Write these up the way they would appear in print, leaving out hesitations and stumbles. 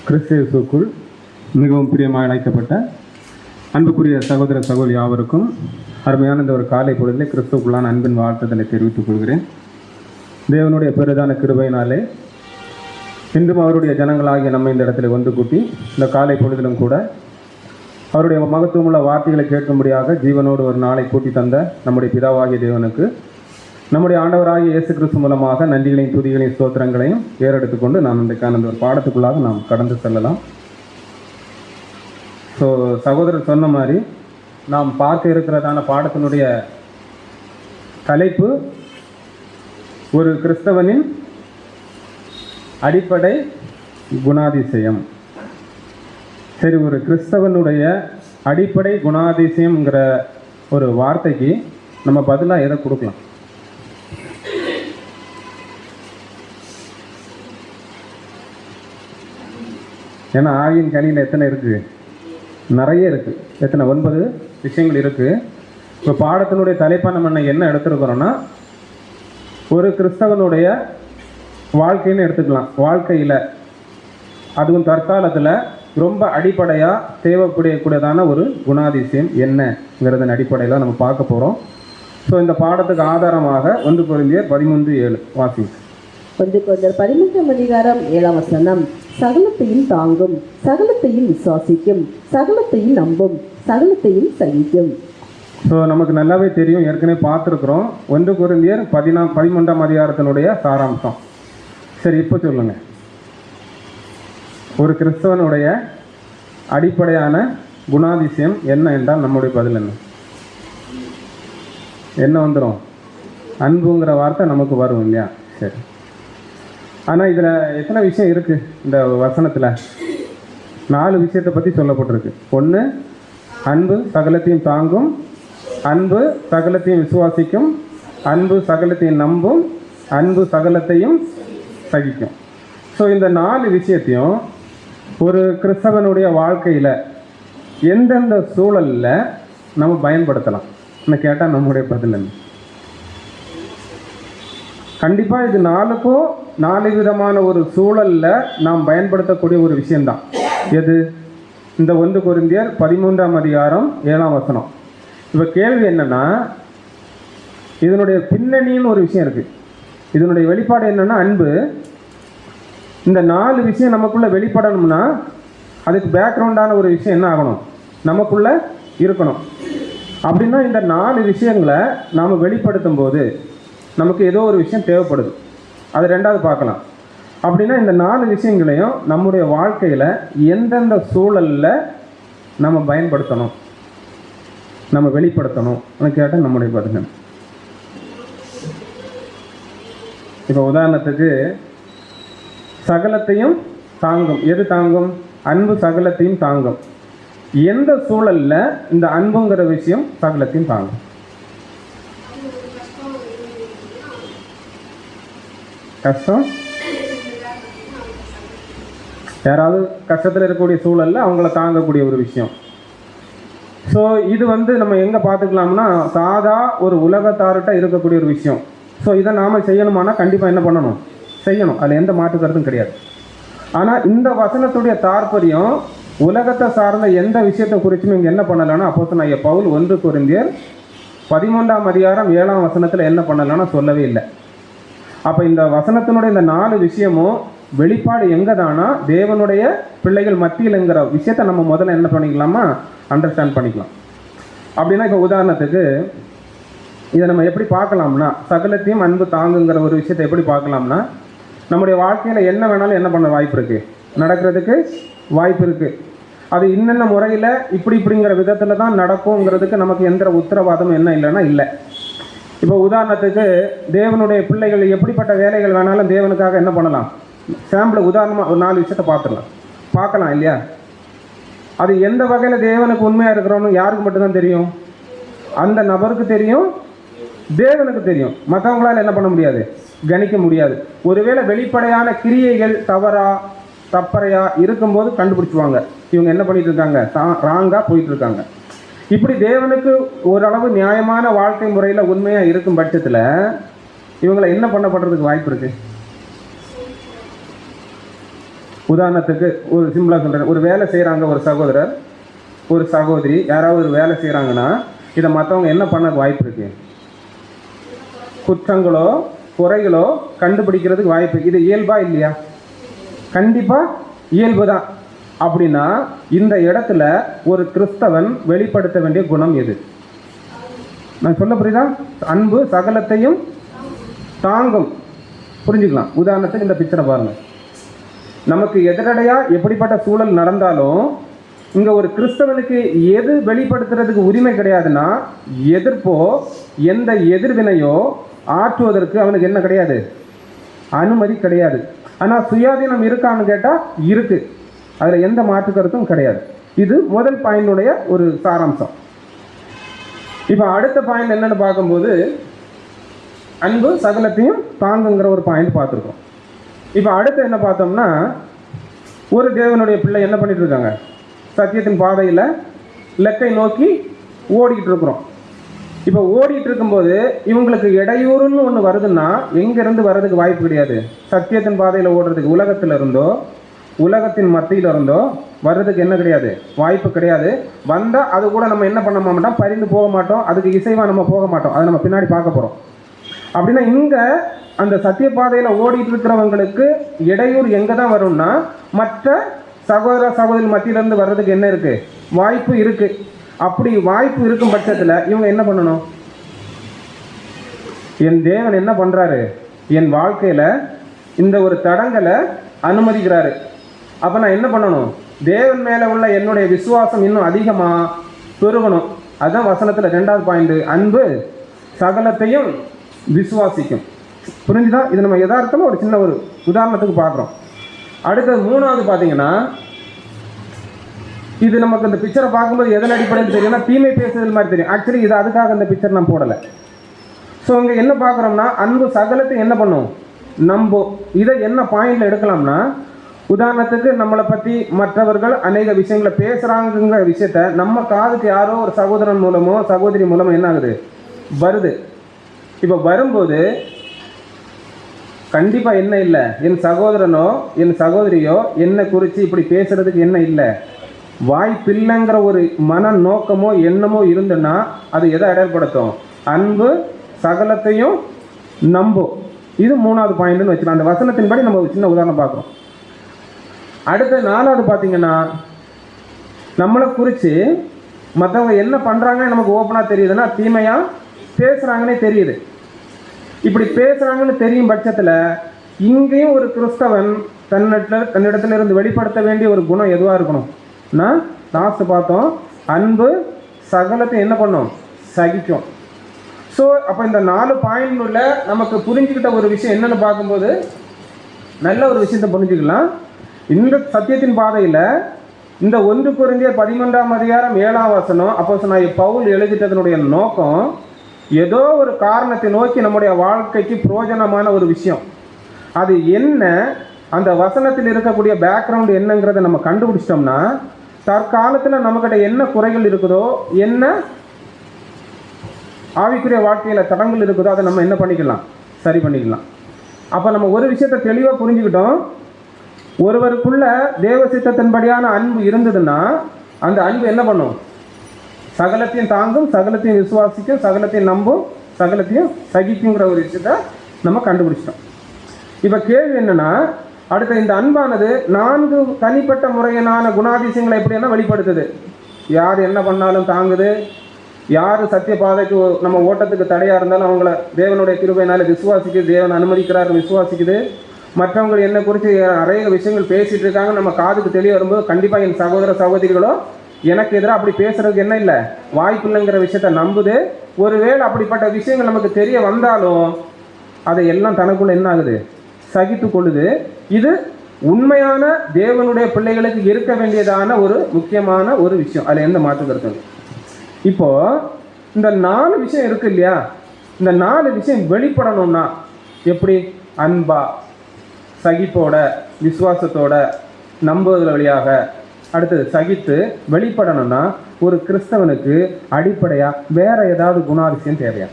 கிறிஸ்துவுக்குள் மிகவும் பிரியமாக அழைக்கப்பட்ட அன்புக்குரிய சகோதர சகோதரி யாவருக்கும் அருமையான இந்த ஒரு காலை பொழுதிலே கிறிஸ்துவுக்குள்ளான அன்பின் வாழ்த்துதலை தெரிவித்துக் கொள்கிறேன். தேவனுடைய பெரிதான கிருபையினாலே இன்றும் அவருடைய ஜனங்களாகிய நம்ம இந்த இடத்துல ஒன்று கூட்டி இந்த காலை பொழுதிலும் கூட அவருடைய மகத்துவமுள்ள வார்த்தைகளை கேட்கும்படியாக ஜீவனோடு ஒரு நாளை கூட்டி தந்த நம்முடைய பிதாவாகிய தேவனுக்கு நம்முடைய ஆண்டவராகிய இயேசு கிறிஸ்து மூலமாக நன்றிகளையும் துதிகளையும் ஸ்தோத்திரங்களையும் ஏறெடுத்துக்கொண்டு நாம் இன்றைக்கான ஒரு பாடத்துக்குள்ளாக நாம் கடந்து செல்லலாம். ஸோ சகோதரர் சொன்ன மாதிரி நாம் பார்க்க இருக்கிறதான பாடத்தினுடைய தலைப்பு ஒரு கிறிஸ்தவனின் அடிப்படை குணாதிசயம். சரி, ஒரு கிறிஸ்தவனுடைய அடிப்படை குணாதிசயம்ங்கிற ஒரு வார்த்தைக்கு நம்ம பதிலாக எதை கொடுக்கலாம்? ஏன்னா ஆவியின் கனியில் எத்தனை இருக்குது? நிறைய இருக்குது. எத்தனை? 9 விஷயங்கள் இருக்குது. இப்போ பாடத்தினுடைய தலைப்பாக நம்ம என்ன எடுத்துருக்கிறோன்னா, ஒரு கிறிஸ்தவனுடைய வாழ்க்கைன்னு எடுத்துக்கலாம். வாழ்க்கையில் அதுவும் தற்காலத்தில் ரொம்ப அடிப்படையாக தேவைப்படக்கூடியதான ஒரு குணாதிசயம் என்னங்கிறதன் அடிப்படையில் நம்ம பார்க்க போகிறோம். ஸோ இந்த பாடத்துக்கு ஆதாரமாக 1 கொரிந்தியர் 13:7 வாசி. 1 கொரிந்தியர் 13:7 சகலத்தையும் தாங்கும், சகலத்தையும் விசுவாசிக்கும், சகலத்தையும் நம்பும், சகலத்தையும் சகிக்கும். ஸோ நமக்கு நல்லாவே தெரியும், ஏற்கனவே பார்த்துருக்குறோம் 1 கொரிந்தியர் 13 சாராம்சம். சரி, இப்போ சொல்லுங்க, ஒரு கிறிஸ்தவனுடைய அடிப்படையான குணாதிசயம் என்ன என்றால் நம்முடைய பதில் என்ன வந்துடும்? அன்புங்கிற வார்த்தை நமக்கு வரும் இல்லையா? சரி, ஆனால் இதில் எத்தனை விஷயம் இருக்குது? இந்த வசனத்தில் 4 விஷயத்தை பற்றி சொல்லப்பட்டிருக்கு. 1, அன்பு சகலத்தையும் தாங்கும், அன்பு சகலத்தையும் விசுவாசிக்கும், அன்பு சகலத்தையும் நம்பும், அன்பு சகலத்தையும் சகிக்கும். ஸோ இந்த 4 விஷயத்தையும் ஒரு கிறிஸ்தவனுடைய வாழ்க்கையில் எந்தெந்த சூழலில் நம்ம பயன்படுத்தலாம் கேட்டால் நம்முடைய பதில் என்ன? கண்டிப்பாக இது 4க்கும் 4 விதமான ஒரு சூழலில் நாம் பயன்படுத்தக்கூடிய ஒரு விஷயந்தான். எது? இந்த 1 கொரிந்தியர் 13:7 இப்போ கேள்வி என்னென்னா, இதனுடைய பின்னணின்னு ஒரு விஷயம் இருக்குது. இதனுடைய வெளிப்பாடு என்னென்னா அன்பு. இந்த 4 விஷயம் நமக்குள்ளே வெளிப்படணும்னா அதுக்கு பேக்ரவுண்டான ஒரு விஷயம் என்ன ஆகணும்? நமக்குள்ளே இருக்கணும். அப்படின்னா இந்த 4 விஷயங்களை நாம் வெளிப்படுத்தும் போது நமக்கு ஏதோ ஒரு விஷயம் தேவைப்படுது. அது 2வது பார்க்கலாம். அப்படின்னா இந்த 4 விஷயங்களையும் நம்முடைய வாழ்க்கையில் எந்தெந்த சூழலில் நம்ம பயன்படுத்தணும், நம்ம வெளிப்படுத்தணும் கேட்டால் நம்முடைய பதில். இப்போ உதாரணத்துக்கு சகலத்தையும் தாங்கும். எது தாங்கும்? அன்பு சகலத்தையும் தாங்கும். எந்த சூழலில் இந்த அன்புங்கிற விஷயம் சகலத்தையும் தாங்கும்? கஷ்டம், யாராவது கஷ்டத்தில் இருக்கக்கூடிய சூழலில் அவங்கள தாங்கக்கூடிய ஒரு விஷயம். ஸோ இது நம்ம எங்கே பார்த்துக்கலாம்னா, சாதா ஒரு உலகத்தார்கிட்ட இருக்கக்கூடிய ஒரு விஷயம். ஸோ இதை நாம் செய்யணுமானா கண்டிப்பாக என்ன பண்ணணும்? செய்யணும். அதில் எந்த மாற்று கருத்தும் கிடையாது. ஆனால் இந்த வசனத்துடைய தாற்பயம் உலகத்தை சார்ந்த எந்த விஷயத்தை குறிச்சும் இங்கே என்ன பண்ணலான்னா, அப்போஸ்தலனாகிய பவுல் 1 கொரிந்தியர் 13:7 என்ன பண்ணலான்னா சொல்லவே இல்லை. அப்போ இந்த வசனத்தினுடைய இந்த 4 விஷயமும் வெளிப்பாடு எங்கே தானா தேவனுடைய பிள்ளைகள் மத்தியில்ங்கிற விஷயத்தை நம்ம முதல்ல என்ன பண்ணிக்கலாமா அண்டர்ஸ்டாண்ட் பண்ணிக்கலாம். அப்படின்னா இப்போ உதாரணத்துக்கு இதை நம்ம எப்படி பார்க்கலாம்னா, சகலத்தையும் அன்பு தாங்குங்கிற ஒரு விஷயத்தை எப்படி பார்க்கலாம்னா, நம்முடைய வாழ்க்கையில் என்ன வேணாலும் என்ன பண்ண வாய்ப்பு இருக்குது, நடக்கிறதுக்கு வாய்ப்பு இருக்குது. அது இன்னென்ன முறையில் இப்படிங்கிற விதத்தில் தான் நடக்குங்கிறதுக்கு நமக்கு எந்த உத்தரவாதமும் என்ன இல்லைன்னா இல்லை. இப்போ உதாரணத்துக்கு தேவனுடைய பிள்ளைகள் எப்படிப்பட்ட வேலைகள் வேணாலும் தேவனுக்காக என்ன பண்ணலாம்? சாம்பிள் உதாரணமாக ஒரு 4 விஷயத்தை பார்க்கலாம் இல்லையா? அது எந்த வகையில் தேவனுக்கு உண்மையாக இருக்கிறோன்னு யாருக்கு மட்டும்தான் தெரியும்? அந்த நபருக்கு தெரியும், தேவனுக்கு தெரியும். மற்றவங்களால் என்ன பண்ண முடியாது? கணிக்க முடியாது. ஒருவேளை வெளிப்படையான கிரியைகள் தப்பறையா இருக்கும்போது கண்டுபிடிச்சுவாங்க, இவங்க என்ன பண்ணிட்டு இருக்காங்க, ராங்காக போயிட்டு இருக்காங்க. இப்படி தேவனுக்கு ஓரளவு நியாயமான வாழ்க்கை முறையில் உண்மையாக இருக்கும் பட்சத்தில் இவங்களை என்ன பண்ணப்படுறதுக்கு வாய்ப்பு இருக்குது? உதாரணத்துக்கு ஒரு சிம்பிளாக சொல்கிறேன், ஒரு வேலை செய்கிறாங்க ஒரு சகோதரர் ஒரு சகோதரி, யாராவது ஒரு வேலை செய்கிறாங்கன்னா இதை மற்றவங்க என்ன பண்ண வாய்ப்பு இருக்கு? குற்றங்களோ குறைகளோ கண்டுபிடிக்கிறதுக்கு வாய்ப்பு. இது இயல்பா இல்லையா? கண்டிப்பாக இயல்பு தான். அப்படின்னா இந்த இடத்துல ஒரு கிறிஸ்தவன் வெளிப்படுத்த வேண்டிய குணம் எது? நான் சொல்ல புரியுதா? அன்பு சகலத்தையும் தாங்கும். புரிஞ்சுக்கலாம். உதாரணத்துக்கு இந்த பிக்சரை பாருங்க. நமக்கு எதிரடையாக எப்படிப்பட்ட சூழல் நடந்தாலும் இங்கே ஒரு கிறிஸ்தவனுக்கு எது வெளிப்படுத்துறதுக்கு உரிமை கிடையாதுன்னா, எதிர்ப்போ எந்த எதிர்வினையோ ஆற்றுவதற்கு அவனுக்கு என்ன கிடையாது? அனுமதி கிடையாது. ஆனால் சுயாதீனம் இருக்கான்னு கேட்டால் இருக்கு. அதில் எந்த மாற்று கருத்தும் கிடையாது. இது முதல் பாயிண்டுடைய ஒரு சாராம்சம். இப்போ அடுத்த பாயிண்ட் என்னன்னு பார்க்கும்போது அன்பு சகலத்தையும் தாங்குங்கிற ஒரு பாயிண்ட் பார்த்துருக்கோம். இப்போ அடுத்து என்ன பார்த்தோம்னா, ஒரு தேவனுடைய பிள்ளை என்ன பண்ணிட்டு இருக்காங்க? சத்தியத்தின் பாதையில் இலக்கை நோக்கி ஓடிக்கிட்டு இருக்கிறோம். இப்போ ஓடிட்டு இருக்கும்போது இவங்களுக்கு இடையூறுன்னு ஒன்று வருதுன்னா எங்கேருந்து வர்றதுக்கு வாய்ப்பு கிடையாது. சத்தியத்தின் பாதையில் ஓடுறதுக்கு உலகத்தில் இருந்தோ உலகத்தின் மத்தியில் இருந்தோ வர்றதுக்கு என்ன கிடையாது? வாய்ப்பு கிடையாது. வந்தால் அது கூட நம்ம என்ன பண்ண மாட்டோம்? பறிந்து போக மாட்டோம். அதுக்கு இசைவாக நம்ம போக மாட்டோம். அதை நம்ம பின்னாடி பார்க்க போகிறோம். அப்படின்னா இங்கே அந்த சத்திய பாதையில் ஓடிட்டு இருக்கிறவங்களுக்கு இடையூறு எங்கே தான் வரும்னா, மற்ற சகோதர சகோதரி மத்தியிலேருந்து வர்றதுக்கு என்ன இருக்குது? வாய்ப்பு இருக்குது. அப்படி வாய்ப்பு இருக்கும் பட்சத்தில் இவங்க என்ன பண்ணணும்? என் தேவன் என்ன பண்ணுறாரு? என் வாழ்க்கையில் இந்த ஒரு தடங்களை அனுமதிக்கிறாரு. அப்போ நான் என்ன பண்ணணும்? தேவன் மேலே உள்ள என்னுடைய விசுவாசம் இன்னும் அதிகமாக பெருகணும். அதுதான் வசனத்தில் 2வது பாயிண்ட், அன்பு சகலத்தையும் விசுவாசிக்கும். புரிஞ்சுதா? இது நம்ம யதார்த்தமாக ஒரு சின்ன ஒரு உதாரணத்துக்கு பார்க்குறோம். அடுத்தது 3வது பார்த்தீங்கன்னா, இது நமக்கு இந்த பிக்சரை பார்க்கும்போது எதன் அடிப்படையில் தெரியும்னா தீமை பேசுதல் மாதிரி தெரியும். ஆக்சுவலி இது அதுக்காக இந்த பிக்சர் நான் போடலை. ஸோ இங்கே என்ன பார்க்குறோம்னா, அன்பு சகலத்தை என்ன பண்ணும்? நம்பும். இதை என்ன பாயிண்டில் எடுக்கலாம்னா, உதாரணத்துக்கு நம்மளை பற்றி மற்றவர்கள் அநேக விஷயங்களை பேசுகிறாங்கிற விஷயத்த நம்ம காதுக்கு யாரோ ஒரு சகோதரன் மூலமோ சகோதரி மூலமோ என்ன ஆகுது? வருது. இப்போ வரும்போது கண்டிப்பாக என்ன இல்லை? என் சகோதரனோ என் சகோதரியோ என்னை குறித்து இப்படி பேசுகிறதுக்கு என்ன இல்லை? வாய்ப்பில்லைங்கிற ஒரு மன நோக்கமோ எண்ணமோ இருந்துன்னா அது எதை அடையாளப்படுத்தும்? அன்பு சகலத்தையும் நம்பும். இது 3வது பாயிண்ட்னு வச்சுக்கலாம். அந்த வசனத்தின்படி நம்ம ஒரு சின்ன உதாரணம் பார்க்குறோம். அடுத்த 4வது பார்த்தீங்கன்னா, நம்மளை குறித்து மற்றவங்க என்ன பண்ணுறாங்கன்னு நமக்கு ஓப்பனாக தெரியுதுன்னா தீமையாக பேசுகிறாங்கன்னே தெரியுது. இப்படி பேசுகிறாங்கன்னு தெரியும் பட்சத்தில் இங்கேயும் ஒரு கிறிஸ்தவன் தன்னிடத்திலிருந்து வெளிப்படுத்த வேண்டிய ஒரு குணம் எதுவாக இருக்கணும்? நான் லாஸ்ட் பார்த்தோம், அன்பு சகலத்தை என்ன பண்ணும்? சகிக்கும். ஸோ அப்போ இந்த 4 பாயிண்ட்ல நமக்கு புரிஞ்சுக்கிட்ட ஒரு விஷயம் என்னென்னு பார்க்கும்போது நல்ல ஒரு விஷயத்தை புரிஞ்சுக்கலாம். இந்த சத்தியத்தின் பாதையில் இந்த 1 கொரிந்தியர் 11ஆம் அதிகாரம் 7ஆம் வசனம் அப்போஸ்தலனாகிய பவுல் எழுதிட்டதனுடைய நோக்கம் ஏதோ ஒரு காரணத்தை நோக்கி நம்முடைய வாழ்க்கைக்கு பிரயோஜனமான ஒரு விஷயம். அது என்ன? அந்த வசனத்தில் இருக்கக்கூடிய பேக்ரவுண்ட் என்னங்கிறத நம்ம கண்டுபிடிச்சிட்டோம்னா தற்காலத்தில் நம்மக்கிட்ட என்ன குறைகள் இருக்குதோ, என்ன ஆவிக்குரிய வாழ்க்கையில் தடங்கள் இருக்குதோ அதை நம்ம என்ன பண்ணிக்கலாம்? சரி பண்ணிக்கலாம். அப்போ நம்ம ஒரு விஷயத்தை தெளிவாக புரிஞ்சுக்கிட்டோம். ஒருவருக்குள்ள தேவ சித்தத்தின்படியான அன்பு இருந்ததுன்னா அந்த அன்பு என்ன பண்ணும்? சகலத்தையும் தாங்கும், சகலத்தையும் விசுவாசிக்கும், சகலத்தையும் நம்பும், சகலத்தையும் சகிக்குங்கிற ஒரு விஷயத்தை நம்ம கண்டுபிடிச்சிட்டோம். இப்போ கேள்வி என்னன்னா, அடுத்த இந்த அன்பானது 4 தனிப்பட்ட முறையினான குணாதிசயங்களை எப்படின்னா வெளிப்படுத்துது. யார் என்ன பண்ணாலும் தாங்குது. யார் சத்திய பாதைக்கு நம்ம ஓட்டத்துக்கு தடையாக இருந்தாலும் அவங்கள தேவனுடைய கிருபையினால விசுவாசிக்குது, தேவன் அனுமதிக்கிறாரு விசுவாசிக்குது. மற்றவங்க என்னை குறித்து நிறைய விஷயங்கள் பேசிகிட்டு இருக்காங்க, நம்ம காதுக்கு தெரிய வரும்போது கண்டிப்பாக என் சகோதர சகோதரிகளோ எனக்கு எதிராக அப்படி பேசுறதுக்கு என்ன இல்லை? வாய்ப்பு இல்லைங்கிற விஷயத்த நம்புது. ஒருவேளை அப்படிப்பட்ட விஷயங்கள் நமக்கு தெரிய வந்தாலும் அதை எல்லாம் தனக்குள்ள என்ன ஆகுது? சகித்து கொள்ளுது. இது உண்மையான தேவனுடைய பிள்ளைகளுக்கு இருக்க வேண்டியதான ஒரு முக்கியமான ஒரு விஷயம். அதில் எந்த மாற்று கருத்து? இப்போ இந்த 4 விஷயம் இருக்கு இல்லையா? இந்த 4 விஷயம் வெளிப்படணும்னா எப்படி? அன்பா, சகிப்போட, விசுவாசத்தோட, நம்புவதன் வழியாக, அடுத்தது சகித்து வெளிப்படணும்னா ஒரு கிறிஸ்தவனுக்கு அடிப்படையா வேற ஏதாவது குணாதிசயம் தேவையா?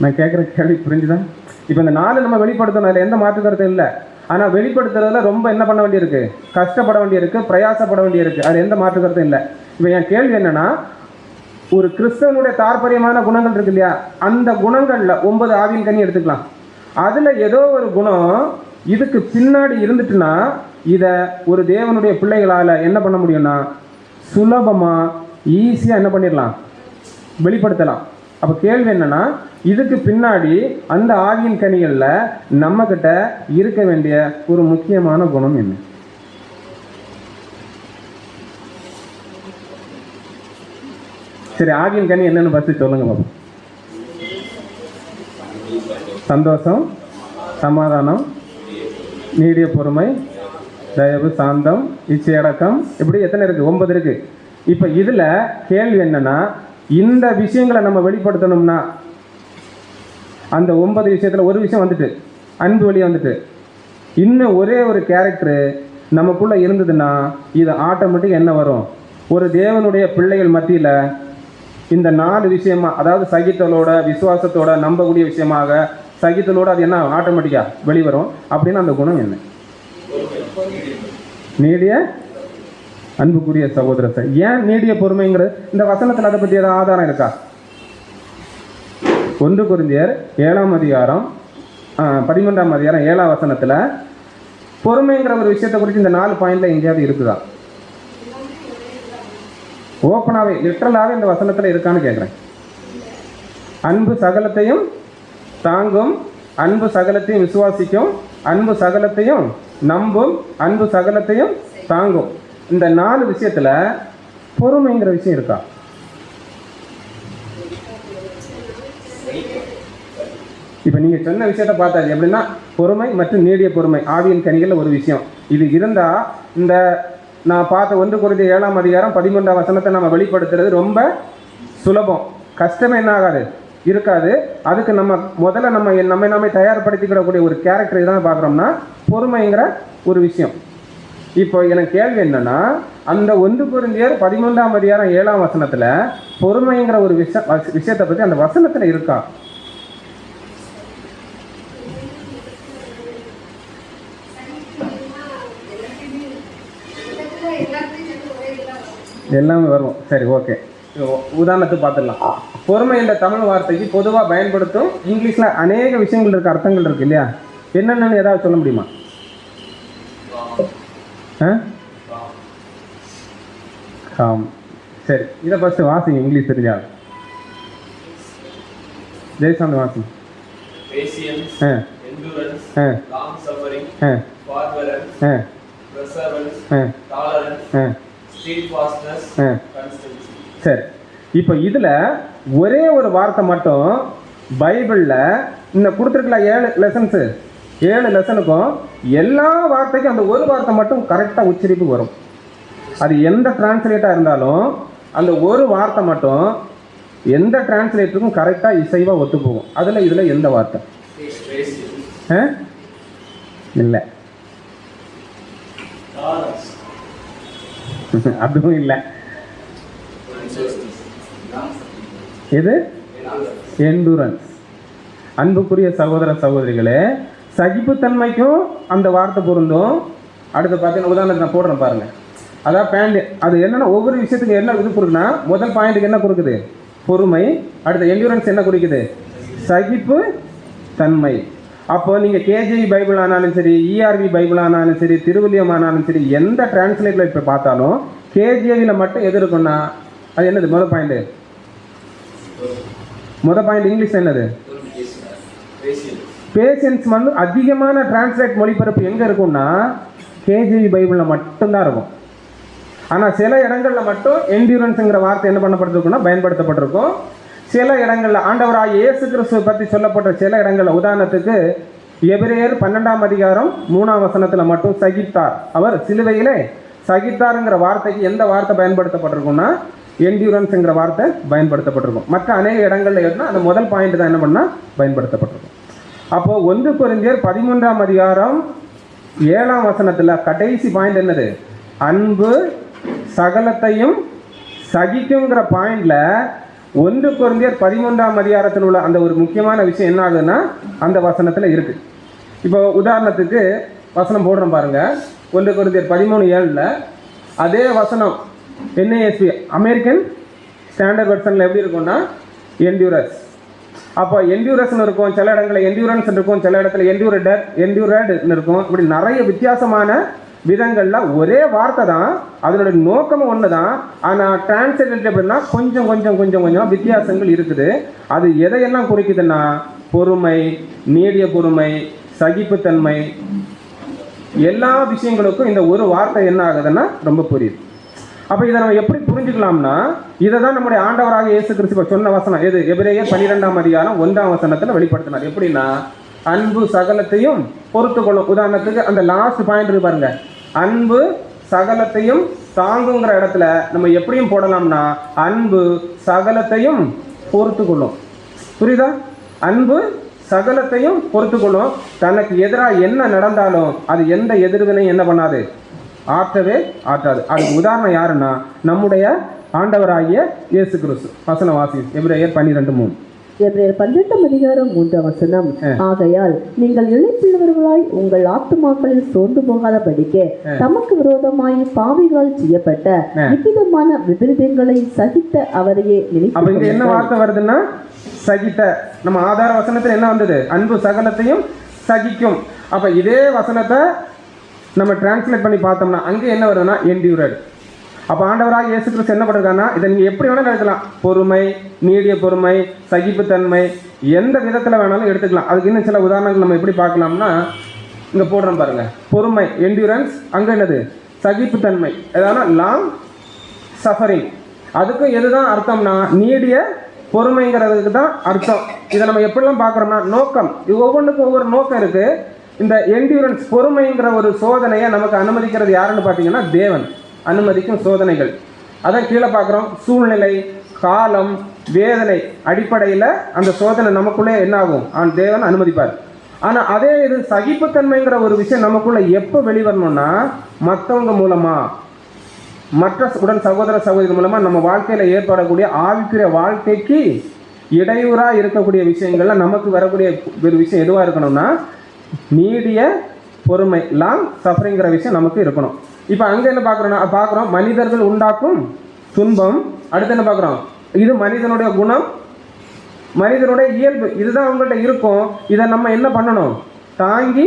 நான் கேட்குற கேள்வி புரிஞ்சுதான்? இப்போ இந்த 4 நம்ம வெளிப்படுத்தணும், அதில் எந்த மாற்று கருத்தும் இல்லை. ஆனால் வெளிப்படுத்துறதுல ரொம்ப என்ன பண்ண வேண்டியிருக்கு, கஷ்டப்பட வேண்டியிருக்கு, பிரயாசப்பட வேண்டியிருக்கு. அது எந்த மாற்று கருத்தும் இல்லை. இப்போ என் கேள்வி என்னன்னா, ஒரு கிறிஸ்தவனுடைய தாற்பயமான குணங்கள் இருக்கு இல்லையா, அந்த குணங்கள்ல 9 ஆவியின் கனி எடுத்துக்கலாம். அதுல ஏதோ ஒரு குணம் இதுக்கு பின்னாடி இருந்துட்டுன்னா இதை ஒரு தேவனுடைய பிள்ளைகளால என்ன பண்ண முடியும்னா சுலபமா ஈஸியா என்ன பண்ணிடலாம், வெளிப்படுத்தலாம். அப்ப கேள்வி என்னன்னா, இதுக்கு பின்னாடி அந்த ஆவியின் கனிகள்ல நம்ம கிட்ட இருக்க வேண்டிய ஒரு முக்கியமான குணம் என்ன? சரி, ஆவியின் கனி என்னன்னு ஃபர்ஸ்ட் சொல்லுங்க பாப்போம். சந்தோஷம், சமாதானம், நீடிய பொறுமை, தயவு, சாந்தம், இச்சையடக்கம், இப்படி எத்தனை இருக்கு? 9 இருக்கு. இப்ப இதுல கேள்வி என்னன்னா, இந்த விஷயங்களை நம்ம வெளிப்படுத்தணும்னா அந்த 9 விஷயத்துல ஒரு விஷயம் வந்துட்டு, அன்பு வெளியே வந்துட்டு, இன்னும் ஒரே ஒரு கேரக்டரு நமக்குள்ள இருந்ததுன்னா இது ஆட்டோமேட்டிக் என்ன வரும், ஒரு தேவனுடைய பிள்ளைகள் மத்தியில இந்த 4 விஷயமா, அதாவது சகித்தலோட, விசுவாசத்தோட, நம்பக்கூடிய விஷயமாக சகித்தலோட அது என்ன ஆட்டோமேட்டிக்கா வெளிவரும். அப்படின்னு அந்த குணம் என்ன? நீடிய அன்புக்குரிய சகோதரத்தை. ஏன் நீடிய பொறுமைங்கிறது இந்த வசனத்தில் அதை பற்றி ஏதாவது ஆதாரம் இருக்கா? 1 கொரிந்தியர் 7ஆம் அதிகாரம் 13ஆம் அதிகாரம் 7ஆம் வசனத்தில் பொறுமைங்கிற ஒரு விஷயத்தை குறித்து இந்த 4 பாயிண்ட்ல எங்கேயாவது இருக்குதா? ஓப்பனாகவே லிட்டரலாகவே இந்த வசனத்தில் இருக்கான்னு கேட்குறேன். அன்பு சகலத்தையும் தாங்கும், அன்பு சகலத்தையும் விசுவாசிக்கும், அன்பு சகலத்தையும் நம்பும், அன்பு சகலத்தையும் தாங்கும். இந்த 4 விஷயத்துல பொறுமைங்கிற விஷயம் இருக்கா? இப்ப நீங்க சொன்ன விஷயத்த பார்த்தாது எப்படின்னா, பொறுமை மற்றும் நீடிய பொறுமை ஆவியின் கனிகள் ஒரு விஷயம். இது இருந்தா இந்த நான் பார்த்த 1 கொரிந்தியர் 7ஆம் அதிகாரம் 13ஆம் வசனத்தை நம்ம வெளிப்படுத்துறது ரொம்ப சுலபம். கஷ்டமே என்ன ஆகாது, இருக்காது. அதுக்கு நம்ம முதல்ல நம்ம நாமே தயார்படுத்திக்கிடக்கூடிய ஒரு கேரக்டர் தான் பார்க்குறோம்னா பொறுமைங்கிற ஒரு விஷயம். இப்போ எனக்கு கேள்வி என்னன்னா, அந்த 1 கொரிந்தியர் 13ஆம் அதிகாரம் 7ஆம் வசனத்துல பொறுமைங்கிற ஒரு விஷயத்தை பத்தி அந்த வசனத்துல இருக்கா? எல்லாமே வரும். சரி, ஓகே. உதாரணத்துக்கு பார்த்துடலாம். பொறுமை என்ற தமிழ் வார்த்தைக்கு பொதுவாக பயன்படுத்தும் இங்கிலீஷ்ல அநேக விஷயங்கள் இருக்கு, அர்த்தங்கள் இருக்கு இல்லையா? என்னென்னு ஏதாவது சொல்ல முடியுமா? சரி, இதை ஃபர்ஸ்ட் வாசிங்க, இங்கிலீஷ் தெரிஞ்சா. ஜெயசாந்த் வாசிங்க. சரி, இப்போ இதுல ஒரே ஒரு வார்த்தை மட்டும் பைபிள்ல இந்த கொடுத்துருக்கல 7 லெசனுக்கும் எல்லா வார்த்தைக்கும் அந்த ஒரு வார்த்தை மட்டும் கரெக்டா உச்சரிப்பு வரும். அது எந்த டிரான்ஸ்லேட்டா இருந்தாலும் அந்த ஒரு வார்த்தை மட்டும் எந்த டிரான்ஸ்லேட்டருக்கும் கரெக்டா இசைவா ஒத்து போகும். இதுல எந்த வார்த்தை? இல்ல, அதுவும் இல்லை. எது? எண்டூரன்ஸ். அன்புக்குரிய சகோதர சகோதரிகளே, சகிப்புத்தன்மைக்கும் அந்த வார்த்தை பொருந்தும். அடுத்து பார்த்தீங்கன்னா உதாரணத்தை நான் போடுறேன் பாருங்க. அதான் பேண்ட். அது என்னன்னா ஒவ்வொரு விஷயத்துக்கு என்ன இது கொடுக்குன்னா, முதல் பாயிண்ட்டுக்கு என்ன கொடுக்குது? பொறுமை. அடுத்த எண்டூரன்ஸ் என்ன குறிக்குது? சகிப்பு தன்மை. அப்போ நீங்க கேஜிவி பைபிள் ஆனாலும் சரி, இஆர்வி பைபிள் ஆனாலும் சரி, திருவள்ளியம் ஆனாலும் சரி, எந்த டிரான்ஸ்லேட்ல இப்ப பார்த்தாலும் கேஜிவில மட்டும் எது இருக்குன்னா அது என்னது? முதல் பாயிண்ட் இங்கிலீஷ் என்னது? பேஷன்ஸ். வந்து அதிகமான டிரான்ஸ்லேட் மொழிபெயர்ப்பு எங்க இருக்கும்னா கேஜிவி பைபிள்ல மட்டும்தான் இருக்கும். ஆனா சில இடங்கள்ல மட்டும் எண்டூரன்ஸ்ங்கிற வார்த்தை என்ன பண்ணப்பட்டிருக்குன்னா பயன்படுத்தப்பட்டிருக்கும். சில இடங்கள்ல ஆண்டவராகிய இயேசு கிறிஸ்துவை பற்றி சொல்லப்பட்ட சில இடங்கள்ல, உதாரணத்துக்கு எபிரேயர் 12ஆம் அதிகாரம் 3ஆம் வசனத்துல மட்டும் சகித்தார், அவர் சிலுவையிலே சகித்தாருங்கிற வார்த்தைக்கு எந்த வார்த்தை பயன்படுத்தப்பட்டிருக்கும்னா எண்டூரன்ஸ்ங்கிற வார்த்தை பயன்படுத்தப்பட்டிருக்கும். மற்ற அநேக இடங்கள்ல இருந்தா அந்த முதல் பாயிண்ட் தான் என்ன பண்ணா பயன்படுத்தப்பட்டிருக்கும். அப்போ 1 கொரிந்தியர் 13ஆம் அதிகாரம் 7ஆம் வசனத்துல கடைசி பாயிண்ட் என்னது? அன்பு சகலத்தையும் சகிக்குங்கிற பாயிண்ட்ல 1 கொரிந்தியர் 13ஆம் அதிகாரத்தில் உள்ள அந்த ஒரு முக்கியமான விஷயம் என்ன ஆகுதுன்னா அந்த வசனத்துல இருக்கு. இப்போ உதாரணத்துக்கு வசனம் போடுறோம் பாருங்க. 1 கொரிந்தியர் 13:7 அதே வசனம் NASB அமெரிக்கன் ஸ்டாண்டர்ட் வெர்ஷனில் எப்படி இருக்கும்னா என்டியூரஸ். அப்போ என்டியூரஸ்ன்னு இருக்கும், சில இடங்களில் என்டியூரன்ஸ் இருக்கும், சில இடத்துல என்டியூரட்னு இருக்கும். இப்படி நிறைய வித்தியாசமான விதங்களில் ஒரே வார்த்தை தான், அதனுடைய நோக்கமும் ஒன்று தான். ஆனால் டிரான்ஸ்லேட் எப்படின்னா கொஞ்சம் கொஞ்சம் கொஞ்சம் கொஞ்சம் வித்தியாசங்கள் இருக்குது. அது எதையெல்லாம் குறிக்குதுன்னா பொறுமை, நீடிய பொறுமை, சகிப்புத்தன்மை, எல்லா விஷயங்களுக்கும் இந்த ஒரு வார்த்தை என்ன ஆகுதுன்னா ரொம்ப புரியுது. அப்போ இதை நம்ம எப்படி புரிஞ்சுக்கலாம்னா, இதை தான் நம்முடைய ஆண்டவராக இயேசு கிறிஸ்து சொன்ன வசனம் எது? எபிரேயர் 12:1 வெளிப்படுத்தினார். எப்படின்னா அன்பு சகலத்தையும் பொறுத்து கொள்ளும். உதாரணத்துக்கு அந்த லாஸ்ட் பாயிண்ட் இருக்கு பாருங்க, அன்பு சகலத்தையும் தாங்குங்கிற இடத்துல நம்ம எப்படியும் போடலாம்னா அன்பு சகலத்தையும் பொறுத்து கொள்ளும். புரியுதா? அன்பு சகலத்தையும் பொறுத்து கொள்ளும். தனக்கு எதிராக என்ன நடந்தாலும் அது எந்த எதிர்வினையும் என்ன பண்ணாது? ஆற்றவே ஆற்றாது. அதுக்கு உதாரணம் யாருன்னா நம்முடைய ஆண்டவராகிய இயேசு கிறிஸ்து. வசன வாசி எபிரேயர் 12:3. எபிரேயர் 12:3 ஆகையால் நீங்கள் இளைப்புள்ளவர்களாய் உங்கள் ஆத்துமாக்களில் சோர்ந்து போகாதபடிக்கு தமக்கு விரோதமாய் பாவிகளால் செய்யப்பட்ட விதமான விபரீதங்களை சகித்த அவரையே நினைத்து. இங்க என்ன வார்த்தை வருதுன்னா சகித்த. நம்ம ஆதார வசனத்துல என்ன வந்தது? அன்பு சகலத்தையும் சகிக்கும். அப்ப இதே வசனத்தை நம்ம டிரான்ஸ்லேட் பண்ணி பார்த்தோம்னா அங்கே என்ன வருதுன்னா என்டியூரட். அப்போ ஆண்டவராக இயேசு கிறிஸ்து என்ன பண்ணுறாங்கன்னா, இதை நீங்கள் எப்படி வேணாலும் எடுக்கலாம். பொறுமை, நீடிய பொறுமை, சகிப்புத்தன்மை, எந்த விதத்தில் வேணாலும் எடுத்துக்கலாம். அதுக்கு இன்னும் சில உதாரணங்கள் நம்ம எப்படி பார்க்கலாம்னா இங்கே போடுறோம் பாருங்கள். பொறுமை என்டியூரன்ஸ், அங்கே என்னது? சகிப்புத்தன்மை, ஏதாவது லாங் சஃபரிங். அதுக்கும் எதுதான் அர்த்தம்னா நீடிய பொறுமைங்கிறதுக்கு தான் அர்த்தம். இதை நம்ம எப்படிலாம் பார்க்குறோம்னா நோக்கம், இது ஒவ்வொன்றுக்கும் ஒவ்வொரு நோக்கம் இருக்குது. இந்த என்டியூரன்ஸ் பொறுமைங்கிற ஒரு சோதனையை நமக்கு அனுமதிக்கிறது யாருன்னு பார்த்தீங்கன்னா தேவன் அனுமதிக்கும் சோதனைகள். அதான் கீழே பார்க்குறோம், சூழ்நிலை, காலம், வேதனை அடிப்படையில் அந்த சோதனை நமக்குள்ளே என்ன ஆகும்? தேவன் அனுமதிப்பார். ஆனால் அதே இது சகிப்புத்தன்மைங்கிற ஒரு விஷயம் நமக்குள்ளே எப்போ வெளிவரணும்னா மற்றவங்க மூலமாக, மற்ற உடன் சகோதர சகோதரி மூலமாக நம்ம வாழ்க்கையில் ஏற்படக்கூடிய ஆவிக்குரிய வாழ்க்கைக்கு இடையூறாக இருக்கக்கூடிய விஷயங்கள்ல நமக்கு வரக்கூடிய ஒரு விஷயம் எதுவாக இருக்கணும்னா நீடிய பொறுமை, லாங் சஃபரிங்கிற விஷயம் நமக்கு இருக்கணும். இப்போ அங்கே என்ன பார்க்குறோம்? மனிதர்கள் உண்டாக்கும் துன்பம். அடுத்து என்ன பார்க்குறோம்? இது மனிதனுடைய குணம், மனிதனுடைய இயல்பு, இதுதான் அவங்கள்ட்ட இருக்கும். இதை நம்ம என்ன பண்ணணும்? தாங்கி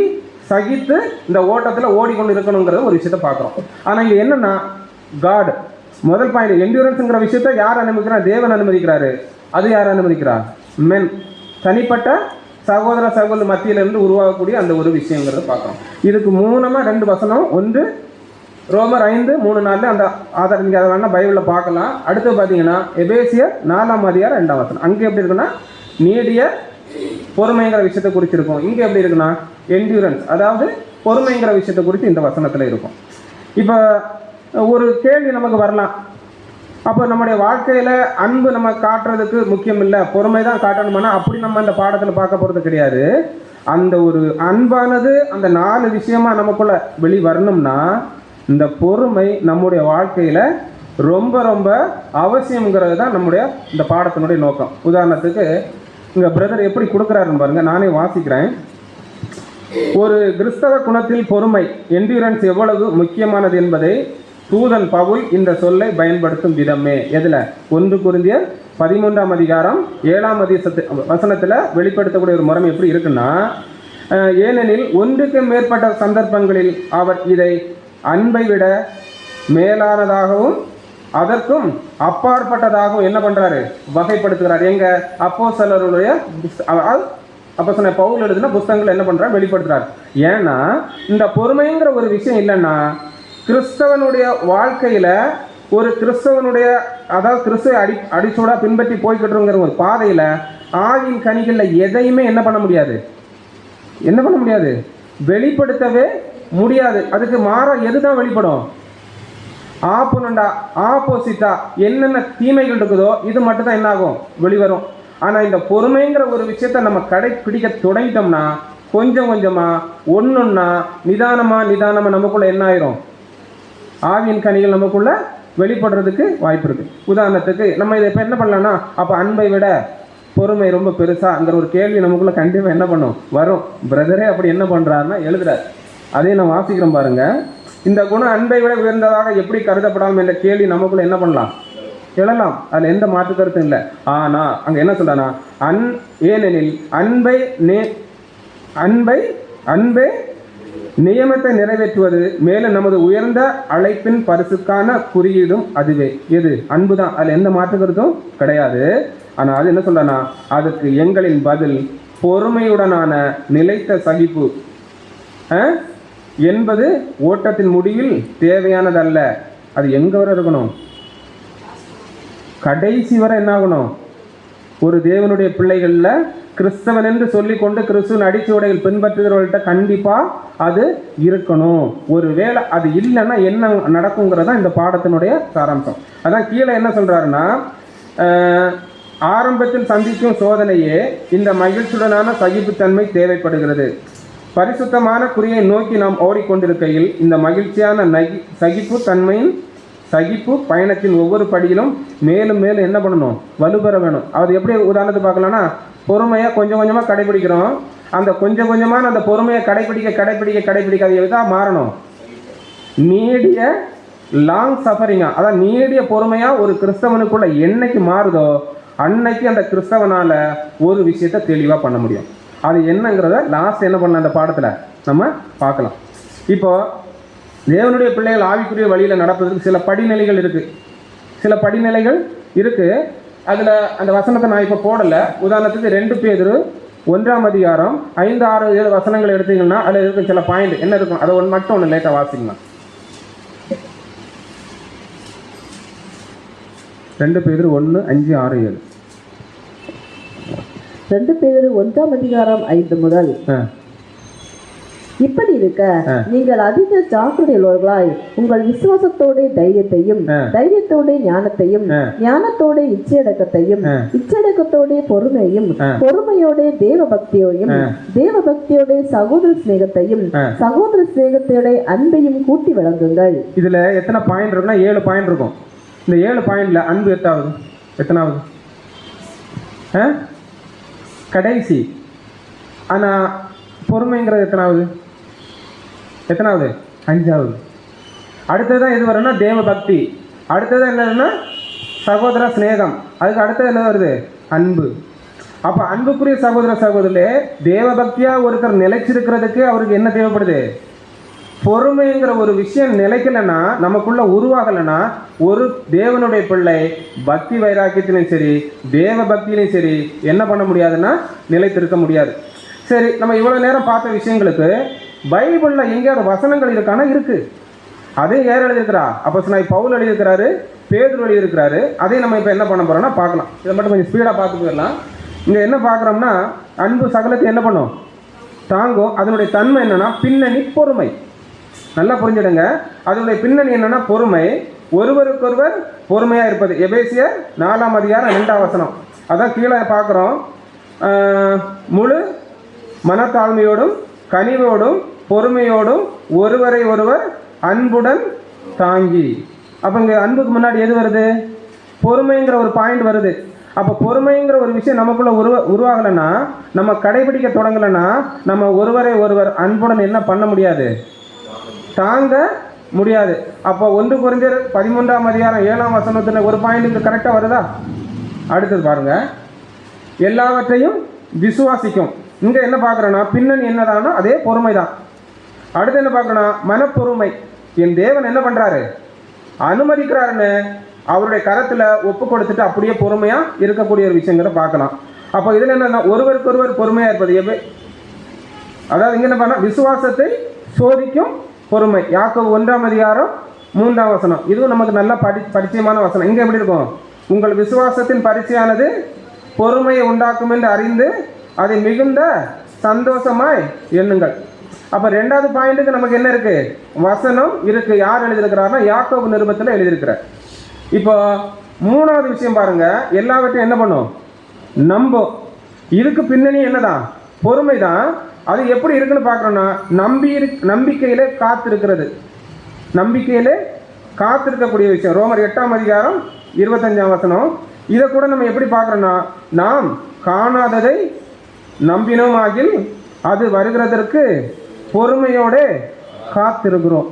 சகித்து இந்த ஓட்டத்தில் ஓடிக்கொண்டு இருக்கணுங்கிற ஒரு விஷயத்தை பார்க்குறோம். ஆனால் இங்கே என்னன்னா காட் முதல் பாயிண்ட் என்டியூரன்ஸுங்கிற விஷயத்தை யார் அனுமதிக்கிறார்? தேவன் அனுமதிக்கிறாரு. அது யார் அனுமதிக்கிறார்? மென், தனிப்பட்ட சகோதர சகோதரி மத்தியிலிருந்து உருவாகக்கூடிய அந்த ஒரு விஷயங்கிறத பார்க்குறோம். இதுக்கு மூலமாக 2 வசனம். ஒன்று ரோமர் 5:3-4 அந்த ஆதாரம், நீங்கள் அதை வேணால் பைபிளில் பார்க்கலாம். அடுத்து பார்த்தீங்கன்னா எபேசியர் 4:2 அங்கே எப்படி இருக்குன்னா நீடிய பொறுமைங்கிற விஷயத்தை குறிச்சிருக்கும். இங்கே எப்படி இருக்குன்னா என்டியூரன்ஸ், அதாவது பொறுமைங்கிற விஷயத்தை குறித்து இந்த வசனத்தில் இருக்கும். இப்போ ஒரு கேள்வி நமக்கு வரலாம், அப்போ நம்முடைய வாழ்க்கையில் அன்பு நம்ம காட்டுறதுக்கு முக்கியம் இல்லை, பொறுமை தான் காட்டணுமானா அப்படி நம்ம இந்த பாடத்தில் பார்க்க போகிறது கிடையாது. அந்த ஒரு அன்பானது அந்த 4 விஷயமா நமக்குள்ள வெளிவரணும்னா இந்த பொறுமை நம்முடைய வாழ்க்கையில் ரொம்ப ரொம்ப அவசியங்கிறது தான் நம்முடைய இந்த பாடத்தினுடைய நோக்கம். உதாரணத்துக்கு இங்கே பிரதர் எப்படி கொடுக்குறாருன்னு பாருங்கள், நானே வாசிக்கிறேன். ஒரு கிறிஸ்தவ குணத்தில் பொறுமை என்டியூரன்ஸ் எவ்வளவு முக்கியமானது என்பதை தூதன் பவுல் இந்த சொல்லை பயன்படுத்தும் விதமே. எதில்? 1 கொரிந்தியர் 13:7 வெளிப்படுத்தக்கூடிய ஒரு முறை எப்படி இருக்குன்னா, ஏனெனில் ஒன்றுக்கு மேற்பட்ட சந்தர்ப்பங்களில் அவர் இதை அன்பை விட மேலானதாகவும் அதற்கும் அப்பாற்பட்டதாகவும் என்ன பண்றாரு? வகைப்படுத்துகிறார். எங்க? அப்போஸ்தலருடைய அப்போஸ்தலன் பவுல் எழுதின புத்தகங்கள் என்ன பண்றாரு? வெளிப்படுத்துறார். ஏன்னா இந்த பொறுமைங்கிற ஒரு விஷயம் இல்லைன்னா கிறிஸ்தவனுடைய வாழ்க்கையில் ஒரு கிறிஸ்தவனுடைய, அதாவது கிறிஸ்துவ அடிச்சோடா பின்பற்றி போய்கிட்டுங்கிற ஒரு பாதையில் ஆவின் கனிகளில் எதையுமே என்ன பண்ண முடியாது? வெளிப்படுத்தவே முடியாது. அதுக்கு மாற எதுதான் வெளிப்படும்? ஆப்போசிட்டா என்னென்ன தீமைகள் இருக்குதோ இது மட்டும் தான் என்ன ஆகும்? வெளிவரும். ஆனால் இந்த பொறுமைங்கிற ஒரு விஷயத்தை நம்ம கடைப்பிடிக்க தொடங்கிட்டோம்னா கொஞ்சம் கொஞ்சமாக ஒன்றுன்னா நிதானமாக நமக்குள்ள என்ன ஆயிரும்? ஆவியின் கனிகள் நமக்குள்ள வெளிப்படுறதுக்கு வாய்ப்பு இருக்குது. உதாரணத்துக்கு நம்ம இதை இப்போ என்ன பண்ணலாம்னா, அப்போ அன்பை விட பொறுமை ரொம்ப பெருசாங்கிற ஒரு கேள்வி நமக்குள்ள கண்டிப்பாக என்ன பண்ணும்? வரும். பிரதரே அப்படி என்ன பண்ணுறாருன்னா எழுதுறாரு. அதே நான் வாசிக்கிறோம் பாருங்க. இந்த குணம் அன்பை விட உயர்ந்ததாக எப்படி கருதப்படாமல் என்ற கேள்வி நமக்குள்ள என்ன பண்ணலாம், எழலாம். அதில் எந்த மாற்று கருத்தும் இல்லை. ஆனால் அங்கே என்ன சொல்றானா, ஏனெனில் அன்பே நியமத்தை நிறைவேற்றுவது, மேலும் நமது உயர்ந்த அழைப்பின் பரிசுக்கான குறியீடும் அதுவே. எது? அன்பு தான். அதில் எந்த மாற்று கருத்தும் கிடையாது. ஆனால் அது என்ன சொல்றானா, அதுக்கு எங்களின் பதில் பொறுமையுடனான நிலைத்த சகிப்பு என்பது ஓட்டத்தின் முடிவில் தேவையானதல்ல. அது எங்க வரை இருக்கணும்? கடைசி வரை என்ன ஆகணும்? ஒரு தேவனுடைய பிள்ளைகள்ல கிறிஸ்தவன் என்று சொல்லிக்கொண்டு கிறிஸ்துவின் அடிச்சுவடைகள் பின்பற்றுகிறவர்கள்ட்ட கண்டிப்பா அது இருக்கணும். ஒருவேளை அது இல்லைன்னா என்ன நடக்குங்கிறதா இந்த பாடத்தினுடைய சாராம்சம். அதான் கீழே என்ன சொல்றாருன்னா, ஆரம்பத்தில் சந்திக்கும் சோதனையே இந்த மகிழ்ச்சியுடனான சகிப்புத்தன்மை தேவைப்படுகிறது. பரிசுத்தமான குறியை நோக்கி நாம் ஓடிக்கொண்டிருக்கையில் இந்த மகிழ்ச்சியான சகிப்பு பயணத்தின் ஒவ்வொரு படியிலும் மேலும் மேலும் என்ன பண்ணணும்? வலுப்பெற வேணும். அது எப்படி உதாரணத்துக்கு பார்க்கலாம்னா, பொறுமையை கொஞ்சம் கொஞ்சமாக கடைபிடிக்கிறோம். அந்த கொஞ்சம் கொஞ்சமான அந்த பொறுமையை கடைபிடிக்க அது எதாக மாறணும்? நீடிய லாங் சஃபரிங்கா, அதான் நீடிய பொறுமையா ஒரு கிறிஸ்தவனுக்குள்ள என்னைக்கு மாறுதோ அன்னைக்கு அந்த கிறிஸ்தவனால ஒரு விஷயத்தை தெளிவாக பண்ண முடியும். அது என்னங்கிறத லாஸ்ட் என்ன பண்ண அந்த பாடத்தில் நம்ம பார்க்கலாம். இப்போ தேவனுடைய பிள்ளைகள் ஆவிக்குரிய வழியில் நடப்பதற்கு சில படிநிலைகள் இருக்குது. அதில் அந்த வசனத்தை நான் இப்போ போடலை. உதாரணத்துக்கு 2 பேதுரு 1 5, 6, 7 வசனங்கள் எடுத்தீங்கன்னா அதில் இருக்கும் சில பாயிண்ட் என்ன இருக்கும், அதை மட்டும் ஒன்று லேட்டாக வாசிக்கலாம். 2 பேதுரு 1, 5, 6, 7. 2 பேதுரு 1 முதல். இப்படி இருக்க நீங்கள் அதிக ஜாக்கிரதையுள்ளவர்களாய் உங்கள் விசுவாசத்தோட தைரியத்தையும், தைரியத்தோட ஞானத்தையும், ஞானத்தோட இச்சையடக்கத்தையும், இச்சையடக்கத்தோட பொறுமையும், பொறுமையோட தேவ பக்தியோடையும், தேவ பக்தியோட சகோதர சிநேகத்தையும், சகோதர சிநேகத்தோட அன்பையும் கூட்டி வழங்குங்கள். இதுல எத்தனை பாயிண்ட் இருக்குன்னா 7 பாயிண்ட் இருக்கும். இந்த 7 பாயிண்ட்ல அன்பு எத்தனாவது? கடைசி. ஆனா பொறுமைங்கிறது எத்தனாவது? 5வது. அடுத்ததான் எது வரும்னா தேவ பக்தி. அடுத்தது என்னதுன்னா சகோதர சிநேகம். அதுக்கு அடுத்தது என்ன வருது? அன்பு. அப்ப அன்புக்குரிய சகோதரர்களே, தேவ பக்தியா ஒருத்தர் நிலைச்சிருக்கிறதுக்கு அவருக்கு என்ன தேவைப்படுது? பொறுமைங்கிற ஒரு விஷயம் நிலைக்கலைன்னா, நமக்குள்ள உருவாகலைன்னா, ஒரு தேவனுடைய பிள்ளை பக்தி வைராக்கியத்திலையும் சரி தேவ பக்தியிலையும் சரி என்ன பண்ண முடியாதுன்னா நிலைத்திருக்க முடியாது. சரி, நம்ம இவ்வளோ நேரம் பார்த்த விஷயங்களுக்கு பைபிளில் எங்கேயாவது வசனங்கள் இருக்கானா? இருக்குது. அதே யார் எழுதியிருக்கிறா? அப்போஸ்தலனாகிய பவுல் எழுதியிருக்கிறாரு, பேதுரு எழுதியிருக்கிறாரு. அதே நம்ம இப்போ என்ன பண்ண போகிறோம்னா பார்க்கலாம். இதை மட்டும் கொஞ்சம் ஸ்பீடாக பார்த்து போயிடலாம். இங்கே என்ன பார்க்குறோம்னா, அன்பு சகலத்தை என்ன பண்ணும்? தாங்கும். அதனுடைய தன்மை என்னென்னா பின்னணி பொறுமை. நல்லா புரிஞ்சிடுங்க. அதனுடைய பின்னணி என்னென்னா பொறுமை, ஒருவருக்கொருவர் பொறுமையாக இருப்பது. எபேசியர் 4:2. அதான் கீழே பார்க்குறோம். முழு மனத்தாழ்மையோடும் கனிவோடும் பொறுமையோடும் ஒருவரை ஒருவர் அன்புடன் தாங்கி. அப்போ இங்கே அன்புக்கு முன்னாடி எது வருது? பொறுமைங்கிற ஒரு பாயிண்ட் வருது. அப்போ பொறுமைங்கிற ஒரு விஷயம் நமக்குள்ள உருவாகலைன்னா, நம்ம கடைபிடிக்க தொடங்கலைன்னா, நம்ம ஒருவரை ஒருவர் அன்புடன் என்ன பண்ண முடியாது? தாங்க முடியாது. அப்போ 1 கொரிந்தியர் 13:7 ஒரு பாயிண்ட் கரெக்டாக வருதா? அடுத்தது பாருங்க, எல்லாவற்றையும் விசுவாசிக்கும். இங்கே என்ன பார்க்குறோன்னா பின்னணி என்னதானா அதே பொறுமை தான். அடுத்து என்ன பார்க்கணும்னா மனப்பொறுமை. என் தேவன் என்ன பண்ணுறாரு? அனுமதிக்கிறாருன்னு அவருடைய கரத்தில் ஒப்பு கொடுத்துட்டு அப்படியே பொறுமையாக இருக்கக்கூடிய ஒரு விஷயங்கிறத பார்க்கலாம். அப்போ இதில் என்ன, ஒருவருக்கொருவர் பொறுமையாக இருப்பது. அதாவது இங்கே என்ன பண்ண, விசுவாசத்தை சோதிக்கும் பொறுமை. யாக்கோபு 1:3. இதுவும் நமக்கு நல்ல பரிச்சயமான வசனம். இங்கே எப்படி இருக்கும்? உங்கள் விசுவாசத்தின் பரிச்சையானது பொறுமையை உண்டாக்கும் என்று அறிந்து அதை மிகுந்த சந்தோஷமாய் எண்ணுங்கள். அப்போ 2வது பாயிண்ட்டுக்கு நமக்கு என்ன இருக்கு? வசனம் இருக்கு. யார் எழுதியிருக்கிறாருன்னா யாக்கோபு நிருபத்தில் எழுதியிருக்கிறார். இப்போ 3வது விஷயம் பாருங்க, எல்லாவற்றையும் என்ன பண்ணும்? நம்பும். இதுக்கு பின்னணி என்னதான்? பொறுமை தான். அது எப்படி இருக்குன்னு பார்க்குறோன்னா நம்பிக்கையிலே காத்திருக்கிறது. நம்பிக்கையிலே காத்திருக்கக்கூடிய விஷயம். ரோமர் 8:25. இதை கூட நம்ம எப்படி பார்க்குறோன்னா, நாம் காணாததை நம்பினோமாகில் அது வருகிறதற்கு பொறுமையோடு காத்திருக்கிறோம்.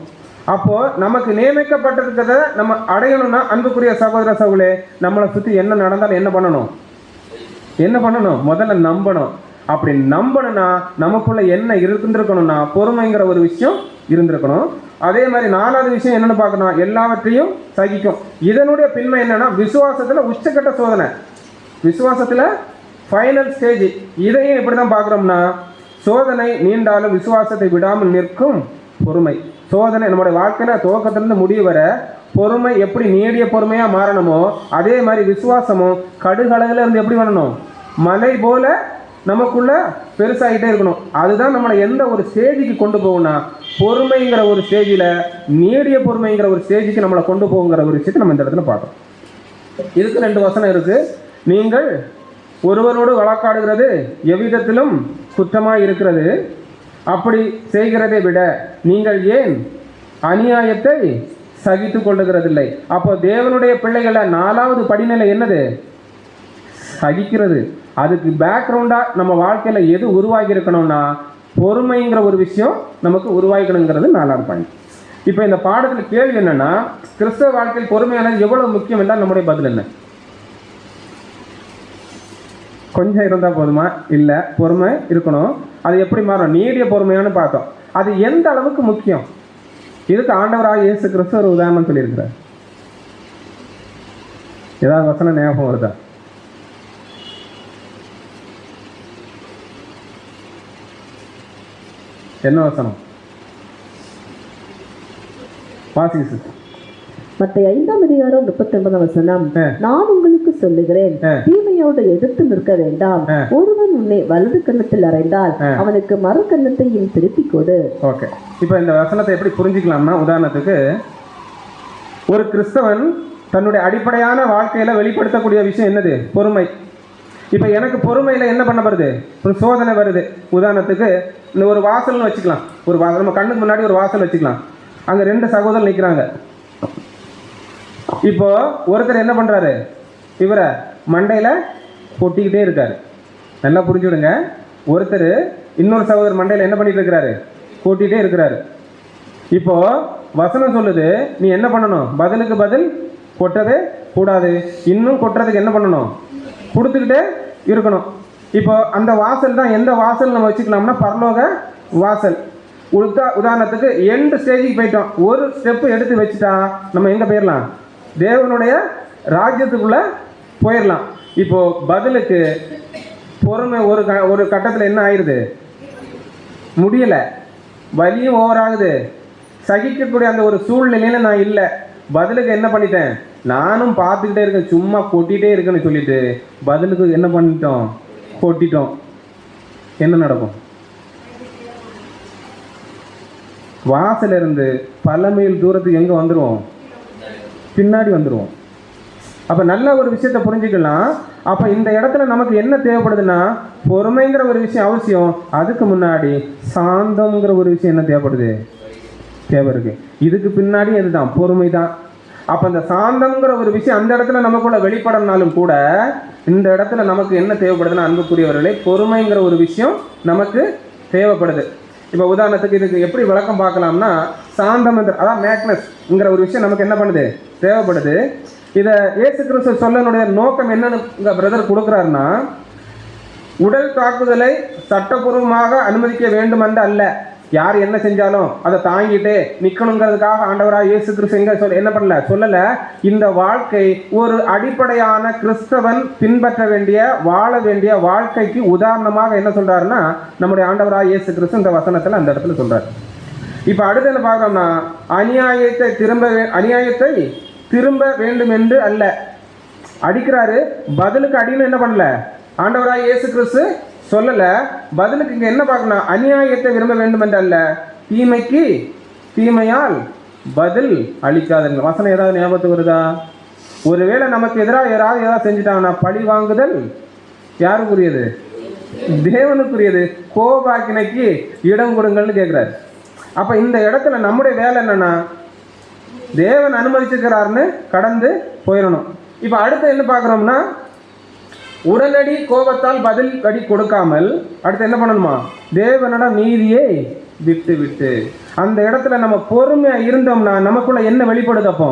அப்போ நமக்கு நியமிக்கப்பட்டிருக்கிறத நம்ம அடையணும்னா, அன்புக்குரிய சகோதர சகோதரே, நம்மளை சுற்றி என்ன நடந்தாலும் என்ன பண்ணணும்? முதல்ல நம்பணும். அப்படி நம்பணும்னா நமக்குள்ள என்ன இருந்திருக்கணும்னா பொறுமைங்கிற ஒரு விஷயம் இருந்திருக்கணும். அதே மாதிரி 4வது விஷயம் என்னன்னு பார்க்கணும், எல்லாவற்றையும் சகிக்கும். இதனுடைய பின்மை என்னன்னா, விசுவாசத்துல உச்சக்கட்ட சோதனை, விசுவாசத்துல ஃபைனல் ஸ்டேஜ். இதையும் எப்படி தான் பார்க்குறோம்னா, சோதனை நீண்டாலும் விசுவாசத்தை விடாமல் நிற்கும் பொறுமை. சோதனை நம்முடைய வாழ்க்கையில துவக்கத்திலிருந்து முடிவு வர பொறுமை எப்படி நீடிய பொறுமையா மாறணுமோ, அதே மாதிரி விசுவாசமும் கடுகளவுல இருந்து எப்படி பண்ணணும், மலை போல நமக்குள்ள பெருசாகிட்டே இருக்கணும். அதுதான் நம்மளை எந்த ஒரு ஸ்டேஜுக்கு கொண்டு போகும்னா, பொறுமைங்கிற ஒரு ஸ்டேஜில், நீடிய பொறுமைங்கிற ஒரு ஸ்டேஜுக்கு நம்மளை கொண்டு போகுங்கிற ஒரு விஷயத்தை நம்ம இந்த இடத்துல பார்க்கணும். இதுக்கு 2 வசனம் இருக்கு. நீங்கள் ஒருவரோடு வழக்காடுகிறது எவ்விதத்திலும் குற்றமாக இருக்கிறது, அப்படி செய்கிறதை விட நீங்கள் ஏன் அநியாயத்தை சகித்து கொள்ளுகிறதில்லை. அப்போ தேவனுடைய பிள்ளைகளை 4வது படிநிலை என்னது, சகிக்கிறது. அதுக்கு பேக்ரவுண்டாக நம்ம வாழ்க்கையில் எது உருவாகி இருக்கணும்னா, பொறுமைங்கிற ஒரு விஷயம் நமக்கு உருவாக்கணுங்கிறது 4வது பாயிண்ட். இப்போ இந்த பாடத்தில் கேள்வி என்னன்னா, கிறிஸ்தவ வாழ்க்கையில் பொறுமையானது எவ்வளவு முக்கியம் என்றால் நம்முடைய பதில் என்ன? கொஞ்சம் இருந்தால் போதுமா? இல்லை, பொறுமை இருக்கணும். அது எப்படி மாறும்? நீடிய பொறுமையானு பார்த்தோம். அது எந்த அளவுக்கு முக்கியம்? இதுக்கு ஆண்டவராக இயேசு கிறிஸ்து ஒரு உதாரணம் சொல்லியிருக்கிறார். ஏதாவது வசனம் ஞாபகம் வருதா? என்ன வசனம் வாசிங்க? மத்தேயு 5ஆம் அதிகாரம் 39ஆம் வசனம். நான் உங்களுக்கு சொல்லுகிறேன், தீமையோடு எதிர்த்து நிற்க வேண்டாம். ஒருவன் உன்னை வலது கன்னத்தில் அறைந்தால் அவனுக்கு மறு கன்னத்தையும் திருப்பி கொடு. ஓகே, இப்போ இந்த வசனத்தை எப்படி புரிஞ்சுக்கலாம்னா, உதாரணத்துக்கு ஒரு கிறிஸ்தவன் தன்னுடைய அடிப்படையான வாழ்க்கையில வெளிப்படுத்தக்கூடிய விஷயம் என்னது? பொறுமை. இப்போ எனக்கு பொறுமையில் என்ன பண்ண வருது? ஒரு சோதனை வருது. உதாரணத்துக்கு இந்த ஒரு வாசல்னு வச்சுக்கலாம். ஒரு வாசல், நம்ம கண்ணுக்கு முன்னாடி ஒரு வாசல் வச்சுக்கலாம். அங்கே 2 சகோதரர் நிற்கிறாங்க. இப்போ ஒருத்தர் என்ன பண்ணுறாரு, இவரை மண்டையில் கொட்டிக்கிட்டே இருக்காரு. நல்லா புரிஞ்சுடுங்க. ஒருத்தர் இன்னொரு சகோதரர் மண்டையில் என்ன பண்ணிட்டு இருக்கிறாரு? கொட்டிகிட்டே இருக்கிறாரு. இப்போ வசனம் சொல்லுது, நீ என்ன பண்ணணும்? பதிலுக்கு பதில் கொட்டவே கூடாது. இன்னும் கொட்டுறதுக்கு என்ன பண்ணணும்? கொடுத்துக்கிட்டே இருக்கணும். இப்போ அந்த வாசல் தான் எந்த வாசல் நம்ம வச்சுக்கலாம்னா, பரலோக வாசல். உதாரணத்துக்கு எண்டு ஸ்டேஜுக்கு போயிட்டோம். ஒரு ஸ்டெப்பு எடுத்து வச்சுட்டா நம்ம எங்கே போயிடலாம்? தேவனுடைய ராஜ்யத்துக்குள்ளே போயிடலாம். இப்போ பதிலுக்கு பொறுமை ஒரு கட்டத்தில் என்ன ஆயிடுது? முடியலை, வலியும் ஓவராகுது, சகிக்கக்கூடிய அந்த ஒரு சூழ்நிலையில் நான் இல்லை. பதிலுக்கு என்ன பண்ணிட்டேன்? நானும் பார்த்துக்கிட்டே இருக்கேன், சும்மா கொட்டிகிட்டே இருக்குன்னு சொல்லிட்டு பதிலுக்கு என்ன பண்ணிட்டோம்? கொட்டிட்டோம். என்ன நடக்கும்? வாசலிருந்து பல மைல் தூரத்துக்கு எங்கே வந்துடுவோம்? பின்னாடி வந்துடுவோம். அப்போ நல்ல ஒரு விஷயத்தை புரிஞ்சுக்கலாம். அப்போ இந்த இடத்துல நமக்கு என்ன தேவைப்படுதுன்னா, பொறுமைங்கிற ஒரு விஷயம் அவசியம். அதுக்கு முன்னாடி சாந்தம்ங்கிற ஒரு விஷயம் என்ன தேவை இருக்கு. இதுக்கு பின்னாடி அதுதான் பொறுமை தான். அப்போ அந்த சாந்தம்ங்கிற ஒரு விஷயம் அந்த இடத்துல நமக்குள்ள வெளிப்படனாலும் கூட, இந்த இடத்துல நமக்கு என்ன தேவைப்படுதுன்னா, அன்புக்குரியவர்களே, பொறுமைங்கிற ஒரு விஷயம் நமக்கு தேவைப்படுது. இப்போ உதாரணத்துக்கு இதுக்கு எப்படி விளக்கம் பார்க்கலாம்னா, சாந்தம் என்ற, அதான் மேக்னஸ்ங்கிற ஒரு விஷயம் நமக்கு என்ன பண்ணுது? தேவைப்படுது. இதை இயேசு கிறிஸ்து சொல்லனுடைய நோக்கம் என்னன்னு உங்கள் பிரதர் கொடுக்குறாருன்னா, உடல் தாக்குதலை சட்டப்பூர்வமாக அனுமதிக்க வேண்டும் என்று அல்ல. யார் என்ன செஞ்சாலும் அதை தாங்கிட்டே நிற்கணுங்கிறதுக்காக ஆண்டவராக இயேசு கிறிஸ்து என்ன சொல்லலை. இந்த வாழ்க்கை ஒரு அடிப்படையான கிறிஸ்தவன் பின்பற்ற வேண்டிய, வாழ வேண்டிய வாழ்க்கைக்கு உதாரணமாக என்ன சொல்றாருன்னா, நம்முடைய ஆண்டவராக இயேசு கிறிஸ்து இந்த வசனத்தில் அந்த இடத்துல சொல்றாரு. இப்போ அடுத்து என்ன பார்க்கணும்னா, அநியாயத்தை திரும்ப வேண்டும் என்று அல்ல. அடிக்கிறாரு, பதிலுக்கு அடின்னு என்ன பண்ணல ஆண்டவராக இயேசு கிறிஸ்து சொல்லலை. பதிலுக்கு இங்கே என்ன பார்க்கணும்? அநியாயத்தை விரும்ப வேண்டும் என்று அல்ல, தீமைக்கு தீமையால் பதில் அளிக்காதுங்க. வசனம் ஏதாவது ஞாபகத்துக்கு வருதா? ஒருவேளை நமக்கு எதிராக ஏதாவது செஞ்சுட்டாங்கன்னா பழி வாங்குதல் யாருக்குரியது? தேவனுக்குரியது. கோபாக்கினைக்கு இடம் கொடுங்கள்னு கேட்குறாரு. அப்போ இந்த இடத்துல நம்முடைய வேலை என்னன்னா, தேவன் அனுமதிச்சுக்கிறாருன்னு கடந்து போயிடணும். இப்போ அடுத்து என்ன பார்க்குறோம்னா, உடனடி கோபத்தால் பதில் அடி கொடுக்காமல் அடுத்து என்ன பண்ணணுமா? தேவனோட நீதியை விட்டு விட்டு. அந்த இடத்துல நம்ம பொறுமையா இருந்தோம்னா நமக்குள்ள என்ன வெளிப்படுது? அப்போ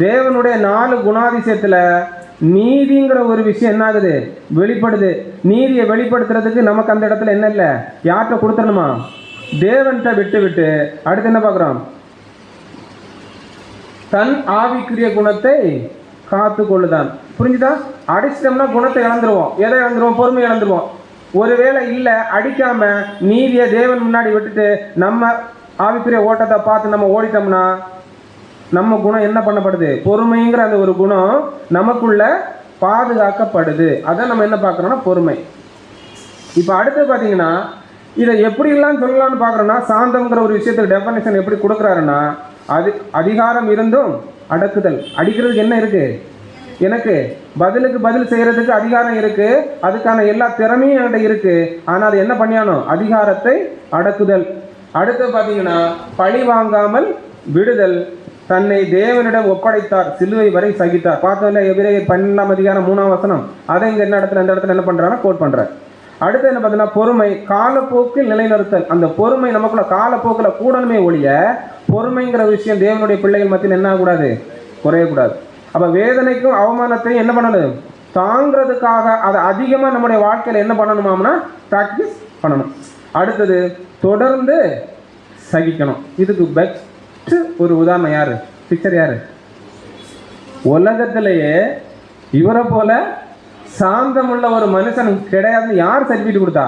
தேவனுடைய 4 குணாதிசயத்துல நீதிங்கிற ஒரு விஷயம் என்ன ஆகுது? வெளிப்படுது. நீதியை வெளிப்படுத்துறதுக்கு நமக்கு அந்த இடத்துல என்ன இல்லை? யார்கிட்ட கொடுத்துடணுமா? தேவன்கிட்ட விட்டு விட்டு. அடுத்து என்ன பார்க்குறோம்? தன் ஆவிக்குரிய குணத்தை காத்து கொள்ளுதான். புரிஞ்சுதா? அடிச்சிட்டோம்னா குணத்தை இழந்துருவோம். எதை இழந்துருவோம்? பொறுமை இழந்துருவோம். ஒருவேளை இல்லை அடிக்காம நீதியை தேவன் முன்னாடி விட்டுட்டு நம்ம ஆவிக்குரிய ஓட்டத்தை பார்த்து நம்ம ஓடிட்டோம்னா நம்ம குணம் என்ன பண்ணப்படுது? பொறுமைங்கிற அந்த ஒரு குணம் நமக்குள்ள பாதுகாக்கப்படுது. அதான் நம்ம என்ன பார்க்குறோம்னா பொறுமை. இப்போ அடுத்து பார்த்தீங்கன்னா இதை எப்படிலாம் சொல்லலாம்னு பார்க்குறோன்னா, சாந்தம்ங்கிற ஒரு விஷயத்துக்கு டெஃபனிஷன் எப்படி கொடுக்குறாருன்னா, அதிகாரம் இருந்தும் அடக்குதல். அடிக்கிறதுக்கு என்ன இருக்கு? எனக்கு பதிலுக்கு பதில் செய்யறதுக்கு அதிகாரம் இருக்கு, அதுக்கான எல்லா திறமையும் என்கிட்ட இருக்கு. ஆனால் அது என்ன பண்ணியானோ? அதிகாரத்தை அடக்குதல். அடுத்து பார்த்தீங்கன்னா பழி வாங்காமல் விடுதல். தன்னை தேவனிடம் ஒப்படைத்தார், சிலுவை வரை சகித்தார். பார்த்தோம்ல எபிரேயர் 12ஆம் அதிகாரம் 3ஆம் வசனம். அதை இங்கே இந்த இடத்துல என்ன பண்றாங்கன்னா கோட் பண்றார். அடுத்து என்ன பார்த்தீங்கன்னா பொறுமை, காலப்போக்கில் நிலைநிறுத்தல். அந்த பொறுமை நமக்குள்ள காலப்போக்கில் கூடணுமே ஒழிய பொறுமைங்கிற விஷயம் தேவனுடைய பிள்ளைகள் மத்தியில் என்ன ஆகக்கூடாது? குறையக்கூடாது. அப்போ வேதனைக்கும் அவமானத்தையும் என்ன பண்ணணும்? தாங்கிறதுக்காக அதை அதிகமாக நம்முடைய வாழ்க்கையில் என்ன பண்ணணுமாம்னா ப்ராக்டிஸ் பண்ணணும். அடுத்தது தொடர்ந்து சகிக்கணும். இதுக்கு பெஸ்ட் ஒரு உதாரணம் யாரு? பிக்சர் யாரு? உலகத்திலேயே இவரை போல சாந்தமுள்ள ஒரு மனுஷன் கிடையாது. யார் சர்டிஃபிகேட் கொடுத்தா?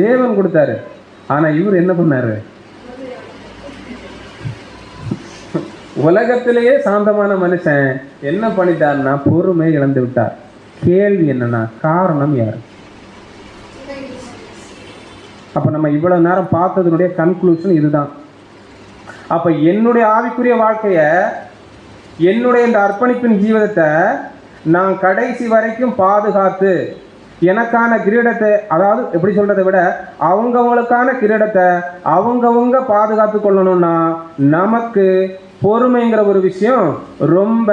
தேவன் கொடுத்தாரு. ஆனா இவர் என்ன பண்ணாரு? உலகத்திலேயே சாந்தமான மனுஷன் என்ன பண்ணிட்டார்னா பொறுமை இழந்து விட்டார். கேள்வி என்னன்னா காரணம் யார்? அப்ப நம்ம இவ்வளவு நேரம் பார்த்ததனுடைய கன்க்ளூஷன் இதுதான். அப்ப என்னுடைய ஆவிக்குரிய வாழ்க்கைய, என்னுடைய இந்த அர்ப்பணிப்பின் ஜீவிதத்தை நான் கடைசி வரைக்கும் பாதுகாத்து எனக்கான கிரீடத்தை, அதாவது எப்படி சொல்றதை விட அவங்கவுங்களுக்கான கிரீடத்தை அவங்கவுங்க பாதுகாத்து கொள்ளணும்னா நமக்கு பொறுமைங்கிற ஒரு விஷயம் ரொம்ப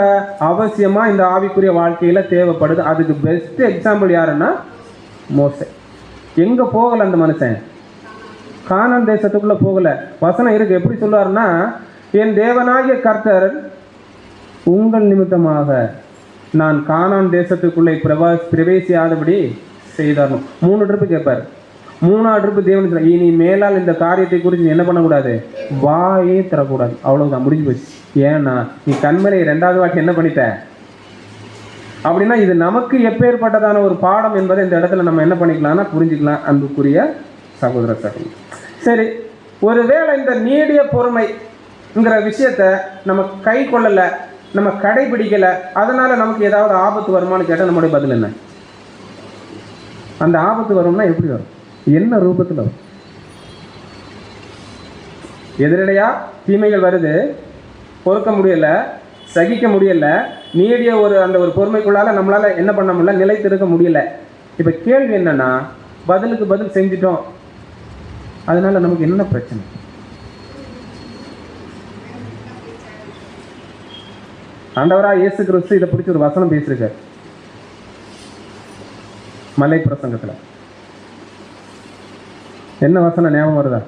அவசியமா இந்த ஆவிக்குரிய வாழ்க்கையில தேவைப்படுது. அதுக்கு பெஸ்ட் எக்ஸாம்பிள் யாருன்னா மோசே. எங்க போகல அந்த மனுஷன்? கானான் தேசத்துக்குள்ள போகல. வசனம் இருக்கு, எப்படி சொல்லுவாருன்னா, என் தேவனாகிய கர்த்தர் உங்கள் நிமித்தமாக நான் கானான் தேசத்துக்குள்ளே பிரவேசியாதபடி செய்தார். 3 ட்ரிப்பு கேட்பார். 3ஆவது ட்ரிப்பு தேவன் இனி மேலால் இந்த காரியத்தை குறித்து என்ன பண்ணக்கூடாது? வாயே தரக்கூடாது. அவ்வளவுதான், முடிஞ்சு போச்சு. ஏன்னா நீ கண்மலை 2வது வாட்டி என்ன பண்ணிட்ட அப்படின்னா இது நமக்கு எப்பேற்பட்டதான ஒரு பாடம் என்பதை இந்த இடத்துல நம்ம என்ன பண்ணிக்கலாம்னா புரிஞ்சுக்கலாம். அன்புக்குரிய சகோதர சகோதரி, சரி, ஒருவேளை இந்த நீடிய பொறுமைங்கிற விஷயத்த நம்ம கை கொள்ளலை, நம்ம கடைபிடிக்கலை, அதனால நமக்கு ஏதாவது ஆபத்து வருமானு கேட்டால் நம்முடைய பதில் என்ன? அந்த ஆபத்து வரும்னா எப்படி வரும்? என்ன ரூபத்தில் வரும்? எதிரடையா தீமைகள் வருது, பொறுக்க முடியல, சகிக்க முடியல, நீடிய அந்த ஒரு பொறுமைக்குள்ளால நம்மளால என்ன பண்ண முடியல, நிலைத்திருக்க முடியல. இப்ப கேள்வி என்னன்னா, பதிலுக்கு பதில் செஞ்சிட்டோம், அதனால நமக்கு என்ன பிரச்சனை? ஆண்டவராக இயேசு கிறிஸ்து இதை பிடிச்சி ஒரு வசனம் பேசியிருக்கார் மலை பிரசங்கத்துல. என்ன வசனம் ஞாபகம் வருதா?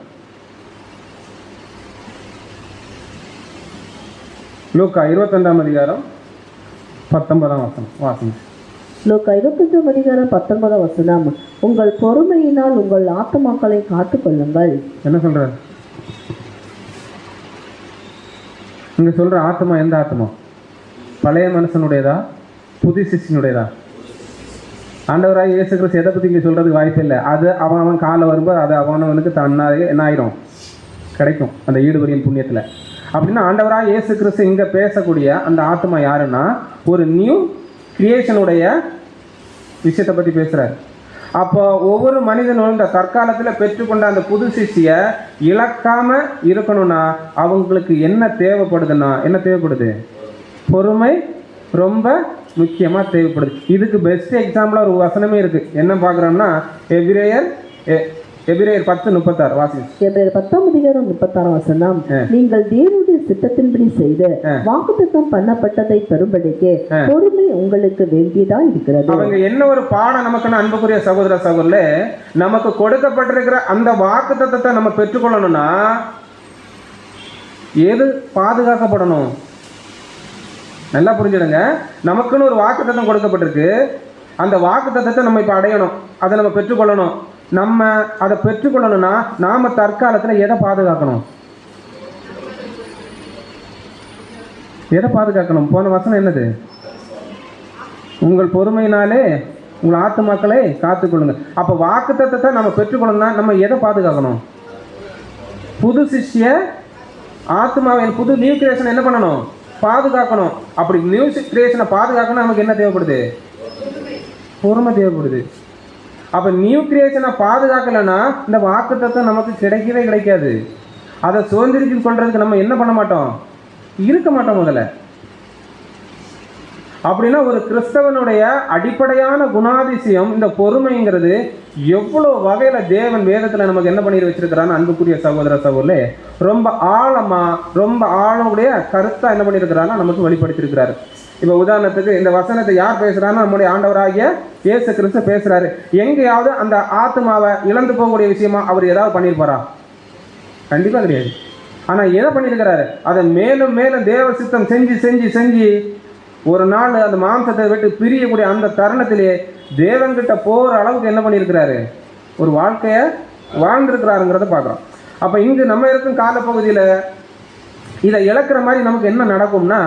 லூக்கா 25ஆம் அதிகாரம் 19ஆம் வசனம் வாசனம். லூக்கா 25ஆம் அதிகாரம் 19ஆம் வசனம். உங்கள் பொறுமையினால் உங்கள் ஆத்துமாக்களை காத்துக் கொள்ளுங்கள். என்ன சொல்ற? இங்க சொல்ற ஆத்மா எந்த ஆத்மா? பழைய மனுஷனுடையதா, புது சிஷ்யனுடையதா? ஆண்டவராக இயேசு கிறிஸ்து எதை பற்றி இங்கே சொல்கிறதுக்கு வாய்ப்பு இல்லை. அது அவன் காலை வரும்போது அது அவனவனுக்கு தன்னாலே என்ன ஆயிரும்? கிடைக்கும் அந்த ஈடுபடியின் புண்ணியத்தில். அப்படின்னா ஆண்டவராக இயேசு கிறிஸ்து இங்கே பேசக்கூடிய அந்த ஆத்மா யாருன்னா ஒரு நியூ கிரியேஷனுடைய விஷயத்தை பற்றி பேசுகிறார். அப்போ ஒவ்வொரு மனிதனும் இந்த தற்காலத்தில் பெற்றுக்கொண்ட அந்த புது சிஷ்யை இழக்காமல் இருக்கணும்னா அவங்களுக்கு என்ன தேவைப்படுதுன்னா, என்ன தேவைப்படுது? பொறுமை ரொம்ப முக்கியமாக தேவைப்படுது. இதுக்கு பெஸ்ட் எக்ஸாம்பிளாக ஒரு வசனமே இருக்குது. என்ன பார்க்குறோம்னா எபிரேயர் எபிரேயர் 10:36 வாசி. எபிரேயர் 10:36 நீங்கள் தேவனுடைய சித்தத்தின்படி செய்து வாக்குத்தத்தம் பண்ணப்பட்டதை பெறும்படிக்கு பொறுமை உங்களுக்கு வேண்டியதா இருக்கிறது. அவங்க என்ன ஒரு பாடம் நமக்கு அன்புக்குரிய சகோதர சகோதரே, நமக்கு கொடுக்கப்பட்டிருக்கிற அந்த வாக்குத்தத்தத்தை நம்ம பெற்றுக்கொள்ளணும்னா எது பாதுகாக்கப்படணும்? நல்லா புரிஞ்சுடுங்க. நமக்குன்னு ஒரு வாக்குத்தத்தம் கொடுக்கப்பட்டிருக்கு. அந்த வாக்குத்தத்தத்தை நம்ம இப்போ அடையணும், அதை நம்ம பெற்றுக்கொள்ளணும். நம்ம அதை பெற்றுக்கொள்ளணும்னா நாம தற்காலத்தில் எதை பாதுகாக்கணும்? எதை பாதுகாக்கணும்? போன வசனம் என்னது? உங்கள் பொறுமையினாலே உங்கள் ஆத்துமாக்களை காத்துக்கொள்ளுங்க. அப்போ வாக்குத்தத்தத்தை நம்ம பெற்றுக்கொள்ளணும்னா நம்ம எதை பாதுகாக்கணும்? புது சிஷ்ய ஆத்மாவின் புது நியூ கிரியேஷன் என்ன பண்ணணும்? பாதுகாக்கணும். அப்படி நியூ கிரியேஷனை பாதுகாக்கணும் நமக்கு என்ன தேவைப்படுது? பொறுமை தேவைப்படுது. அப்போ நியூ கிரியேஷனை பாதுகாக்கலைன்னா இந்த வாக்குத்தத்தம் நமக்கு கிடைக்கவே கிடைக்காது. அதை சுதந்திரித்து கொள்றதுக்கு நம்ம என்ன பண்ண மாட்டோம்? இருக்க மாட்டோம் முதல்ல. அப்படின்னா ஒரு கிறிஸ்தவனுடைய அடிப்படையான குணாதிசயம் இந்த பொறுமைங்கிறது எவ்வளோ வகையில் தேவன் வேதத்தில் நமக்கு என்ன பண்ணி வச்சிருக்கிறான்னு அன்புக்குரிய சகோதர சகோதரே ரொம்ப ஆழமுடைய கருத்தாக என்ன பண்ணியிருக்கிறான்னா நமக்கு வெளிப்படுத்தியிருக்கிறாரு. இப்போ உதாரணத்துக்கு இந்த வசனத்தை யார் பேசுகிறான்னு நம்முடைய ஆண்டவராகிய இயேசு கிறிஸ்து பேசுகிறாரு. எங்கேயாவது அந்த ஆத்மாவை இழந்து போகக்கூடிய விஷயமா அவர் ஏதாவது பண்ணியிருப்பாரா? கண்டிப்பாக கிடையாது. ஆனால் எதை பண்ணியிருக்கிறாரு? அதை மேலும் மேலும் தேவ சித்தம் செஞ்சு செஞ்சு செஞ்சு ஒரு நாள் அந்த மாம்சத்தை விட்டு பிரியக்கூடிய அந்த தருணத்திலே தேவன்கிட்ட போகிற அளவுக்கு என்ன பண்ணியிருக்கிறாரு? ஒரு வாழ்க்கையை வாழ்ந்திருக்கிறாருங்கிறத பார்க்குறோம். அப்போ இங்கு நம்ம இருக்கும் காலப்பகுதியில் இதை இழக்கிற மாதிரி நமக்கு என்ன நடக்கும்னா,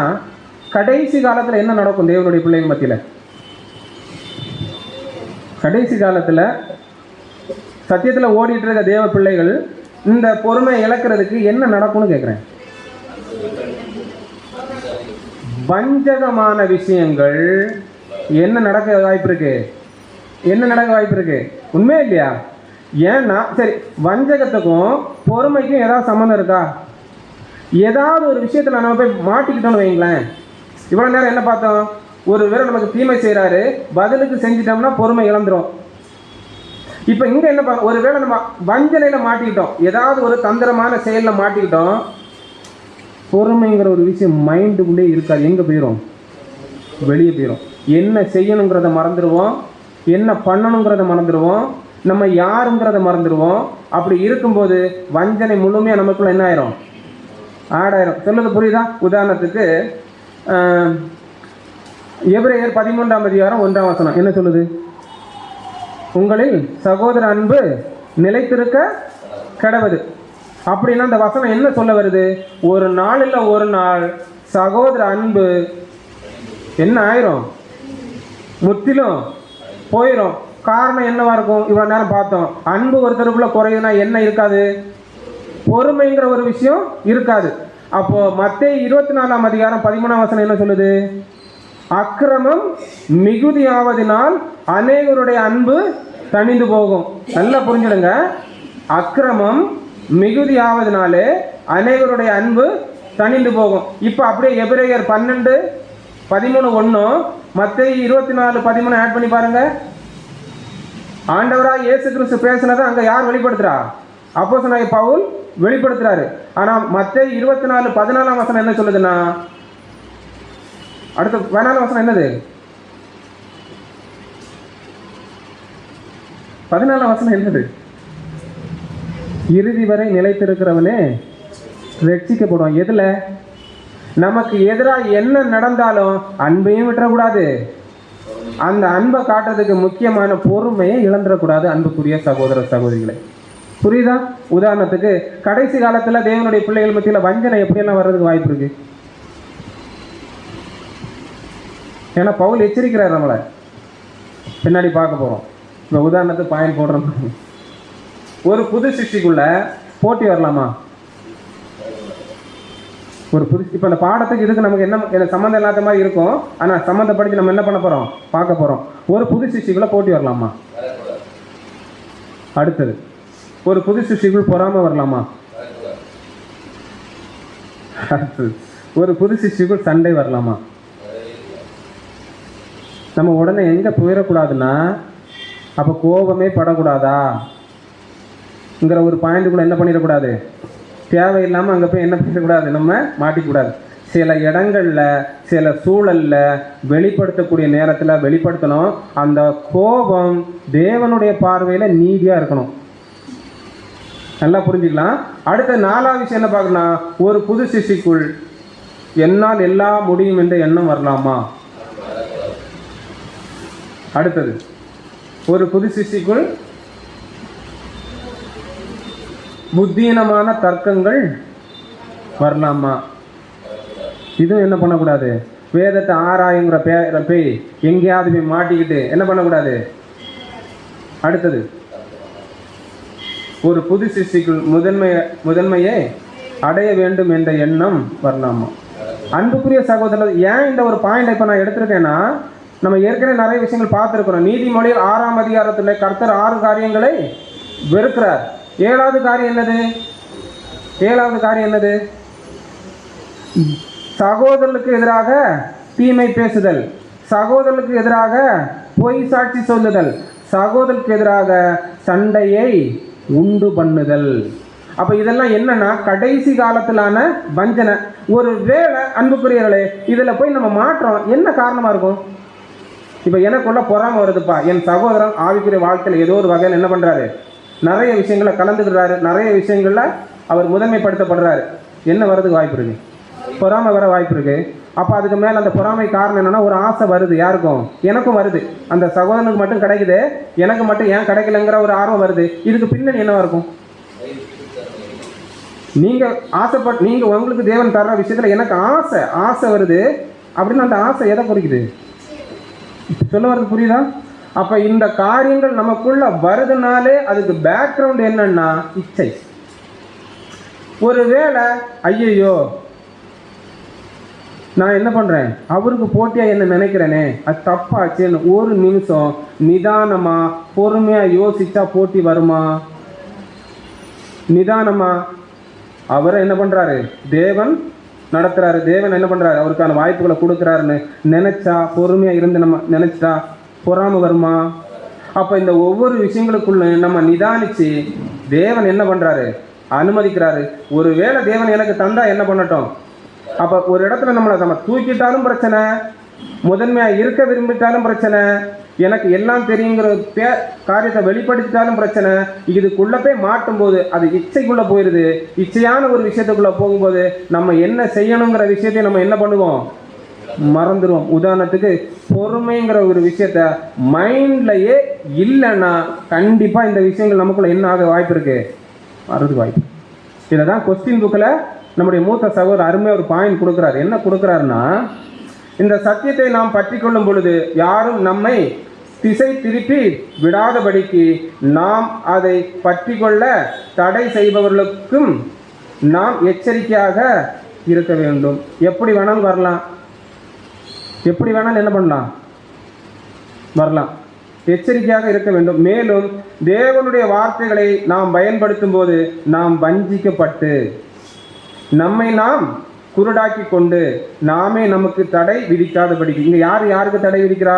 கடைசி காலத்தில் என்ன நடக்கும் தேவனுடைய பிள்ளைகள் மத்தியில்? கடைசி காலத்தில் சத்தியத்தில் ஓடிட்டு இருக்க தேவ பிள்ளைகள் இந்த பொறுமை இழக்கிறதுக்கு என்ன நடக்கும்னு கேட்குறேன். வஞ்சகமான விஷயங்கள் என்ன நடக்க வாய்ப்பு இருக்கு? உண்மையா இல்லையா? ஏன்னா சரி, வஞ்சகத்துக்கும் பொறுமைக்கும் ஏதாவது சம்மந்தம் இருக்கா? ஏதாவது ஒரு விஷயத்தில் நம்ம போய் மாட்டிக்கிட்டோம்னு வைங்களேன். இவ்வளோ நேரம் என்ன பார்த்தோம்? ஒரு வேளை நமக்கு தீமை செய்கிறாரு, பதிலுக்கு செஞ்சிட்டோம்னா பொறுமை இழந்துரும். இப்போ இங்கே என்ன பார்க்க, ஒரு வேளை நம்ம வஞ்சனையில் மாட்டிக்கிட்டோம், ஏதாவது ஒரு தந்திரமான செயலில் மாட்டிக்கிட்டோம், பொறுமைங்கிற ஒரு விஷயம் மைண்டுக்குள்ளே இருக்காது. எங்கே போயிடும்? வெளியே போயிடும். என்ன செய்யணுங்கிறத மறந்துடுவோம், என்ன பண்ணணுங்கிறத மறந்துடுவோம், நம்ம யாருங்கிறத மறந்துடுவோம். அப்படி இருக்கும்போது வஞ்சனை முழுமையாக நமக்குள்ள என்ன ஆயிரும்? ஆடாயிரம். சொல்லுறது புரியுதா? உதாரணத்துக்கு எபிரேயர் 13:1 என்ன சொல்லுது? உங்களில் சகோதர அன்பு நிலைத்திருக்க கடவுது. அப்படின்னா அந்த வசனம் என்ன சொல்ல வருது? ஒரு நாள் இல்லை ஒரு நாள் சகோதர அன்பு என்ன ஆயிரும்? முற்றிலும் போயிடும். காரணம் என்னவா இருக்கும்? இவ்வளோ நேரம் பார்த்தோம், அன்பு ஒருத்தருக்குள்ள குறையுதுன்னா என்ன இருக்காது? பொறுமைங்கிற ஒரு விஷயம் இருக்காது. அப்போ மத்தேயு 24:13 என்ன சொல்லுது? அக்கிரமம் மிகுதியாவதினால் அநேகருடைய அன்பு தணிந்து போகும். நல்லா புரிஞ்சுடுங்க. அக்கிரமம் மிகுதியாவதினாலே அநேகருடைய அன்பு தணிந்து போகும். இப்போ அப்படியே எபிரேயர் 12:13 மத்தேயு 24:13 ஆட் பண்ணி பாருங்க. ஆண்டவராக இயேசு கிறிஸ்து பேசினதை அங்கே யார் வெளிப்படுத்துறா? அப்போஸ்தலனாகிய பவுல் வெளிப்படுத்துறாரு. ஆனால் மத்தேயு 24:14 என்ன சொல்லுதுன்னா, அடுத்த 14 என்னது? 14 என்னது? இறுதி வரை நிலைத்திருக்கிறவனே ரட்சிக்கப்படுவான். எதுல? நமக்கு எதிராக என்ன நடந்தாலும் அன்பையும் விட்டுறக்கூடாது, அந்த அன்பை காட்டுறதுக்கு முக்கியமான பொறுமையை இழந்துடக்கூடாது. அன்புக்குரிய சகோதர சகோதரிகளை, புரியுதா? உதாரணத்துக்கு கடைசி காலத்தில் தேவனுடைய பிள்ளைகள் மத்தியில் வஞ்சனை எப்படியெல்லாம் வர்றதுக்கு வாய்ப்பு இருக்கு. ஏன்னா பவுல் எச்சரிக்கிறார் நம்மளை, பின்னாடி பார்க்க போகிறோம். இப்போ உதாரணத்துக்கு பாயிண்ட் போடுறோம். ஒரு புது சிருஷ்டிக்குள்ள போட்டி வரலாமா? ஒரு புது, இப்போ இந்த பாடத்துக்கு இதுக்கு நமக்கு என்ன சம்மந்தம் இல்லாத மாதிரி இருக்கும், ஆனால் சம்மந்தப்படுத்தி நம்ம என்ன பண்ண போகிறோம்? பார்க்க போகிறோம். ஒரு புது சிருஷ்டிக்குள்ள போட்டி வரலாமா? அடுத்தது, ஒரு புது சிருஷ்டிக்குள் பொறாமை வரலாமா? அடுத்தது, ஒரு புது சிருஷ்டிக்குள் சண்டை வரலாமா? நம்ம உடனே எங்கே போயிடக்கூடாதுன்னா, அப்போ கோபமே படக்கூடாதா? ஒரு பாயிண்ட்டுக்குள்ள என்ன பண்ணிடக்கூடாது, தேவையில்லாமல் அங்கே போய் என்ன பண்ணிடக்கூடாது, நம்ம மாட்டிக்கூடாது. சில இடங்களில் சில சூழலில் வெளிப்படுத்தக்கூடிய நேரத்தில் வெளிப்படுத்தணும். அந்த கோபம் தேவனுடைய பார்வையில் நீதியாக இருக்கணும். நல்லா புரிஞ்சுக்கலாம். அடுத்த 4வது விஷயம் என்ன பார்க்கணும், ஒரு புது சிஷ்டிக்குள் என்னால் எல்லாம் முடியும் என்ற எண்ணம் வரலாமா. அடுத்தது, ஒரு புது சிஷ்டிக்குள் புத்தீனமான தர்க்கங்கள் வரலாமா. இதுவும் என்ன பண்ணக்கூடாது, வேதத்தை ஆராயுங்கிற பேய் எங்கேயாவது போய் மாட்டிக்கிட்டு என்ன பண்ணக்கூடாது. அடுத்தது, ஒரு புது சிஷ்டிக்குள் முதன்மையை அடைய வேண்டும் என்ற எண்ணம் வரலாமா. அன்புக்குரிய சகோதரர், ஏன் இந்த ஒரு பாயிண்ட் இப்போ நான் எடுத்திருக்கேன்னா, நம்ம ஏற்கனவே நிறைய விஷயங்கள் பார்த்துருக்கிறோம். நீதிமொழியில் 6ஆம் அதிகாரத்தில் கர்த்தர் 6 காரியங்களை வெறுக்கிறார். 7வது காரியம் என்னது, 7வது காரியம் என்னது, சகோதரர்களுக்கு எதிராக தீமை பேசுதல், சகோதரர்களுக்கு எதிராக பொய் சாட்சி சொல்லுதல், சகோதரருக்கு எதிராக சண்டையை உண்டு பண்ணுதல். அப்போ இதெல்லாம் என்னன்னா கடைசி காலத்திலான வஞ்சனை. ஒரு வேளை அன்புக்குரியவர்களே இதில் போய் நம்ம மாற்றோம், என்ன காரணமாக இருக்கும். இப்போ எனக்குள்ள பொறாமை வருதுப்பா, என் சகோதரன் ஆவிக்குரிய வாழ்க்கையில் ஏதோ ஒரு வகையில் என்ன பண்ணுறாரு, நிறைய விஷயங்களை கலந்துக்கிறாரு, நிறைய விஷயங்களில் அவர் முதன்மைப்படுத்தப்படுறாரு. என்ன வர்றதுக்கு வாய்ப்பு இருக்குது, பொறாமை வர வாய்ப்பு இருக்குது. அப்போ அதுக்கு மேலே அந்த பொறாமை காரணம் என்னென்னா, ஒரு ஆசை வருது, யாருக்கும், எனக்கும் வருது. அந்த சகோதரனுக்கு மட்டும் கிடைக்குது, எனக்கு மட்டும் ஏன் கிடைக்கலங்கிற ஒரு ஆர்வம் வருது. இதுக்கு பின்னணி என்னவா இருக்கும். நீங்கள் உங்களுக்கு தேவன் தர்ற விஷயத்தில் எனக்கு ஆசை வருது அப்படின்னு, அந்த ஆசை எதை குறிக்குது, சொல்ல வர்றது புரியுதா. அப்போ இந்த காரியங்கள் நமக்குள்ள வருதுனாலே அதுக்கு பேக்ரவுண்ட் என்னன்னா இச்சை. ஒருவேளை ஐயோ நான் என்ன பண்ணுறேன், அவருக்கு போட்டியாக என்ன நினைக்கிறேனே, அது தப்பாச்சுன்னு ஒரு நிமிஷம் நிதானமாக பொறுமையாக யோசிச்சா போட்டி வருமா. நிதானமாக அவரை என்ன பண்ணுறாரு, தேவன் நடத்துகிறாரு, தேவன் என்ன பண்ணுறாரு, அவருக்கான வாய்ப்புகளை கொடுக்குறாருன்னு நினச்சா, பொறுமையாக இருந்து நம்ம நினச்சிட்டா பொறாமை வருமா. அப்போ இந்த ஒவ்வொரு விஷயங்களுக்குள்ள நம்ம நிதானித்து தேவன் என்ன பண்ணுறாரு, அனுமதிக்கிறாரு. ஒருவேளை தேவன் எனக்கு தந்தா என்ன பண்ணட்டும். அப்போ ஒரு இடத்துல நம்ம தூக்கிட்டாலும் பிரச்சனை, முதன்மையாக இருக்க விரும்பிட்டாலும் பிரச்சனை, எனக்கு எல்லாம் தெரியுங்கிற காரியத்தை வெளிப்படுத்திட்டாலும் பிரச்சனை. இதுக்குள்ளே போய் மாட்டும்போது அது இச்சைக்குள்ளே போயிடுது. இச்சையான ஒரு விஷயத்துக்குள்ளே போகும்போது நம்ம என்ன செய்யணுங்கிற விஷயத்தை நம்ம என்ன பண்ணுவோம், மறந்துடுவோம். உதாரணத்துக்கு பொறுமைங்கிற ஒரு விஷயத்த மைண்ட்லையே இல்லைன்னா கண்டிப்பாக இந்த விஷயங்கள் நமக்குள்ள என்ன ஆக வாய்ப்பு இருக்குது, வர்றதுக்கு வாய்ப்பு. இதில் தான் கொஸ்டின் புக்கில் நம்முடைய மூத்த சகோதரர் அருமையாக ஒரு பாயிண்ட் கொடுக்குறாரு. என்ன கொடுக்குறாருன்னா, இந்த சத்தியத்தை நாம் பற்றி கொள்ளும் பொழுது யாரும் நம்மை திசை திருப்பி விடாதபடிக்கு நாம் அதை பற்றி கொள்ள தடை செய்பவர்களுக்கும் நாம் எச்சரிக்கையாக இருக்க வேண்டும். எப்படி வேணாலும் வரலாம், எப்படி வேணாலும் என்ன பண்ணலாம், வரலாம். எச்சரிக்கையாக இருக்க வேண்டும். மேலும் தேவனுடைய வார்த்தைகளை நாம் பயன்படுத்தும் போது நாம் வஞ்சிக்கப்பட்டு நம்மை நாம் குருடாக்கி கொண்டு நாமே நமக்கு தடை விதிக்காதபடிக்கு. இங்கே யாருக்கு தடை விதிக்கிறா,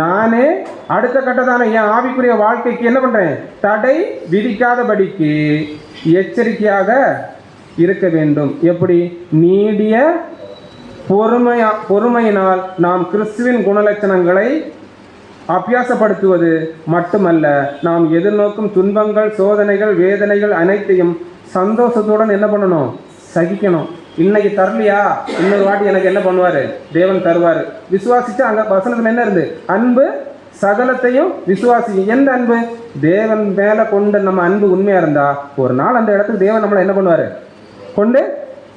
நானே அடுத்த கட்டத்தான என் ஆவிக்குரிய வாழ்க்கைக்கு என்ன பண்ணுறேன், தடை விதிக்காதபடிக்கு எச்சரிக்கையாக இருக்க வேண்டும். எப்படி, நீடிய பொறுமையினால் நாம் கிறிஸ்துவின் குணலட்சணங்களை அபியாசப்படுத்துவது மட்டுமல்ல, நாம் எதிர்நோக்கும் துன்பங்கள், சோதனைகள், வேதனைகள் அனைத்தையும் சந்தோஷத்துடன் என்ன பண்ணணும், சகிக்கணும். இன்னைக்கு தரலையா, இன்னொரு வாட்டி எனக்கு என்ன பண்ணுவார், தேவன் தருவார். விசுவாசிச்சு அங்கே வசனத்தில் என்ன இருந்து, அன்பு சகலத்தையும் விசுவாசி. எந்த அன்பு, தேவன் மேலே கொண்டு நம்ம அன்பு உண்மையாக இருந்தா ஒரு நாள் அந்த இடத்துக்கு தேவன் நம்மளை என்ன பண்ணுவார், கொண்டு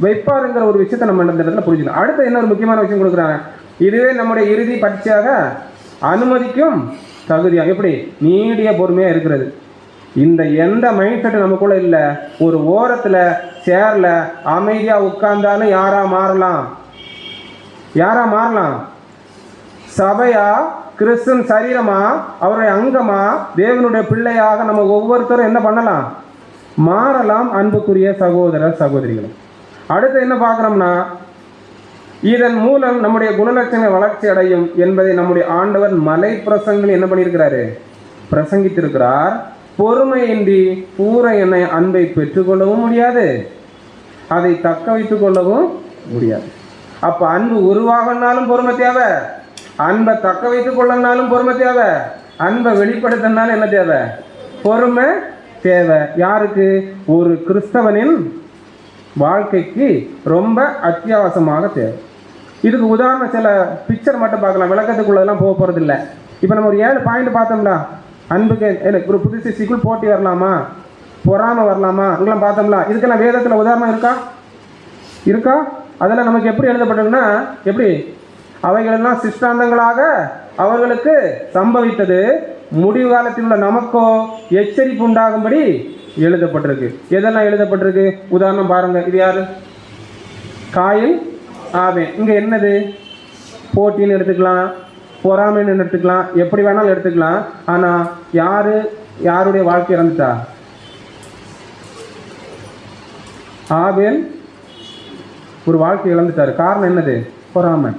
வைப்பாருங்கிற ஒரு விஷயத்தை நம்ம இந்த இடத்துல புரிஞ்சுக்கணும். அடுத்து என்ன ஒரு முக்கியமான விஷயம் கொடுக்குறாங்க, இதுவே நம்முடைய இறுதி பரீட்சையாக அனுமதிக்கும் தகுதியாக. எப்படி, நீடிய பொறுமையாக இருக்கிறது. இந்த எந்த மைண்ட் செட்டு நமக்குள்ள இல்லை. ஒரு ஓரத்தில் சேரில் அமைதியாக உட்கார்ந்தாலும் யாரா மாறலாம், சபையா, கிறிஸ்துவின் சரீரமா, அவருடைய அங்கமா, தேவனுடைய பிள்ளையாக நம்ம ஒவ்வொருத்தரும் என்ன பண்ணலாம், மாறலாம். அன்புக்குரிய சகோதர சகோதரிகளும், அடுத்து என்ன பார்க்குறோம்னா, இதன் மூலம் நம்முடைய குணலட்சண வளர்ச்சி அடையும் என்பதை நம்முடைய ஆண்டவர் மலை பிரசங்கங்கள் என்ன பண்ணியிருக்கிறாரு, பிரசங்கித்திருக்கிறார். பொறுமையின்றி பூரண அன்பை பெற்றுக்கொள்ளவும் முடியாது, அதை தக்க வைத்துக் கொள்ளவும் முடியாது. அப்ப அன்பு உருவாகனாலும் பொறுமை தேவை, அன்பை தக்க வைத்துக் கொள்ளனாலும் பொறுமை தேவை, அன்பை வெளிப்படுத்தினாலும் என்ன தேவை? பொறுமை தேவை. யாருக்கு? ஒரு கிறிஸ்தவனின் வாழ்க்கைக்கு ரொம்ப அத்தியாவசியமாக தேவை. இதுக்கு உதாரணம் சில பிக்சர் மட்டும் பார்க்கலாம், விளக்கத்துக்குள்ளதெல்லாம் போக போகிறது இல்லை. இப்போ நம்ம ஒரு 7 பாயிண்ட் பார்த்தோம்ல, அன்புக்கு எனக்கு ஒரு புது சிசிக்குள் போட்டி வரலாமா, பொறாமை வரலாமா, இதெல்லாம் பார்த்தோம்ல. இதுக்கெல்லாம் வேதத்தில் உதாரணம் இருக்கா? அதெல்லாம் நமக்கு எப்படி எழுதப்பட்டிருக்குன்னா, எப்படி அவைகளெல்லாம் சிஷ்டாந்தங்களாக அவர்களுக்கு சம்பவித்தது, முடிவு காலத்தில் உள்ள நமக்கோ எச்சரிப்பு உண்டாகும்படி எழுதப்பட்டிருக்கு. எதெல்லாம் எழுதப்பட்டிருக்கு? உதாரணம் பாருங்க. இது யாரு? காயில் ஆபேல். இங்க என்னது? போட்டின்னு எடுத்துக்கலாம், பொறாமைன்னு எடுத்துக்கலாம், எப்படி வேணாலும் எடுத்துக்கலாம். ஆனா யாருடைய வாழ்க்கை இறந்துட்டா? ஆபேல் ஒரு வாழ்க்கை இழந்துட்டாரு. காரணம் என்னது? பொறாமை,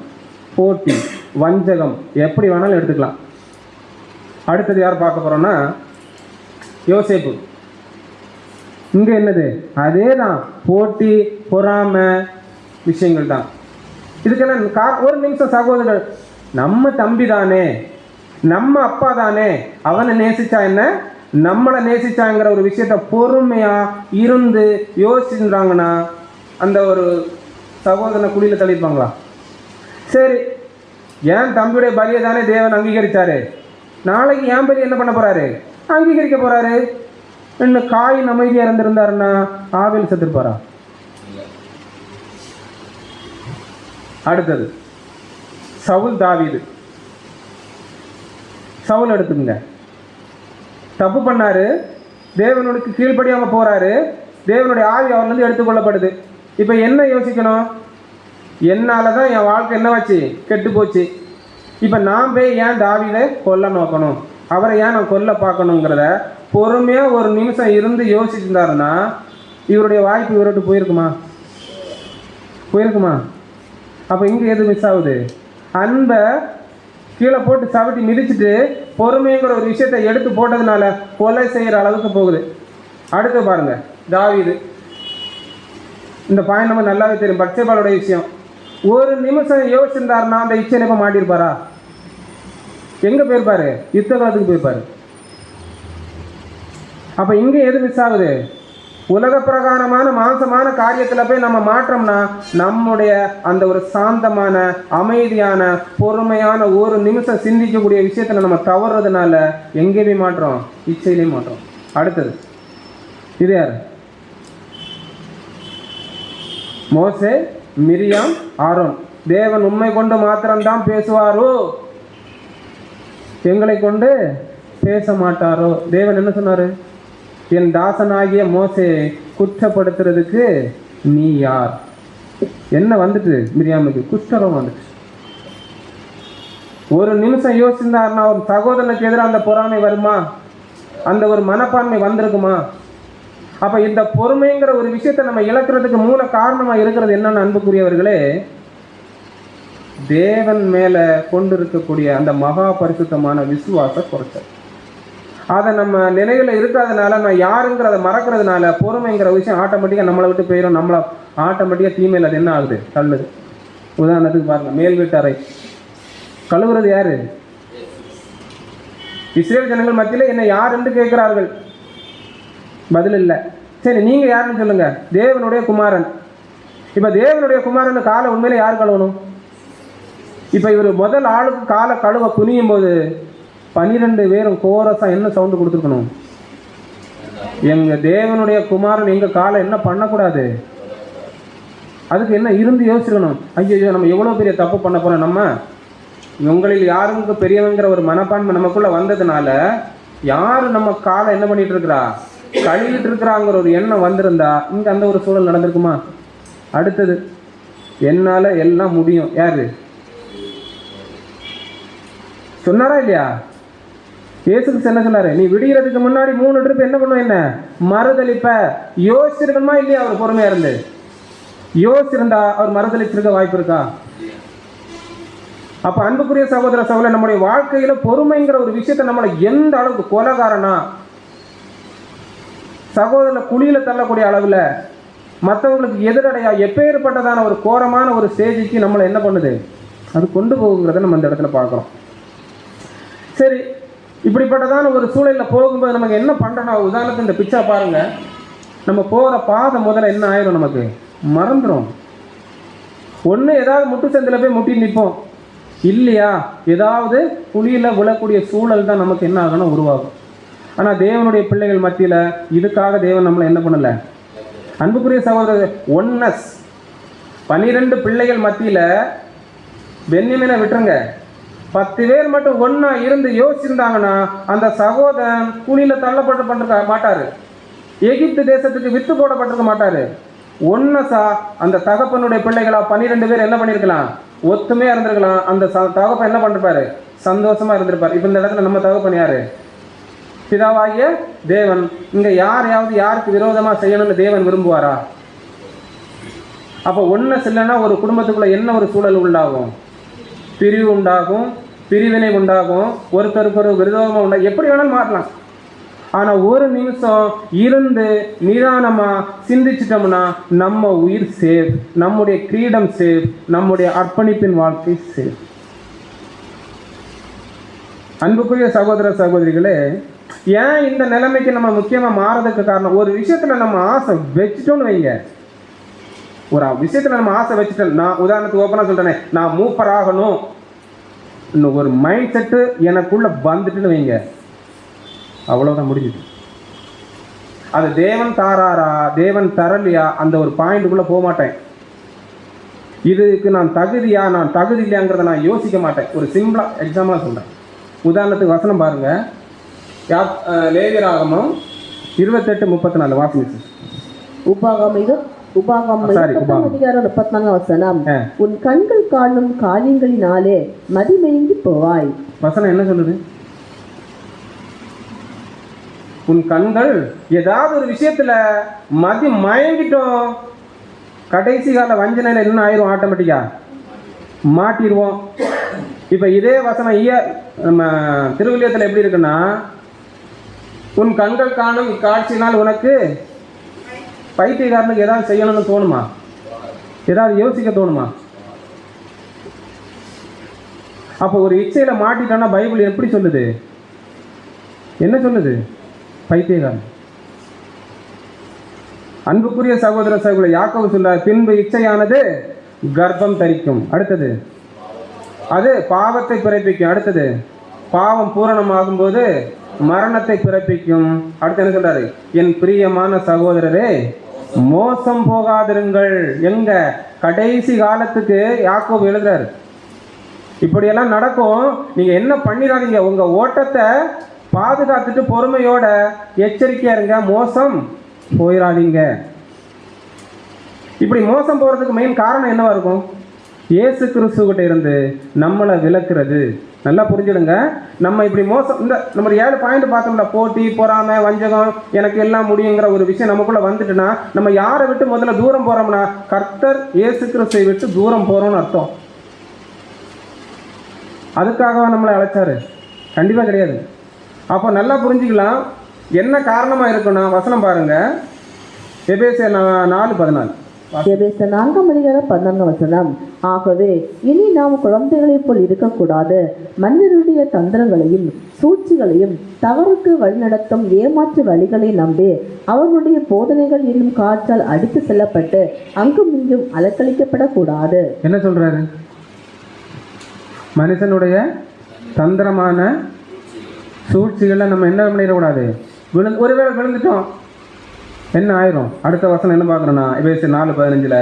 போட்டி, வஞ்சகம், எப்படி வேணாலும் எடுத்துக்கலாம். அடுத்தது யார் பார்க்க போறோம்னா யோசேப்பு. இங்க என்னது? அதே தான், போட்டி, பொறாமை விஷயங்கள் தான். இதுக்கெல்லாம் ஒரு நிமிஷம் சகோதரர்கள், நம்ம தம்பி தானே, நம்ம அப்பா தானே, அவனை நேசிச்சா என்ன, நம்மளை நேசிச்சாங்கிற ஒரு விஷயத்த பொறுமையா இருந்து யோசிச்சுறாங்கன்னா அந்த ஒரு சகோதரனை குழியில தள்ளிப்பாங்களா? சரி, ஏன் தம்பியுடைய பலியை தானே தேவன் அங்கீகரிச்சாரு, நாளைக்கு என் பலி என்ன பண்ண போறாரு? அங்கீகரிக்க போறாரு. இன்னும் காயின் அமைதியா இருந்திருந்தாருன்னா ஆபேல் செத்துருப்பாரா? அடுத்தது சவுல் தாவீது. சவுல் எடுத்துங்க, தப்பு பண்ணாரு, தேவனுக்கு கீழ்ப்படியாம போறாரு, தேவனுடைய ஆவி அவர்லேருந்து எடுத்துக்கொள்ளப்படுது. இப்போ என்ன யோசிக்கணும்? என்னால தான் என் வாழ்க்கை என்ன வச்சு கெட்டு போச்சு. இப்போ நான் போய் ஏன் தாவீதை கொல்ல நோக்கணும், அவரை ஏன் நான் கொல்ல பார்க்கணுங்கிறத பொறுமையாக ஒரு நிமிஷம் இருந்து யோசிச்சிருந்தாருன்னா இவருடைய வாய்ப்பு இவர்கிட்ட போயிருக்குமா? அப்போ இங்கே எது மிஸ் ஆகுது? அன்பை கீழே போட்டு சவிட்டி மிதிச்சுட்டு பொறுமைங்கிற ஒரு விஷயத்தை எடுத்து போட்டதுனால கொலை செய்கிற அளவுக்கு போகுது. அடுத்து பாருங்க, தாவீது. இந்த பாயிண்ட் நம்ம நல்லாவே தெரியும், பட்சேபாளுடைய விஷயம். ஒரு நிமிஷம் யோசிச்சிருந்தாருன்னா அந்த இச்சை எப்போ மாட்டிருப்பாரா? எங்கே போயிருப்பாரு? யுத்த காலத்துக்கு போயிருப்பாரு. அப்போ இங்கே எது மிஸ் ஆகுது? உலக பிரகாரமான மாம்சமான காரியத்தில் போய் நம்ம மாற்றோம்னா நம்முடைய அந்த ஒரு சாந்தமான, அமைதியான, பொறுமையான, ஒரு நிமிஷம் சிந்திக்கக்கூடிய விஷயத்தில் நம்ம தவறுறதுனால எங்கே போய் மாற்றோம்? இச்சையிலையும் மாற்றோம். அடுத்தது இது யார்? மோசே, மிரியாம், ஆரோன். தேவன் உண்மை கொண்டு மாத்திரம்தான் பேசுவாரோ, எங்களை கொண்டு பேச மாட்டாரோ? தேவன் என்ன சொன்னாரு? என் தாசனாகிய மோசே குற்றப்படுத்துறதுக்கு நீ யார்? என்ன வந்துட்டு? மிரியாமுக்கு குஷ்டரோகம் வந்துட்டு. ஒரு நிமிஷம் யோசிச்சிருந்தாருன்னா ஒரு சகோதரனுக்கு எதிராக அந்த பொறாமை வருமா? அந்த ஒரு மனப்பான்மை வந்திருக்குமா? அப்ப இந்த பொறுமைங்கிற ஒரு விஷயத்தை நம்ம இழக்கிறதுக்கு மூல காரணமா இருக்கிறது என்னன்னு அன்புக்குரியவர்களே, தேவன் மேல கொண்டு இருக்கக்கூடிய அந்த மகா பரிசுத்தமான விசுவாச குறைச்சல். அதை நம்ம நினைவில் இருக்காதனால, நான் யாருங்கிறத மறக்கிறதுனால பொறுமைங்கிற விஷயம் ஆட்டோமேட்டிக்காக நம்மளை விட்டு போயிடும். நம்மளை ஆட்டோமேட்டிக்காக தீமையில் அது என்ன ஆகுது? தள்ளுது. உதாரணத்துக்கு பாருங்க, மேல் வீட்டு அறை கழுவுறது யாரு? இஸ்ரேல் ஜனங்கள் மத்தியில் என்ன யார் என்று கேட்கிறார்கள், பதில் இல்லை. சரி, நீங்க யாருன்னு சொல்லுங்க. தேவனுடைய குமாரன். இப்ப தேவனுடைய குமாரன் காலை உண்மையில யார் கழுவணும்? இப்ப இவர் முதல் ஆளுக்கு காலை கழுவ குனியும் போது 12 பேரும் கோரஸா என்ன சவுண்டு கொடுத்துருக்கணும்? எங்க தேவனுடைய குமாரன் எங்க காலை என்ன பண்ணக்கூடாது? அதுக்கு என்ன இருந்து யோசிக்கணும்? ஐயோ, நம்ம எவ்வளவு பெரிய தப்பு பண்ண போறோம், நம்ம உங்களில் யாருக்கு பெரியவங்கிற ஒரு மனப்பான்மை நமக்குள்ள வந்ததுனால யாரு நம்ம காலை என்ன பண்ணிட்டு இருக்கிறா, கழுவிட்டு இருக்கிறாங்கிற ஒரு எண்ணம் வந்திருந்தா இங்க அந்த ஒரு சூழல் நடந்திருக்குமா? அடுத்தது, என்னால எல்லாம் முடியும். யாரு சொன்னாரா இல்லையா? இயேசுக்கு என்ன சொன்னாரு? நீ விடுகிறதுக்கு முன்னாடி 3 ட்ரிப் என்ன பண்ணுவோம், என்ன மறுதளிப்ப. யோசிச்சிருக்கணுமா இல்லையா? அவர் பொறுமையா இருந்து யோசிச்சிருந்தா அவர் மறுதளிச்சிருக்க வாய்ப்பு இருக்கா? அப்ப அன்புக்குரிய சகோதர சகோதரர், நம்முடைய வாழ்க்கையில பொறுமைங்கிற ஒரு விஷயத்தை நம்மளை எந்த அளவுக்கு கொலைகாரனா சகோதரனை குழியில தள்ளக்கூடிய அளவில், மற்றவங்களுக்கு எதிரடையா எப்பேற்பட்டதான ஒரு கோரமான ஒரு ஸ்டேஜுக்கு நம்மளை என்ன பண்ணுது, அது கொண்டு போகுங்கிறத நம்ம இந்த இடத்துல பார்க்குறோம். சரி, இப்படிப்பட்டதான ஒரு சூழலில் போகும்போது நமக்கு என்ன பண்ணுறோம்? உதாரணத்துக்கு இந்த பிச்சை பாருங்க, நம்ம போகிற பாதை முதல்ல என்ன ஆயிரும், நமக்கு மறந்துடும். ஒன்று ஏதாவது முட்டு சந்தில் போய் முட்டி நிற்போம், இல்லையா ஏதாவது குழியில் விழக்கூடிய சூழல் தான் நமக்கு என்ன ஆகணும், உருவாகும். ஆனால் தேவனுடைய பிள்ளைகள் மத்தியில் இதுக்காக தேவன் நம்மளை என்ன பண்ணலை? அன்புக்குரிய சகோதரர், ஒன்னஸ் 12 பிள்ளைகள் மத்தியில் பென்யமீனை விட்டுருங்க, 10 பேர் மட்டும் ஒன்றா இருந்து யோசிச்சிருந்தாங்கன்னா அந்த சகோதரன் குழியில் தள்ளப்பட்டு மாட்டார், எகிப்து தேசத்துக்கு வித்து போடப்பட்டிருக்க மாட்டார். ஒன்னஸா அந்த தகப்பனுடைய பிள்ளைகளா 12 பேர் என்ன பண்ணியிருக்கலாம், ஒத்துமையாக இருந்திருக்கலாம். அந்த தகப்பன் என்ன பண்ணிருப்பாரு, சந்தோஷமாக இருந்திருப்பார். இப்போ இந்த இடத்துல நம்ம தகப்பன் யார்? பிதாவாகிய தேவன். இங்கே யாரையாவது யாருக்கு விரோதமாக செய்யணும்னு தேவன் விரும்புவாரா? அப்போ ஒன்னஸ் இல்லைன்னா ஒரு குடும்பத்துக்குள்ளே என்ன ஒரு சூழல் உண்டாகும்? பிரிவு உண்டாகும், பிரிவினை உண்டாகும், ஒருத்தருக்கு ஒரு விரோதமாக உண்டாகும், எப்படி வேணாலும் மாறலாம். ஆனால் ஒரு நிமிஷம் இருந்து நிதானமாக சிந்திச்சிட்டோம்னா நம்ம உயிர் சேவ், நம்முடைய கிரீடம் சேவ், நம்முடைய அர்ப்பணிப்பின் வாழ்க்கை சேவ். அன்புக்குரிய சகோதர சகோதரிகளே, ஏன் இந்த நிலைமைக்கு நம்ம முக்கியமாக மாறதுக்கு காரணம், ஒரு விஷயத்தில் நம்ம ஆசை வச்சுட்டோன்னு வைங்க, ஒரு விஷயத்தில் நம்ம ஆசை வச்சுட்டோம். நான் உதாரணத்துக்கு ஓப்பனாக சொல்கிறேனே, நான் மூப்பராகணும் இன்னும் ஒரு மைண்ட் செட்டு எனக்குள்ளே வந்துட்டுன்னு வைங்க, அவ்வளோதான், முடிஞ்சுது. அது தேவன் தாராரா தேவன் தரலையா அந்த ஒரு பாயிண்ட்டுக்குள்ளே போக மாட்டேன். இதுக்கு நான் தகுதியா நான் தகுதி இல்லையாங்கிறத நான் யோசிக்க மாட்டேன். ஒரு சிம்பிளாக எக்ஸாம்பிளாக சொல்கிறேன். உதாரணத்துக்கு வசனம் பாருங்க, லேவியராகமம் 28:34 வாசிங்க. உபாகமம் 34 வசனம். உன் கண்கள் காணும் காரியங்களினாலே மதிமயங்கி போவாய். வசனம் என்ன சொல்லுது? உன் கண்கள் ஏதாவது ஒரு விஷயத்துல மதி மயங்கிட்டோம், கடைசி கால வஞ்சனையில் என்ன ஆயிரும், ஆட்டோமேட்டிக்கா மாட்டிடுவோம். இப்போ இதே வசனம் நம்ம திருவிழியத்தில் எப்படி இருக்குன்னா, உன் கண்கள் காணும் காட்சினால் உனக்கு பைத்தியக்காரனுக்கு ஏதாவது செய்யணும்னு தோணுமா? ஏதாவது யோசிக்க தோணுமா? அப்போ ஒரு இச்சையில மாட்டிட்டோன்னா பைபிள் எப்படி சொல்லுது, என்ன சொல்லுது? பைத்தியக்காரன். அன்புக்குரிய சகோதர சகோதரி, யாக்கோபு சொல்றார், பின்பு இச்சையானது கர்ப்பம் தரிக்கும், அடுத்தது அது பாவத்தை பிறப்பிக்கும், அடுத்தது பாவம் பூரணமாகும் போது மரணத்தை பிறப்பிக்கும். அடுத்து என்ன சொல்றாரு? என் பிரியமான சகோதரரே மோசம் போகாதிருங்கள். எங்க கடைசி காலத்துக்கு யாக்கோபு எழுதுறாரு, இப்படியெல்லாம் நடக்கும், நீங்க என்ன பண்ணிடாதீங்க, உங்க ஓட்டத்தை பாதுகாத்துட்டு பொறுமையோட எச்சரிக்கையா இருங்க, மோசம் போயிடாதீங்க. இப்படி மோசம் போறதுக்கு மெயின் காரணம் என்னவா இருக்கும்? இயேசு கிறிஸ்துகிட்ட இருந்து நம்மளை விலக்குறது. நல்லா புரிஞ்சுடுங்க. நம்ம இப்படி மோசம், இந்த நம்ம 7 பாயிண்ட் பார்த்தோம்ல, போட்டி, பொறாமை, வஞ்சகம், எனக்கு எல்லாம் முடியுங்கிற ஒரு விஷயம் நமக்குள்ள வந்துட்டுனா நம்ம யாரை விட்டு முதல்ல தூரம் போறோம்னா கர்த்தர் இயேசு கிறிஸ்துவை விட்டு தூரம் போறோம்னு அர்த்தம். அதுக்காக நம்மளை அழைச்சாரு? கண்டிப்பா கிடையாது. அப்போ நல்லா புரிஞ்சுக்கலாம் என்ன காரணமா இருக்குன்னா, வசனம் பாருங்க, எபேசியர் 4:14. எபேசியர் 4:14 வசனம். ஆகவே இனி நாம் குழந்தைகளைப் போல் இருக்கக்கூடாது, மனிதனுடைய தந்திரங்களையும் சூழ்ச்சிகளையும் தவறுக்கு வழிநடத்தும் ஏமாற்று வழிகளை நம்பி அவர்களுடைய போதனைகள் என்னும் காற்றால் அடித்து செல்லப்பட்டு அங்கும் இங்கும் அலக்களிக்கப்படக்கூடாது. என்ன சொல்றாரு? மனுஷனுடைய தந்திரமான சூழ்ச்சிகளை நம்ம என்ன பண்ணிடக்கூடாது, ஒருவேளை விழுந்துட்டோம் என்ன ஆயிரும்? அடுத்த வசனம் என்ன பார்க்குறோன்னா, எபேசியர் 4:15,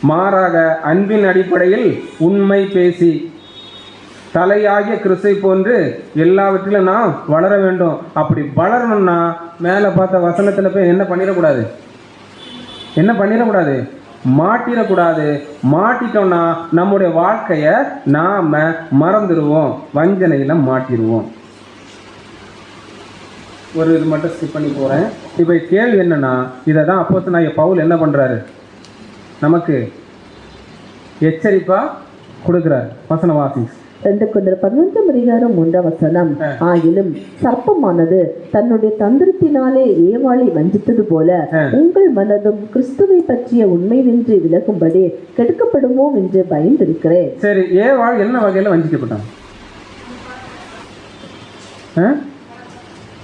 மாறாக அன்பின் அடிப்படையில் உண்மை பேசி தலையாகிய கிறிஸ்தை போன்று எல்லாவற்றிலும் நாம் வளர வேண்டும். அப்படி வளரணும்னா மேலே பார்த்த வசனத்தில் போய் என்ன பண்ணிடக்கூடாது, என்ன பண்ணிடக்கூடாது, மாட்டிடக்கூடாது. மாட்டிட்டோம்னா நம்முடைய வாழ்க்கையை நாம் மறந்துடுவோம், வஞ்சனையில் மாட்டிடுவோம். ஒரு இது மட்டும் ஸ்கிப் பண்ணி போகிறேன். இப்போ கேள்வி என்னன்னா, இதை தான் அப்போஸ்தலனாகிய பவுல் என்ன பண்ணுறாரு, நமக்கு எச்சரிப்பாக கொடுக்குறாரு. வசன வாசி. 2 கொரிந்தியர் 11ஆம் அதிகாரம் 3ஆம் வசனம். ஆகிலும் சர்ப்பமானது தன்னுடைய தந்திரத்தினாலே ஏவாளை வஞ்சித்தது போல உங்கள் மனதும் கிறிஸ்துவை பற்றிய உண்மை நின்று விலகும்படி கெடுக்கப்படுமோ என்று பயந்திருக்கிறேன். சரி, ஏவாள் என்ன வகையில வஞ்சிக்கப்பட்டான்?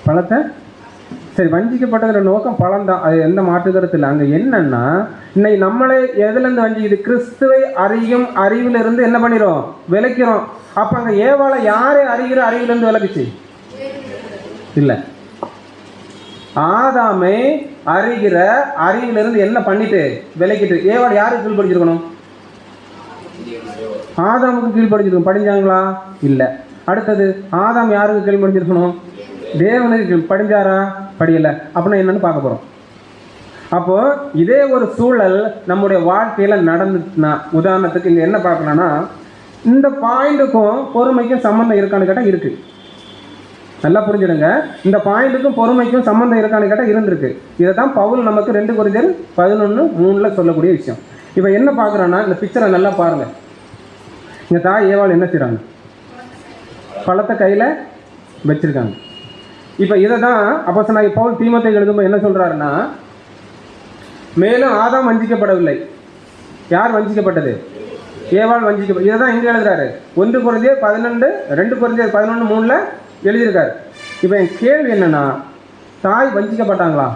பழத்தை. சரி, வஞ்சிக்கப்பட்டதுல நோக்கம் பழம் தான், அது எந்த மாற்று கருத்து இல்லை. அங்கே என்னன்னா, இன்னைக்கு நம்மளே எதுலேருந்து வஞ்சிக்குது? கிறிஸ்துவை அறியும் அறிவிலிருந்து என்ன பண்ணிடும்? விளக்கிறோம். அப்போ அங்கே ஏவாளை யாரே அறிகிற அறிவிலிருந்து விளக்குச்சு? இல்லை, ஆதாமை அறிகிற அறிவிலிருந்து என்ன பண்ணிட்டு விளக்கிட்டு? ஏவாள் யாருக்கு கீழ்படிச்சிருக்கணும்? ஆதாமுக்கு கீழ்படிச்சிருக்கணும். படிஞ்சாங்களா? இல்லை. அடுத்தது, ஆதாம் யாருக்கு கீழ்படிச்சிருக்கணும்? தேவனுக்கு படிஞ்சாரா? படியலை. அப்படின்னா என்னன்னு பார்க்க போகிறோம். அப்போ இதே ஒரு சூழல் நம்முடைய வாழ்க்கையில் நடந்துச்சுன்னா, உதாரணத்துக்கு இங்கே என்ன பார்க்கலாம்னா, இந்த பாயிண்ட்டுக்கும் பொறுமைக்கும் சம்மந்தம் இருக்கான்னு கேட்டால் இருக்குது. நல்லா புரிஞ்சுடுங்க, இந்த பாயிண்ட்டுக்கும் பொறுமைக்கும் சம்மந்தம் இருக்கான்னு கேட்டால் இருந்திருக்கு. இதை தான் பவுல் நமக்கு 2 கொரிந்தியர் 11:3 சொல்லக்கூடிய விஷயம். இப்போ என்ன பார்க்குறோன்னா, இந்த பிக்சரை நல்லா பாருங்கள். இங்கே தாய் ஏவாள் என்ன செய்கிறாங்க? பழத்தை கையில் வச்சுருக்காங்க. இப்போ இதை தான் அப்போஸ்தலனாகிய பவுல் தீமோத்தேயுக்கு எழுதும்போது என்ன சொல்கிறாருன்னா, மேலும் ஆதாம் வஞ்சிக்கப்படவில்லை. யார் வஞ்சிக்கப்பட்டது? ஏவாள் வஞ்சிக்கப்பட்ட. இதை தான் இங்கே எழுதுறாரு. 1 கொரிந்தியர் 12, 2 கொரிந்தியர் 11:3 எழுதியிருக்காரு. இப்போ என் கேள்வி என்னன்னா, தாய் வஞ்சிக்கப்பட்டாங்களா?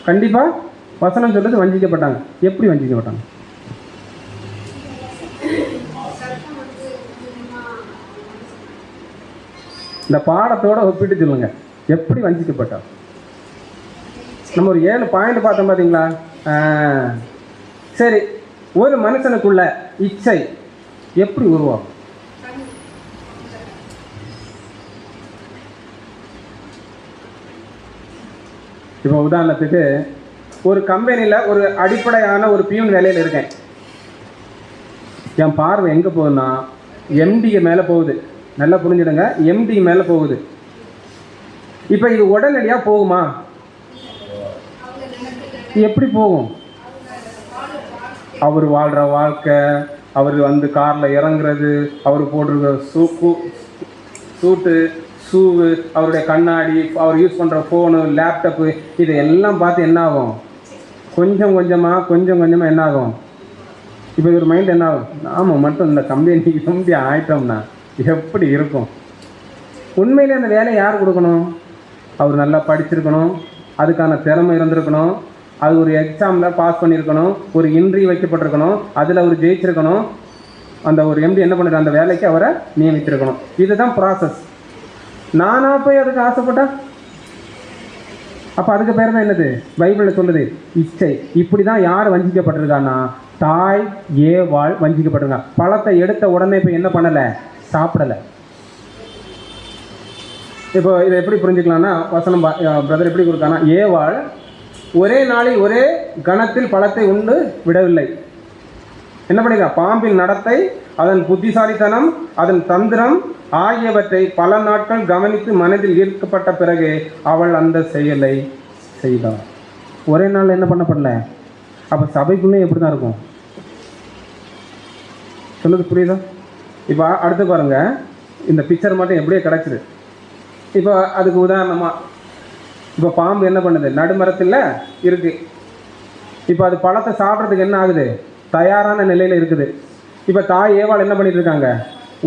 கண்டிப்பாக வசனம் சொல்றது வஞ்சிக்கப்பட்டாங்க. எப்படி வஞ்சிக்கப்பட்டாங்க? இந்த பாடத்தோட ஒப்பிட்டு சொல்லுங்க, எப்படி வஞ்சிக்கப்பட்டோம்? நம்ம ஒரு 7 பாயிண்ட் பார்த்தோம் பார்த்தீங்களா? சரி, ஒரு மனுஷனுக்குள்ள இச்சை எப்படி உருவாகும்? இப்போ உதாரணத்துக்கு ஒரு கம்பெனியில் ஒரு அடிப்படையான ஒரு பியூன் வேலையில் இருக்கேன். என் பார்வை எங்கே போகுதுன்னா எம்டிக்கு மேலே போகுது. நல்லா புரிஞ்சுடுங்க, எம்டி மேலே போகுது. இப்போ இது உடனடியாக போகுமா? எப்படி போகும்? அவர் வாழ்கிற வாழ்க்கை, அவர் வந்து காரில் இறங்குறது, அவர் போட்டிருக்க சூட்டு, ஷூவு, அவருடைய கண்ணாடி, அவர் யூஸ் பண்ணுற ஃபோனு, லேப்டாப்பு, இது எல்லாம் பார்த்து என்ன ஆகும்? கொஞ்சம் கொஞ்சமாக என்ன ஆகும்? இப்போ இவர் மைண்ட் என்ன ஆகும்? நாம மட்டும் இந்த கம்பெனி ஆயிட்டோம்னா எப்படி இருக்கும்? உண்மையிலே அந்த வேலையை யார் கொடுக்கணும்? அவர் நல்லா படிச்சிருக்கணும், அதுக்கான திறமை இருந்திருக்கணும், அது ஒரு எக்ஸாமில் பாஸ் பண்ணியிருக்கணும், ஒரு இன்டர்வியூ வைக்கப்பட்டிருக்கணும், அதில் அவர் ஜெயிச்சிருக்கணும். அந்த ஒரு எம்டி என்ன பண்ணுற அந்த வேலைக்கு அவரை நியமித்திருக்கணும். இதுதான் ப்ராசஸ். நானாக போய் அதுக்கு ஆசைப்பட்டேன். அப்போ அதுக்கு பேர் தான் என்னது? பைபிளில் சொல்லுது இச்சை. இப்படி தான் யார் வஞ்சிக்கப்பட்டிருக்கான்னா, தாய் ஏவாள் வஞ்சிக்கப்பட்டிருக்காங்க. பழத்தை எடுத்த உடனே இப்போ என்ன பண்ணலை? சாப்பிடலை. இப்போ இதை எப்படி புரிஞ்சுக்கலாம்னா, வசனம் பிரதர் எப்படி கொடுத்தானா, ஏவாள் ஒரே நாளில் ஒரே கணத்தில் பழத்தை உண்டு விடவில்லை. என்ன பண்ணிருக்கா? பாம்பின் நடத்தை, அதன் புத்திசாலித்தனம், அதன் தந்திரம் ஆகியவற்றை பல நாட்கள் கவனித்து மனதில் ஈர்க்கப்பட்ட பிறகு அவள் அந்த செயலை செய்தாள். ஒரே நாள் என்ன பண்ணப்படல? அப்போ சபைக்குள்ளே எப்படி தான் இருக்கும்? சொல்லுது, புரியுதா? இப்போ அடுத்து பாருங்க, இந்த பிக்சர் மட்டும் எப்படியே கிடச்சிது. இப்போ அதுக்கு உதாரணமாக, இப்போ பாம்பு என்ன பண்ணுது? நடுமரத்தில் இருக்குது. இப்போ அது பழத்தை சாப்பிட்றதுக்கு என்ன ஆகுது? தயாரான நிலையில் இருக்குது. இப்போ தாய் ஏவாள் என்ன பண்ணிட்டு இருக்காங்க?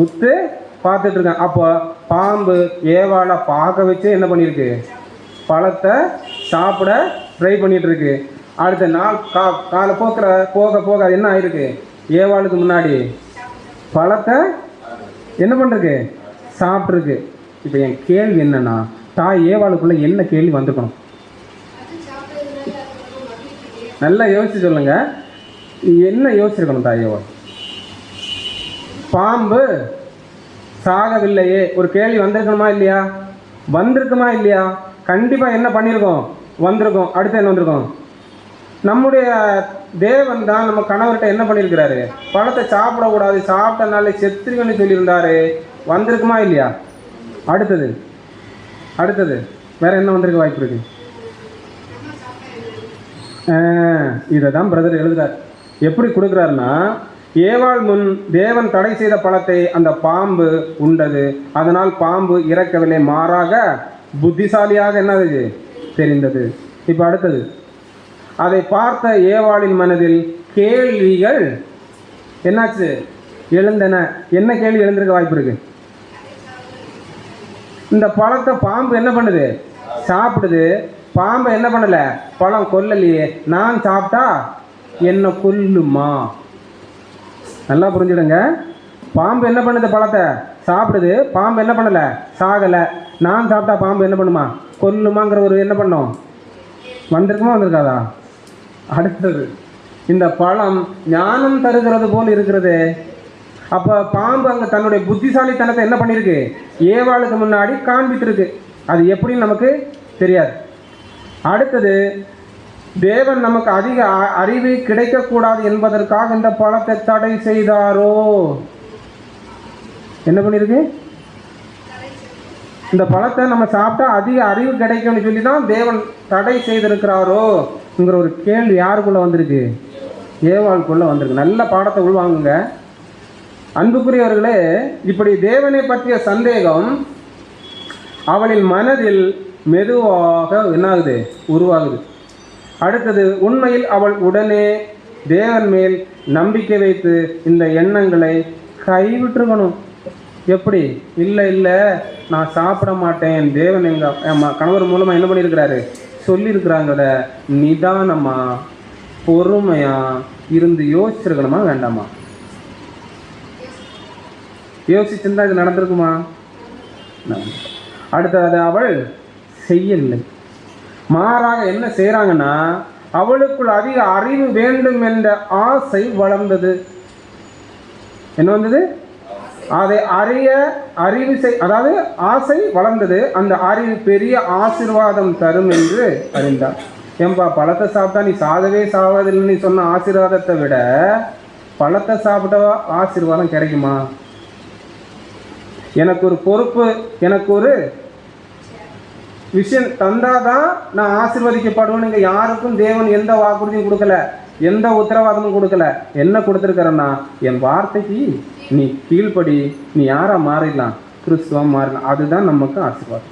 உத்து பார்த்துட்டு இருக்காங்க. அப்போ பாம்பு ஏவாளை பார்க்க வச்சு என்ன பண்ணியிருக்கு? பழத்தை சாப்பிட ட்ரை பண்ணிட்டு இருக்கு. அடுத்த நாள் காலை போக போக அது என்ன ஆயிருக்கு? ஏவாளுக்கு முன்னாடி பழத்தை என்ன பண்ணுறது? சாப்பிட்ருக்கு. இப்போ என் கேள்வி என்னன்னா, தாய் ஏவாளுக்குள்ள என்ன கேள்வி வந்துக்கணும்? நல்லா யோசிச்சு சொல்லுங்க. என்ன யோசிச்சிருக்கணும் தாய் ஏவாள்? பாம்பு சாகவில்லையே, ஒரு கேள்வி வந்திருக்கணுமா இல்லையா? வந்திருக்குமா இல்லையா? கண்டிப்பாக என்ன பண்ணியிருக்கோம்? வந்திருக்கோம். அடுத்து என்ன வந்திருக்கோம்? நம்முடைய தேவன் தான் நம்ம கணவர்கிட்ட என்ன பண்ணியிருக்கிறாரு? பழத்தை சாப்பிடக்கூடாது, சாப்பிட்டனால செத்துருவேன்னு சொல்லியிருந்தாரு. வந்திருக்குமா இல்லையா? அடுத்தது வேற என்ன வந்திருக்க வாய்ப்பு இருக்கு? இதை தான் பிரதர் எழுதுறார். எப்படி கொடுக்குறாருன்னா, ஏவாள் முன் தேவன் தடை செய்த பழத்தை அந்த பாம்பு உண்டது. அதனால் பாம்பு இறக்கவில்லை, மாறாக புத்திசாலியாக என்னது தெரிந்தது. இப்போ அடுத்தது, அதை பார்த்த ஏவாளின் மனதில் கேள்விகள் என்னாச்சு எழுந்தன. என்ன கேள்வி எழுந்திருக்க வாய்ப்பு இருக்கு? இந்த பழத்தை பாம்பு என்ன பண்ணுது? சாப்பிடுது. பாம்பை என்ன பண்ணல? பழம் கொல்லலையே, நான் சாப்பிட்டா என்ன கொல்லுமா? நல்லா புரிஞ்சுடுங்க. பாம்பு என்ன பண்ணுது? பழத்தை சாப்பிடுது. பாம்பு என்ன பண்ணல? சாகலை. நான் சாப்பிட்டா பாம்பு என்ன பண்ணுமா? கொல்லுமாங்கிற ஒரு என்ன பண்ணோம் வந்திருக்குமா வந்திருக்காதா? அடுத்தது, இந்த பழம் ஞானம் தருகிறது போல் இருக்கிறது. அப்போ பாம்பு அங்கே தன்னுடைய புத்திசாலித்தனத்தை என்ன பண்ணியிருக்கு? ஏவாளுக்கு முன்னாடி காண்பித்திருக்கு. அது எப்படின்னு நமக்கு தெரியாது. அடுத்தது, தேவன் நமக்கு அதிக அறிவு கிடைக்கக்கூடாது என்பதற்காக இந்த பழத்தை தடை செய்தாரோ? என்ன பண்ணியிருக்கு? இந்த பழத்தை நம்ம சாப்பிட்டா அதிக அறிவு கிடைக்கும்னு சொல்லி தான் தேவன் தடை செய்திருக்கிறாரோங்கிற ஒரு கேள்வி யாருக்குள்ளே வந்திருக்கு? ஏவாளுக்குள்ளே வந்திருக்கு. நல்ல பாடத்தை உள்வாங்குங்க அன்புக்குரியவர்களே. இப்படி தேவனை பற்றிய சந்தேகம் அவளின் மனதில் மெதுவாக என்னாகுது? உருவாகுது. அடுத்தது, உண்மையில் அவள் உடனே தேவன் மேல் நம்பிக்கை வைத்து இந்த எண்ணங்களை கைவிட்டுருக்கணும். எப்படி? இல்லை இல்லை, நான் சாப்பிட மாட்டேன், தேவன் எங்கள் கணவர் மூலமாக என்ன பண்ணியிருக்கிறாரு சொல்லியிருக்கிறாங்கிறத நிதானமாக பொறுமையாக இருந்து யோசிச்சிருக்கணுமா வேண்டாமா? யோசிச்சிருந்தா இது நடந்திருக்குமா? அடுத்தது, அவள் செய்யலை. மாறாக என்ன செய்கிறாங்கன்னா, அவளுக்குள் அதிக அறிவு வேண்டும் என்ற ஆசை வளர்ந்தது. என்ன வந்தது? அதை அறிவு அதாவது ஆசை வளர்ந்தது. அந்த அறிவு பெரிய ஆசீர்வாதம் தரும் என்று அறிந்தார். ஏன்பா, பழத்தை சாப்பிட்டா நீ சாகவே சாவதில்லைன்னு நீ சொன்ன ஆசீர்வாதத்தை விட பழத்தை சாப்பிட்டா ஆசீர்வாதம் கிடைக்குமா? எனக்கு ஒரு பொறுப்பு, எனக்கு ஒரு விஷயம் தந்தாதான் நான் ஆசீர்வதிக்கப்படுவேன். இங்கே யாருக்கும் தேவன் எந்த வாக்குறுதியும் கொடுக்கல, எந்த உத்தரவாதமும் கொடுக்கல. என்ன கொடுத்துருக்கிறேன்னா, என் வார்த்தைக்கு நீ கீழ்ப்படி, நீ யாரா மாறிடலாம்? கிறிஸ்துவம் மாறிடலாம். அதுதான் நமக்கு ஆசீர்வாதம்.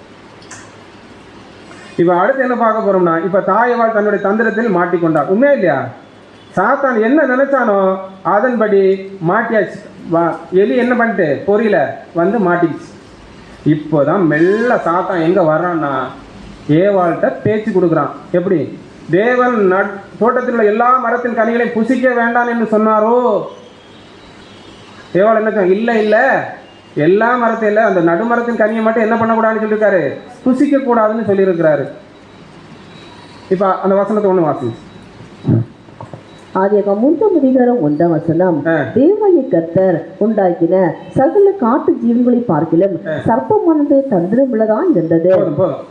இப்போ அடுத்து என்ன பார்க்க போறோம்னா, இப்போ தாயவாள் தன்னுடைய தந்திரத்தில் மாட்டிக்கொண்டார். உண்மையா இல்லையா? சாத்தான் என்ன நினைச்சானோ அதன்படி மாட்டியாச்சு. எலி என்ன பண்ணிட்டு பொரியல வந்து மாட்டிச்சு. இப்போதான் மெல்ல சாத்தான் எங்க வர்றான்னா, ஏவாள்கிட்ட பேச்சு கொடுக்குறான். எப்படி? தேவன் தோட்டத்தில் உள்ள எல்லா மரத்தின் கனிகளையும் புசிக்க வேண்டாம் என்று சொன்னாரோ? ஏவாள் என்ன சொன்ன? இல்லை இல்லை, எல்லா மரத்தையும் இல்லை, அந்த நடுமரத்தின் கனியை மட்டும் என்ன பண்ணக்கூடாதுன்னு சொல்லியிருக்காரு, புசிக்க கூடாதுன்னு சொல்லியிருக்கிறாரு. இப்போ அந்த வசனத்தை ஒன்று வாசி. ஆதியாகமம் 3:1 தேவாய கர்த்தர் உண்டாக்கின சகல காட்டு ஜீவன்களை பார்க்கிலும் சர்ப்பமானது தந்திரம் உள்ளதான் இருந்தது.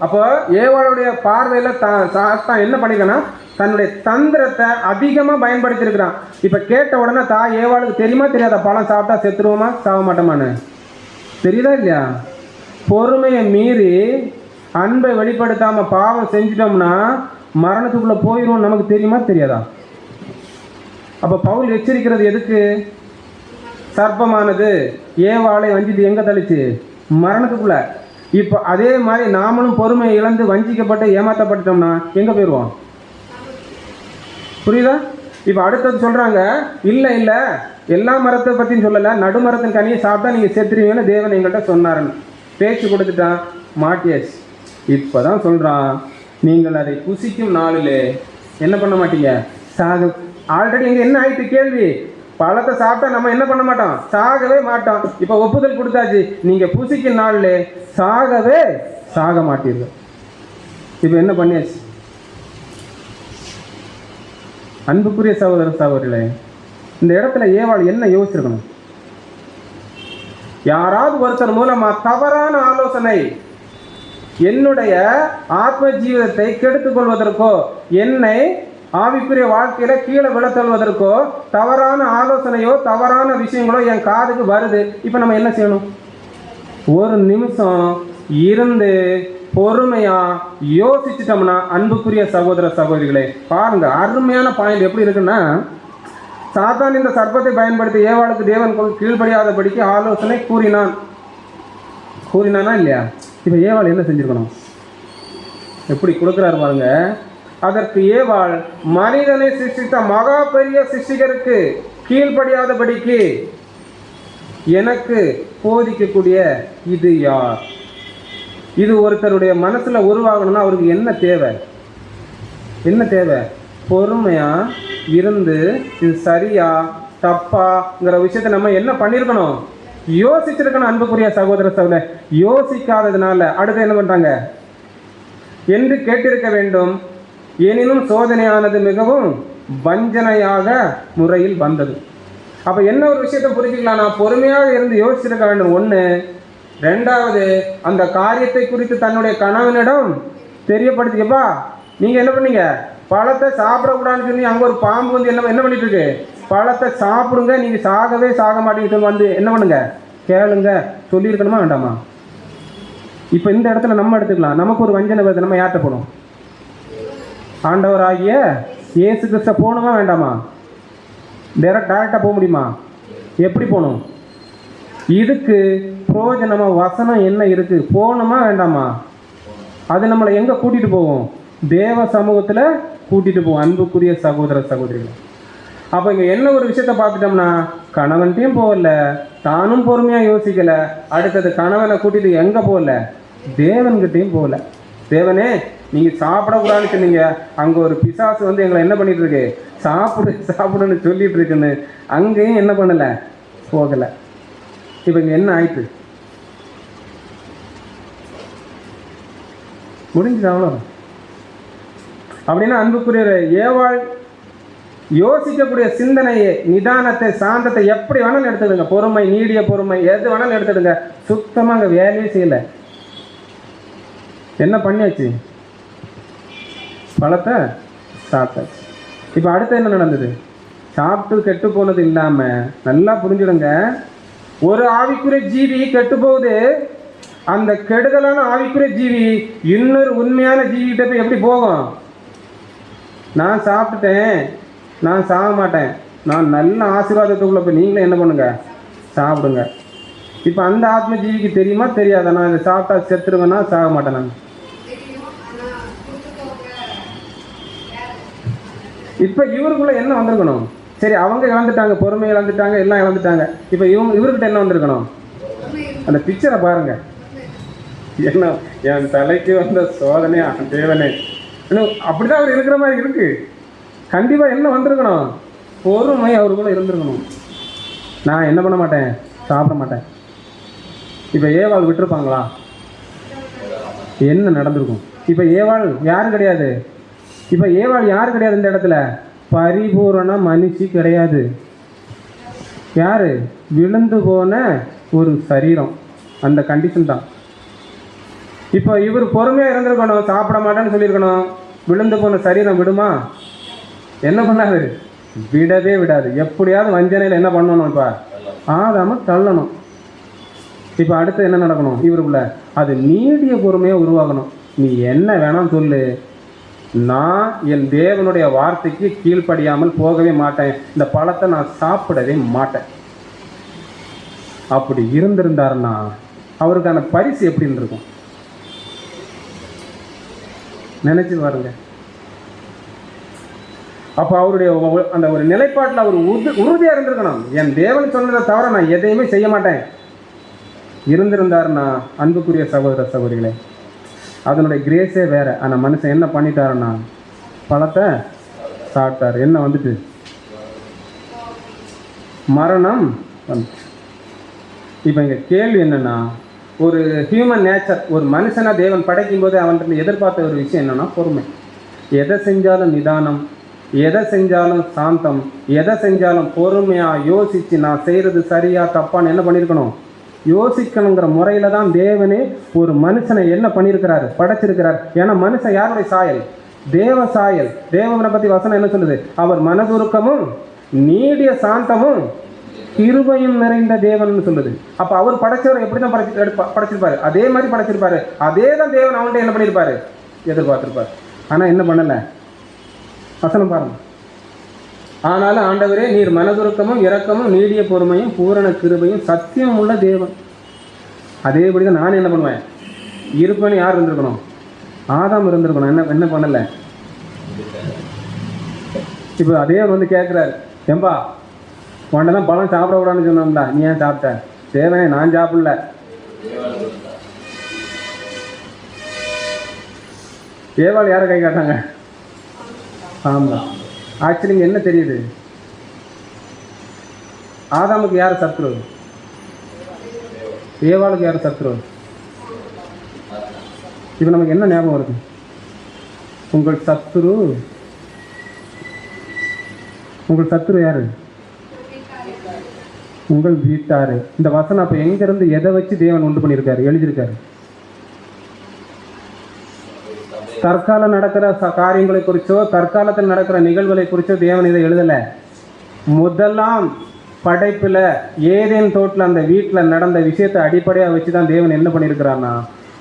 அப்போ ஏவாளுடைய பார்வையில சாத்தான் என்ன பண்ணிக்கனா, தன்னுடைய தந்திரத்தை அதிகமா பயன்படுத்தி இருக்கிறான். இப்ப கேட்ட உடனே ஏவாளுக்கு தெரியுமா தெரியாதா? பழம் சாப்பிட்டா செத்துருவோமா சாக மாட்டோமான்னு தெரியுதா இல்லையா? பொறுமையை மீறி அன்பை வெளிப்படுத்தாம பாவம் செஞ்சிட்டோம்னா மரணத்துக்குள்ள போயிடும். நமக்கு தெரியுமா தெரியாதா? அப்போ பவுல் எச்சரிக்கிறது எதுக்கு? சர்ப்பமானது ஏவாளை வஞ்சித்து எங்கே தள்ளிச்சு? மரணத்துக்குள்ள. இப்போ அதே மாதிரி நாமளும் பொறுமையை இழந்து வஞ்சிக்கப்பட்டு ஏமாற்றப்பட்டோம்னா எங்கே போயிடுவோம்? புரியுதா? இப்போ அடுத்தது சொல்கிறாங்க, இல்லை இல்லை, எல்லா மரத்தை பற்றியும் சொல்லலை, நடுமரத்தின் கனியை சாப்பிட்டா நீங்கள் செத்துருவீங்கன்னு தேவன் எங்கள்கிட்ட சொன்னாருன்னு பேச்சு கொடுத்துட்டான். மாட்டியாச்சு. இப்போ தான் சொல்கிறான், நீங்கள் அதை புசிக்கும் நாளிலே என்ன பண்ண மாட்டீங்க? சாக. ஆல்ரெடி இங்கே என்ன ஆயிட்டு கேள்வி? பழத்தை சாப்பிட்டா நம்ம என்ன பண்ண மாட்டோம்? சாகவே மாட்டோம். இப்போ ஒப்புதல் கொடுத்தாச்சு, நீங்கள் புசிக்கும் நாளிலே சாகவே சாக மாட்டீர்கள். இப்போ என்ன பண்ணியாச்சு? அன்புக்குரிய சகோதர சகோதரிகளே, இந்த இடத்துல ஏவாள் என்ன யோசிச்சிருக்கணும்? யாராவது ஒருத்தர் மூலமா தவறான ஆலோசனை என்னுடைய ஆத்ம ஜீவிதத்தை கெடுத்துக் கொள்வதற்கோ, என்னை ஆவிக்குரிய வாழ்க்கையில கீழே விழத்தள்வதற்கோ தவறான ஆலோசனையோ தவறான விஷயங்களோ என் காதுக்கு வருது. இப்போ நம்ம என்ன செய்யணும்? ஒரு நிமிஷம் இருந்து பொறுமையா யோசிச்சுட்டோம்னா, அன்புக்குரிய சகோதர சகோதரிகளே பாருங்க, அருமையான பாயிண்ட் எப்படி இருக்குன்னா, சாத்தான் இந்த சர்ப்பத்தை பயன்படுத்தி ஏவாளுக்கு தேவன் கீழ்ப்படியாதபடிக்கு ஆலோசனை கூறினானா இல்லையா? இப்போ ஏவாள் என்ன செஞ்சிருக்கணும்? எப்படி கொடுக்குறாரு பாருங்க. அதற்கு ஏவாள், மனிதனை சிருஷ்டித்த மகா பெரிய சிருஷ்டிகருக்கு கீழ்ப்படியாதபடிக்கு எனக்கு போதிக்கக்கூடிய இது யார்? இது ஒருத்தருடைய மனசுல உருவாகணும்னா அவருக்கு என்ன தேவை? என்ன தேவை? பொறுமையா இருந்து இது சரியா தப்பாங்கிற விஷயத்த நம்ம என்ன பண்ணியிருக்கணும்? யோசிச்சிருக்கணும். அன்புக்குரிய சகோதர சகோதர, யோசிக்காததுனால அடுத்து என்ன பண்றாங்க? என்று கேட்டிருக்க வேண்டும், எனினும் சோதனையானது மிகவும் வஞ்சனையாக முறையில் வந்தது. அப்ப என்ன ஒரு விஷயத்தை புரிஞ்சுக்கலாம், நான் பொறுமையாக இருந்து யோசிச்சிருக்க வேண்டும் ஒண்ணு. ரெண்டாவது, அந்த காரியத்தை குறித்து தன்னுடைய கணவனிடம் தெரியப்படுத்திக்கப்பா, நீங்க என்ன பண்ணீங்க? பழத்தை சாப்பிடக்கூடாதுன்னு சொல்லி அங்க ஒரு பாம்பு வந்து என்ன பண்ணிட்டு இருக்கு? பழத்தை சாப்பிடுங்க, நீங்க சாகவே சாக மாட்டீங்க சொல்லி வந்து என்ன பண்ணுங்க? கேளுங்க சொல்லியிருக்கணுமா வேண்டாமா? இப்ப இந்த இடத்துல நம்ம எடுத்துக்கலாம். நமக்கு ஒரு வஞ்சனை வருது, நம்ம யார்கிட்ட போகணும்? ஆண்டவராகிய இயேசு கிறிஸ்த போகணுமா வேண்டாமா? டைரக்டா போக முடியுமா? எப்படி போகணும்? இதுக்கு பிரயோஜனமா வசனம் என்ன இருக்கு? போகணுமா வேண்டாமா? அது நம்மளை எங்க கூட்டிட்டு போகும்? தேவ சமூகத்துல கூட்டிட்டு போகும். அன்புக்குரிய சகோதர சகோதரிகள், அப்ப இங்க என்ன ஒரு விஷயத்த பார்த்துட்டோம்னா, கணவன்கிட்டையும் போகல, தானும் பொறுமையா யோசிக்கல. அடுத்தது கணவனை கூட்டிட்டு எங்க போகல? தேவன்கிட்டையும் போகல. தேவனே நீங்க சாப்பிடக்கூடாதுன்னு சொன்னீங்க, அங்க ஒரு பிசாசு வந்து எங்களை என்ன பண்ணிட்டு இருக்கு? சாப்பிடுன்னு சொல்லிட்டு இருக்குன்னு அங்கேயும் என்ன பண்ணல? போகல. இப்ப இங்க என்ன ஆயிட்டு? முடிஞ்சது, அவ்வளோ. அப்படின்னா அன்புக்குரிய ஏவாள் யோசிக்கக்கூடிய சிந்தனையை, நிதானத்தை, சாந்தத்தை எப்படி வேணாலும் எடுத்துடுங்க. பொறுமை, நீடிய பொறுமை, எது வேணாலும் எடுத்துடுங்க. சுத்தமாக அங்கே வேலையே செய்யல. என்ன பண்ணியாச்சு? பழத்தை சாப்பிட்டாச்சு. இப்போ அடுத்து என்ன நடந்தது? சாப்பிட்டு கெட்டு போனது இல்லாம, நல்லா புரிஞ்சுடுங்க, ஒரு ஆவிக்குரிய ஜீவி கெட்டு போகுது. அந்த கெடுதலான ஆவிக்குரிய ஜீவி இன்னொரு உண்மையான ஜீவிகிட்ட போய் எப்படி போகும்? நான் சாப்பிட்டுட்டேன், நான் சாக மாட்டேன், நான் நல்ல ஆசீர்வாதத்துக்குள்ள போய் நீங்களும் என்ன பண்ணுங்க? சாப்பிடுங்க. இப்போ அந்த ஆத்ம ஜீவிக்கு தெரியுமா தெரியாதா? நான் இதை சாப்பிட்டா செத்துருவேன்னா சாக மாட்டேன் நான். இப்போ இவருக்குள்ள என்ன வந்திருக்கணும்? சரி, அவங்க இழந்துட்டாங்க, பொறுமை இழந்துட்டாங்க, எல்லாம் இழந்துட்டாங்க. இப்போ இவர்கிட்ட என்ன வந்திருக்கணும்? அந்த பிக்சரை பாருங்க. என்ன என் தலைக்கு வந்த சோதனை தேவனே, அப்படிதான் அவர் இருக்கிற மாதிரி இருக்கு. கண்டிப்பா என்ன வந்திருக்கணும்? பொறுமை அவருக்குள்ள இருந்திருக்கணும். நான் என்ன பண்ண மாட்டேன்? சாப்பிட மாட்டேன். இப்ப ஏவாள் விட்டுருப்பாங்களா? என்ன நடந்திருக்கும்? இப்ப ஏவாள் யாரு கிடையாது. இப்ப ஏவாள் யாரு கிடையாது இந்த இடத்துல? பரிபூரண மனுஷி கிடையாது. யாரு? விழுந்து போன ஒரு சரீரம். அந்த கண்டிஷன் தான். இப்போ இவர் பொறுமையா இருந்திருக்கணும், சாப்பிட மாட்டேன்னு சொல்லியிருக்கணும். விழுந்து போன சரீரம் விடுமா? என்ன பண்ணாரு? விடவே விடாது. எப்படியாவது வஞ்சனையில் என்ன பண்ணணும்? இப்போ ஆதாம தள்ளணும். இப்போ அடுத்து என்ன நடக்கணும்? இவருக்குள்ள அது நீடிய பொறுமையை உருவாகணும். நீ என்ன வேணாம் சொல்லு, நான் என் தேவனுடைய வார்த்தைக்கு கீழ்ப்படியாமல் போகவே மாட்டேன், இந்த பழத்தை நான் சாப்பிடவே மாட்டேன். அப்படி இருந்திருந்தாருன்னா அவருக்கான பரிசு எப்படின்னு இருக்கும் நினைச்சு பாருங்க. அப்ப அவருடைய அந்த ஒரு நிலைப்பாட்டில் அவர் உறுதியா இருந்திருக்கணும். என் தேவன் சொன்னதை தவிர நான் எதையுமே செய்ய மாட்டேன் இருந்திருந்தாருன்னா, அன்புக்குரிய சகோதர சகோதரிகளே, அதனுடைய கிரேஸே வேற. ஆனா மனுஷன் என்ன பண்ணிட்டாருன்னா, பழத்தை சாப்பிட்டாரு. என்ன வந்துட்டு? மரணம் வந்து. இப்ப இங்க கேள்வி என்னன்னா, ஒரு ஹியூமன் நேச்சர், ஒரு மனுஷனா தேவன் படைக்கும் போது அவன் எதிர்பார்த்த ஒரு விஷயம் என்னன்னா பொறுமை. எதை செஞ்சாலும் நிதானம், எதை செஞ்சாலும் சாந்தம், எதை செஞ்சாலும் பொறுமையா யோசிச்சு நான் செய்யறது சரியா தப்பான்னு என்ன பண்ணியிருக்கணும்? யோசிக்கணுங்கிற முறையில தான் தேவனே ஒரு மனுஷனை என்ன பண்ணியிருக்கிறாரு? படைச்சிருக்கிறார். ஏன்னா மனுஷன் யாருடைய சாயல்? தேவ சாயல். தேவனை பத்தி வசனம் என்ன சொல்லுது? அவர் மனதுருக்கமும் நீடிய சாந்தமும் கிருபையும் நிறைந்த தேவன் சொல்லுது. அப்ப அவர் படைச்சவரை எப்படிதான் படைச்சிருப்பாரு? அதே மாதிரி படைச்சிருப்பாரு. அதே தான் தேவன் அவன்கிட்ட என்ன பண்ணியிருப்பாரு? எதிர்பார்த்திருப்பாரு. ஆனா என்ன பண்ணல? வசனம் பாருங்க. ஆனாலும் ஆண்டவரே நீர் மனதுருக்கமும் இரக்கமும் நீடிய பொறுமையும் பூரண கிருபையும் சத்தியம் உள்ள தேவன். அதேபடி தான் நான் என்ன பண்ணுவேன், இருப்பேன்னு யார் இருந்திருக்கணும், ஆதாம் இருந்திருக்கணும். என்ன பண்ணலை. இப்போ அதே வந்து கேட்குறாரு, ஏம்பா உன்னை பழம் சாப்பிடக்கூடாதுன்னு சொன்னோம்டா, நீ ஏன் சாப்பிட்ட? தேவனே நான் சாப்பிடல. ஏவாள் யாரை கை காட்டாங்க? ஆமாம். ஆக்சுவலி இங்கே என்ன தெரியுது, ஆதாமுக்கு யார் சத்ரு, ஏவாளுக்கு யார் சத்ரு? இப்போ நமக்கு என்ன ஞாபகம் வருது, உங்கள் சத்ரு யாரு? உங்கள் வீட்டாரு. இந்த வசனம் அப்போ எங்கிருந்து எதை வச்சு தேவன் உண்டு பண்ணியிருக்காரு, எழுதியிருக்காரு? தற்கால நடக்கிற காரியங்களை குறிச்சோ தற்காலத்தில் நடக்கிற நிகழ்வுகளை குறிச்சோ தேவன் இதை எழுதலை. முதலாம் படைப்பில் ஏதேன் தோட்டில் அந்த வீட்டில் நடந்த விஷயத்தை அடிப்படையாக வச்சு தான் தேவன் என்ன பண்ணியிருக்கிறான்னா,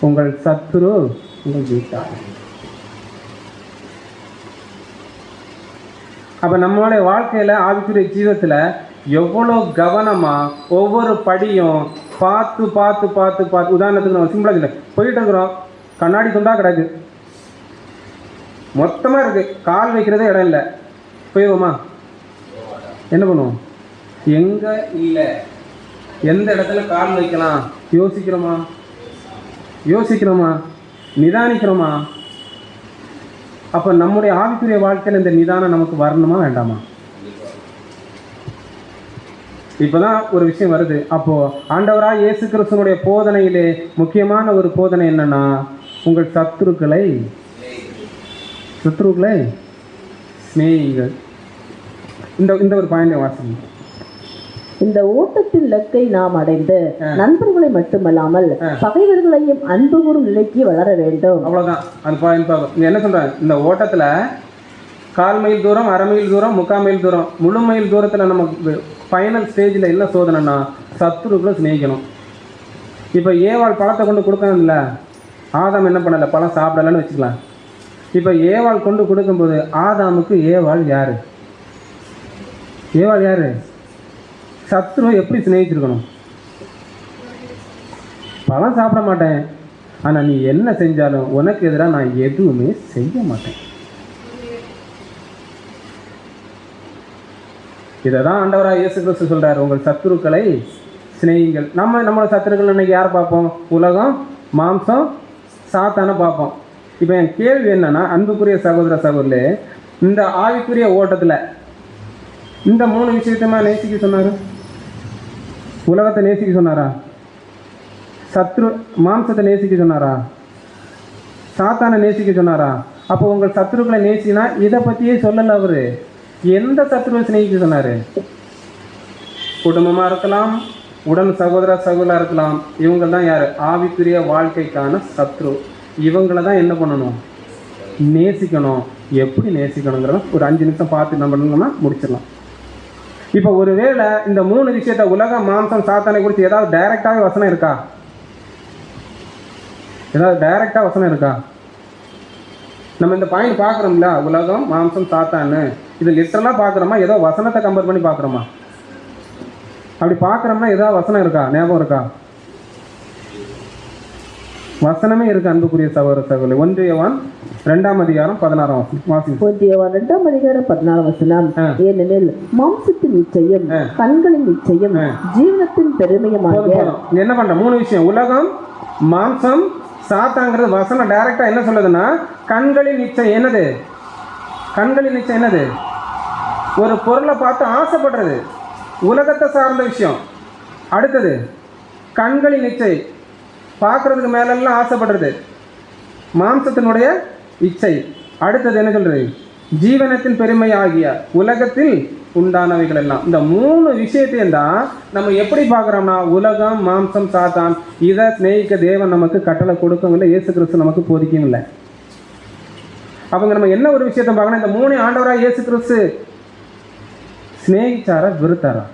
உங்கள் சத்துரு உங்கள் வீட்டார். அப்போ நம்மளுடைய வாழ்க்கையில் ஆவிக்குரிய ஜீவத்தில் எவ்வளோ கவனமாக ஒவ்வொரு படியும் பார்த்து பார்த்து பார்த்து பார்த்து, உதாரணத்துக்கு நம்ம சிம்பிளாக இல்லை, போயிட்டு இருக்கிறோம், கண்ணாடி துண்டா கிடக்கு, மொத்தமாக இருக்குது, கால் வைக்கிறதே இடம் இல்லை, போயிடுவோமா? என்ன பண்ணுவோம்? எங்கே இல்லை, எந்த இடத்துல கால் வைக்கலாம் யோசிக்கிறோமா, நிதானிக்கிறோமா? அப்போ நம்முடைய ஆவிக்குரிய வாழ்க்கையில் இந்த நிதானம் நமக்கு வரணுமா வேண்டாமா? இப்போதான் ஒரு விஷயம் வருது. அப்போது ஆண்டவராக இயேசு கிறிஸ்துவனுடைய போதனையிலே முக்கியமான ஒரு போதனை என்னன்னா, உங்கள் சத்துருக்களை சிநேகிங்கள். இந்த ஒரு பாயிண்ட் வாசிங்க. இந்த ஓட்டத்தின் இலக்கை நாம் அடைந்து நண்பர்களை மட்டுமல்லாமல் பகைவர்களையும் அன்பு கூறும் நிலைக்கு வளர வேண்டும். அவ்வளவுதான். அது பாயிண்ட் என்ன சொல்றாங்க, இந்த ஓட்டத்துல 1/4 மைல் தூரம், 1/2 மைல் தூரம், 3/4 மைல் தூரம், முழு மைல் தூரத்துல நமக்கு ஃபைனல் ஸ்டேஜில் என்ன சோதனைன்னா, சத்துருக்களை சிநேகிக்கணும். இப்போ ஏவாள் பழத்தை கொண்டு கொடுக்கணும் இல்லை, ஆதாம் என்ன பண்ணலை, பழம் சாப்பிடலன்னு வச்சுக்கலாம். இப்போ ஏவாள் கொண்டு கொடுக்கும்போது ஆதாமுக்கு ஏவாள் யாரு? சத்துருவை எப்படி சிநேகிச்சிருக்கணும்? பழம் சாப்பிட மாட்டேன், ஆனால் நீ என்ன செஞ்சாலும் உனக்கு எதிராக நான் எதுவுமே செய்ய மாட்டேன். இதை தான் ஆண்டவராக இயேசு கிறிஸ்து சொல்கிறார், உங்கள் சத்துருக்களை சிநேகிங்கள். நம்மளோட சத்துருக்கள் இன்னைக்கு யாரை பார்ப்போம்? உலகம், மாம்சம், சாத்தானை பார்ப்போம். இப்போ என் கேள்வி என்னன்னா, அன்புக்குரிய சகோதர சகோதரே, இந்த ஆவிக்குரிய ஓட்டத்தில் இந்த 3 விஷயத்தையுமா நேசிக்க சொன்னார்? உலகத்தை நேசிக்க சொன்னாரா? மாம்சத்தை நேசிக்க சொன்னாரா? சாத்தானை நேசிக்க சொன்னாரா? அப்போ உங்கள் சத்துருக்களை நேசினா இதை பற்றியே சொல்லலை. அவரு எந்த சத்துருவை சிநேகிக்க சொன்னார்? குடும்பமாக இருக்கலாம், உடன் சகோதரா இருக்கலாம். இவங்க தான் யார்? ஆவிக்குரிய வாழ்க்கைக்கான சத்ரு. இவங்களை தான் என்ன பண்ணணும்? நேசிக்கணும். எப்படி நேசிக்கணுங்கிறத ஒரு 5 நிமிஷம் பார்த்து என்ன பண்ணணும்னா முடிச்சிடலாம். இப்போ ஒருவேளை இந்த 3 விஷயத்த உலகம், மாம்சம், சாத்தானை குறித்து ஏதாவது டைரக்டாகவே வசனம் இருக்கா? நம்ம இந்த பாயிண்ட் பார்க்குறோம்ல, உலகம், மாம்சம், சாத்தான்னு, இது லிட்டரலாக பார்க்குறோமா, ஏதோ வசனத்தை கம்பேர் பண்ணி பார்க்குறோமா? அப்படி பார்க்குறோம்னா ஏதாவது வசனம் இருக்கா, ஞாபகம் இருக்கா? வசனமே இருக்கு. அன்புக்குரிய சகோதர சகோதரி, 1 யோவான் 2ஆம் அதிகாரம் 16ஆம் வசனம். 1 யோவான் 2ஆம் அதிகாரம் 16ஆம் வசனம். ஏனெனில் மாம்சத்தின் நிச்சயம், கண்களின் நிச்சயம், ஜீவனத்தின் பெருமையுமாக. என்ன பண்ற? 3 விஷயம். உலகம், மாம்சம், சாத்தாங்கிறது வசனம் டைரக்டா என்ன சொல்லுதுன்னா, கண்களின் நிச்சயம். என்னது கண்களின் நிச்சயம்? என்னது? ஒரு பொருளை பார்த்து ஆசைப்படுறது, உலகத்தை சார்ந்த விஷயம். அடுத்தது கண்களின் நிச்சயம், பார்க்கறதுக்கு மேலெல்லாம் ஆசைப்படுறது, மாம்சத்தினுடைய இச்சை. அடுத்தது என்ன சொல்றது? ஜீவனத்தின் பெருமை ஆகிய உலகத்தில் உண்டானவைகள் எல்லாம். இந்த 3 விஷயத்தையும் தான் நம்ம எப்படி பார்க்குறோம்னா, உலகம், மாம்சம், சாத்தான், இதை சிநேகிக்க தேவன் நமக்கு கட்டளை கொடுக்கவும் இல்லை, இயேசு கிறிஸ்து நமக்கு போதிக்கவும் இல்லை. அவங்க நம்ம என்ன ஒரு விஷயத்தை பார்க்கணும், இந்த 3 ஆண்டவராக இயேசு கிறிஸ்து சிநேகிச்சாரா, வெறுத்தாரா?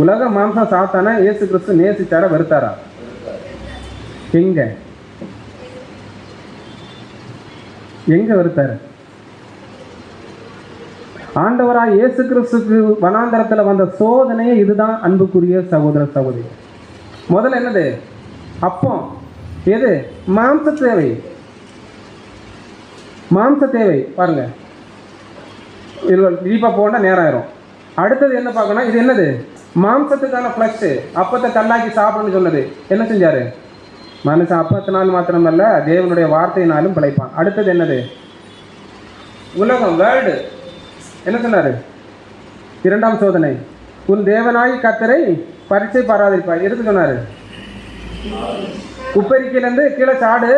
உலக, மாம்சம், சாத்தான இயேசு கிறிஸ்து நேசிச்சாரா, வெறுத்தாரா? எங்க வெறுத்தாரு? ஆண்டவராய் இயேசு கிறிஸ்துக்கு வனாந்தரத்தில் வந்த சோதனையே இதுதான் அன்புக்குரிய சகோதர சகோதரி. முதல்ல என்னது? அப்பம். எது? மாம்ச தேவை. மாம்ச தேவை பாருங்க, இதில் டீப்பாக போனா நேரம் ஆயிரும். அடுத்தது என்ன பார்க்கணும், இது என்னது? மாம்சத்துக்கான ஃப்ளஷ். அப்பத்தை கல்லாக்கி சாப்பிடணும்னு சொன்னது என்ன செஞ்சாரு? மனுஷன் அப்பத்தினால் மாத்திரமல்ல தேவனுடைய வார்த்தையினாலும் பிழைப்பான். அடுத்தது என்னது? உலகம், வேர்ல்டு. என்ன சொன்னாரு? இரண்டாம் சோதனை, உன் தேவனாய் கர்த்தரை பரீட்சை பாராதிருப்பார். எதுக்கு சொன்னாரு? உப்பரிக்கையிலேருந்து கீழே சாடு.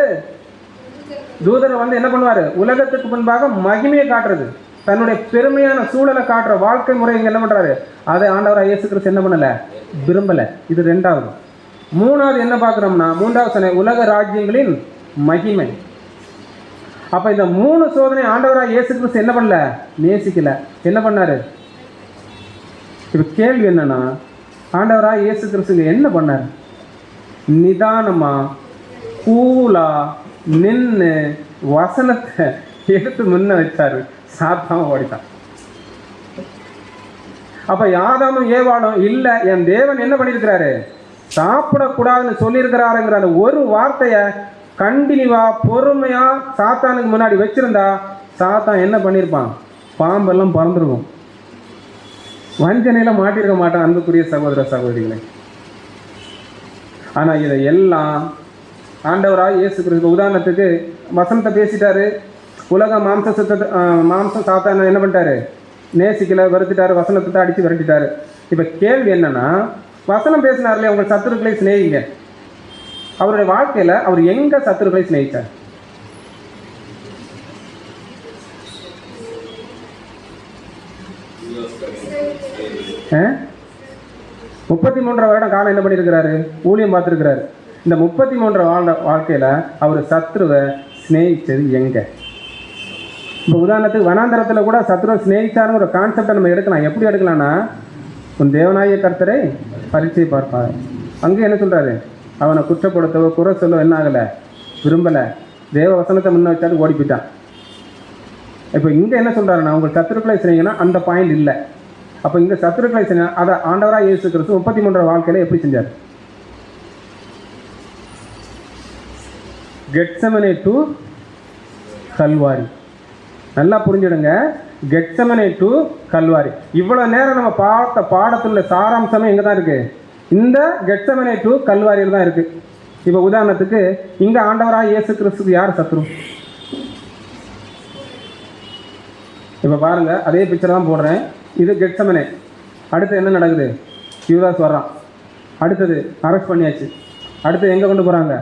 தூதர் வந்து என்ன பண்ணுவார்? உலகத்துக்கு முன்பாக மகிமையை காட்டுறது, தன்னுடைய பெருமையான சூழலை காட்டுற வாழ்க்கை முறை இங்கே என்ன பண்ணுறாரு? அதை ஆண்டவராக இயேசு கிறிஸ்து என்ன பண்ணலை? விரும்பலை. இது ரெண்டாவது. மூணாவது என்ன பார்க்குறோம்னா, மூன்றாவது சொன்ன உலக ராஜ்யங்களின் மகிமை. அப்போ இந்த 3 சோதனை ஆண்டவராக இயேசு கிறிஸ்து என்ன பண்ணல? நேசிக்கல. என்ன பண்ணாரு? இப்போ கேள்வி என்னன்னா, ஆண்டவராக இயேசு கிறிஸ்துங்க என்ன பண்ணார்? நிதானமா கூலா நின்று வசனத்தை எடுத்து முன்ன வச்சாரு. சாத்தாம ஓடிட்டான். அப்ப ஆதாமும் ஏவாளும் இல்லை, என் தேவன் என்ன பண்ணியிருக்கிறாரு? சாப்பிடக்கூடாதுன்னு சொல்லியிருக்கிறாருங்கிற அந்த ஒரு வார்த்தையை கண்டினியூவா பொறுமையா சாத்தானுக்கு முன்னாடி வச்சிருந்தா சாத்தான் என்ன பண்ணியிருப்பான்? பாம்பெல்லாம் பறந்துருக்கும். வஞ்சனையில மாட்டிருக்க மாட்டான் அன்புக்குரிய சகோதர சகோதரிகளை. ஆனா இதை எல்லாம் ஆண்டவராய் இயேசு கிறிஸ்து உதாரணத்துக்கு வசனத்தை பேசிட்டாரு. உலக மாம்சம் சாத்தான் என்ன பண்ணிட்டாரு? நேசிக்கல, வெறுத்துட்டாரு, வசனத்தை அடித்து விரட்டிட்டாரு. இப்போ கேள்வி என்னன்னா, வசனம் பேசினார்லையே உங்கள் சத்துருக்களை சிநேகிங்க. அவருடைய வாழ்க்கையில் அவர் எங்க சத்துருக்களை சிநேகித்தார்? ஆ 33 வருடம் காலம் என்ன பண்ணியிருக்கிறாரு? ஊழியம் பார்த்துருக்கிறாரு. இந்த 33 வாழ்க்கையில் அவர் சத்ருவை சிநேகிச்சது எங்க? இப்போ உதாரணத்துக்கு வனாந்தரத்தில் கூட சத்ருவை சிநேகிச்சாருன்னு ஒரு கான்செப்டை நம்ம எடுக்கலாம். எப்படி எடுக்கலாம்னா, உன் தேவனாய கர்த்தரை பரீட்சை பார்ப்பார். அங்கே என்ன சொல்கிறாரு? அவனை குற்றப்படுத்தவோ குறை சொல்லவோ என்ன ஆகலை? விரும்பலை. தேவ வசனத்தை முன்ன வச்சாலும் ஓடி போயிட்டான். இப்போ இங்கே என்ன சொல்கிறாருன்னா, உங்கள் சத்துருக்களை சிநேகிங்கன்னா அந்த பாயிண்ட் இல்லை. அப்போ இங்கே சத்துருக்களை சிநேக அதை ஆண்டவராக இயேசு கிறிஸ்து 33 வாழ்க்கையில் எப்படி செஞ்சார்? Gethsemane to Kalvari. நல்லா புரிஞ்சுடுங்க, கெத்செமனே டு கல்வாரி. இவ்வளோ நேரம் நம்ம பார்த்த பாடத்துள்ள சாராம்சமே எங்கே தான் இருக்குது? இந்த கெத்செமனே டு கல்வாரியில் தான் இருக்குது. இப்போ உதாரணத்துக்கு இங்கே ஆண்டவராக இயேசு கிறிஸ்துக்கு யார் சத்ரு? இப்போ பாருங்கள், அதே பிக்சர் தான் போடுறேன். இது கெத்செமனே. அடுத்து என்ன நடக்குது? யூதாஸ் வர்றான். அடுத்தது அரெஸ்ட் பண்ணியாச்சு. அடுத்து எங்கே கொண்டு போகிறாங்க?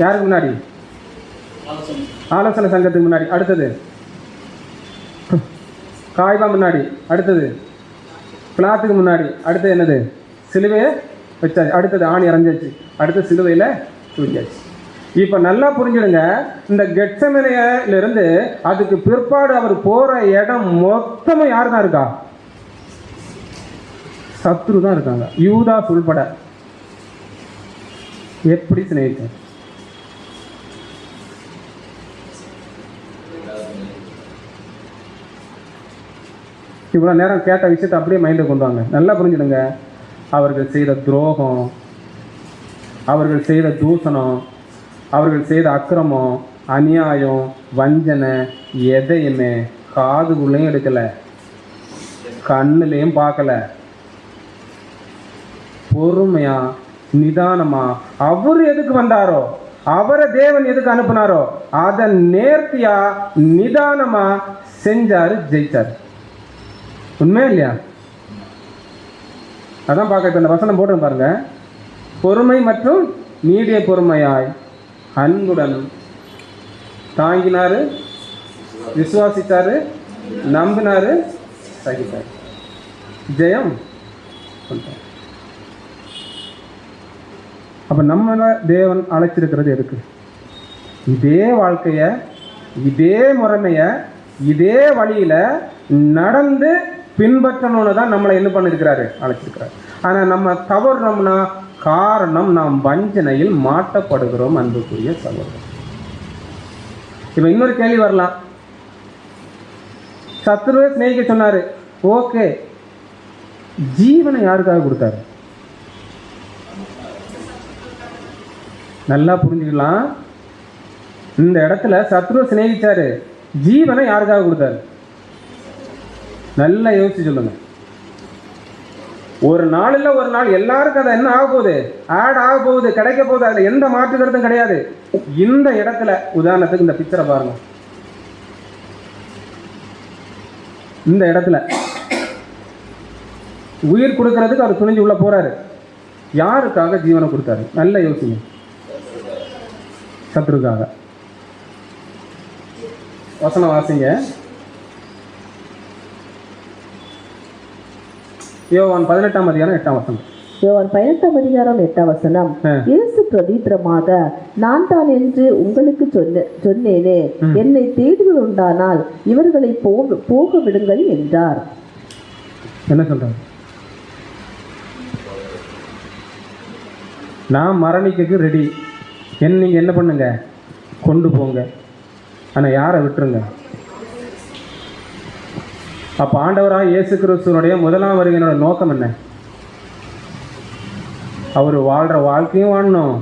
யாருக்கு முன்னாடி? ஆலோசனை சங்கத்துக்கு முன்னாடி. அடுத்தது காய்பா முன்னாடி. அடுத்தது பிளாத்துக்கு முன்னாடி. அடுத்தது என்னது? சிலுவையை வச்சாச்சு. அடுத்தது ஆணி இறஞ்சாச்சு. அடுத்து சிலுவையில் தூக்கியாச்சு. இப்போ நல்லா புரிஞ்சுடுங்க, இந்த கெத்செமனேயிலிருந்து அதுக்கு பிற்பாடு அவர் போகிற இடம் மொத்தமும் யார் தான் இருக்கா? சத்ரு தான் இருக்காங்க, யூதாஸ் உள்பட. எப்படி சிநேகித்தார்? இவ்வளோ நேரம் கேட்ட விஷயத்தை அப்படியே மைண்டில் கொண்டு வாங்க. நல்லா புரிஞ்சுடுங்க, அவர்கள் செய்த துரோகம், அவர்கள் செய்த தூஷணம், அவர்கள் செய்த அக்கிரமம், அநியாயம், வஞ்சனை எதையுமே காதுக்குள்ளேயும் எடுக்கலை, கண்ணுலேயும் பார்க்கல. பொறுமையா நிதானமா அவர் எதுக்கு வந்தாரோ, அவரை தேவன் எதுக்கு அனுப்புனாரோ அதை நேர்த்தியா நிதானமா செஞ்சாரு, ஜெயிச்சாரு. உண்மையா இல்லையா? அதான் பார்க்க இந்த வசனம் போட்டு பாருங்க. பொறுமை மற்றும் நீடிய பொறுமையாய் அன்புடன் தாங்கினாரு, விசுவாசித்தாரு, நம்பினாரு, சகித்தார், ஜெயம். அப்ப நம்மள தேவன் அழைச்சிருக்கிறது எதுக்கு? இதே வாழ்க்கைய, இதே முறைமைய, இதே வழியில நடந்து பின்பற்றணும்னு தான் நம்மளை என்ன பண்ணிருக்கிறாரு? அழைச்சிருக்கிறாரு. ஆனா நம்ம தவறுனோம்னா காரணம் நாம் வஞ்சனையில் மாட்டப்படுகிறோம் அன்புக்குரிய சகோதரர். இப்ப இன்னொரு கேள்வி வரலாம், சத்துருவை சிநேகிக்க சொன்னாரு. ஓகே, ஜீவனை யாருக்காக கொடுத்தாரு? நல்லா புரிஞ்சுக்கலாம். இந்த இடத்துல சத்ருவை சிநேகிச்சாரு, ஜீவனை யாருக்காக கொடுத்தாரு? நல்லா யோசிச்சு சொல்லுங்க. ஒரு நாள் இல்லை ஒரு நாள் எல்லாருக்கும் அதை என்ன ஆக போகுது? ஆட் ஆக போகுது, கிடைக்க போகுது. அதில் எந்த மாற்று கருத்தும் கிடையாது. இந்த இடத்துல உதாரணத்துக்கு இந்த பிக்சரை பாருங்க. இந்த இடத்துல உயிர் கொடுக்கறதுக்கு அவர் துணிஞ்சு உள்ள போறாரு. யாருக்காக ஜீவனை கொடுத்தாரு? நல்ல யோசிங்க. சத்ருக்காக. வசனம் வாசிங்க. யோவான் 18ஆம் அதிகாரம் 8ஆம் வசனம். யோவான் 18ஆம் அதிகாரம் 8ஆம் வசனம். இயேசு பிரதித்திரமாக, நான் தான் என்று உங்களுக்கு சொன்னேனே, என்னை தேடுதல் உண்டானால் இவர்களை போக விடுங்கள் என்றார். என்ன சொல்றாரு? நான் மரணிக்க ரெடி, நீங்க என்ன பண்ணுங்க? கொண்டு போங்க, ஆனா யாரை விட்டுருங்க. அப்ப ஆண்டவராக இயேசு கிறிஸ்துவனுடைய முதலாம் வருகையினோட நோக்கம் என்ன? அவர் வாழ்ற வாழ்க்கையும் வாழணும்,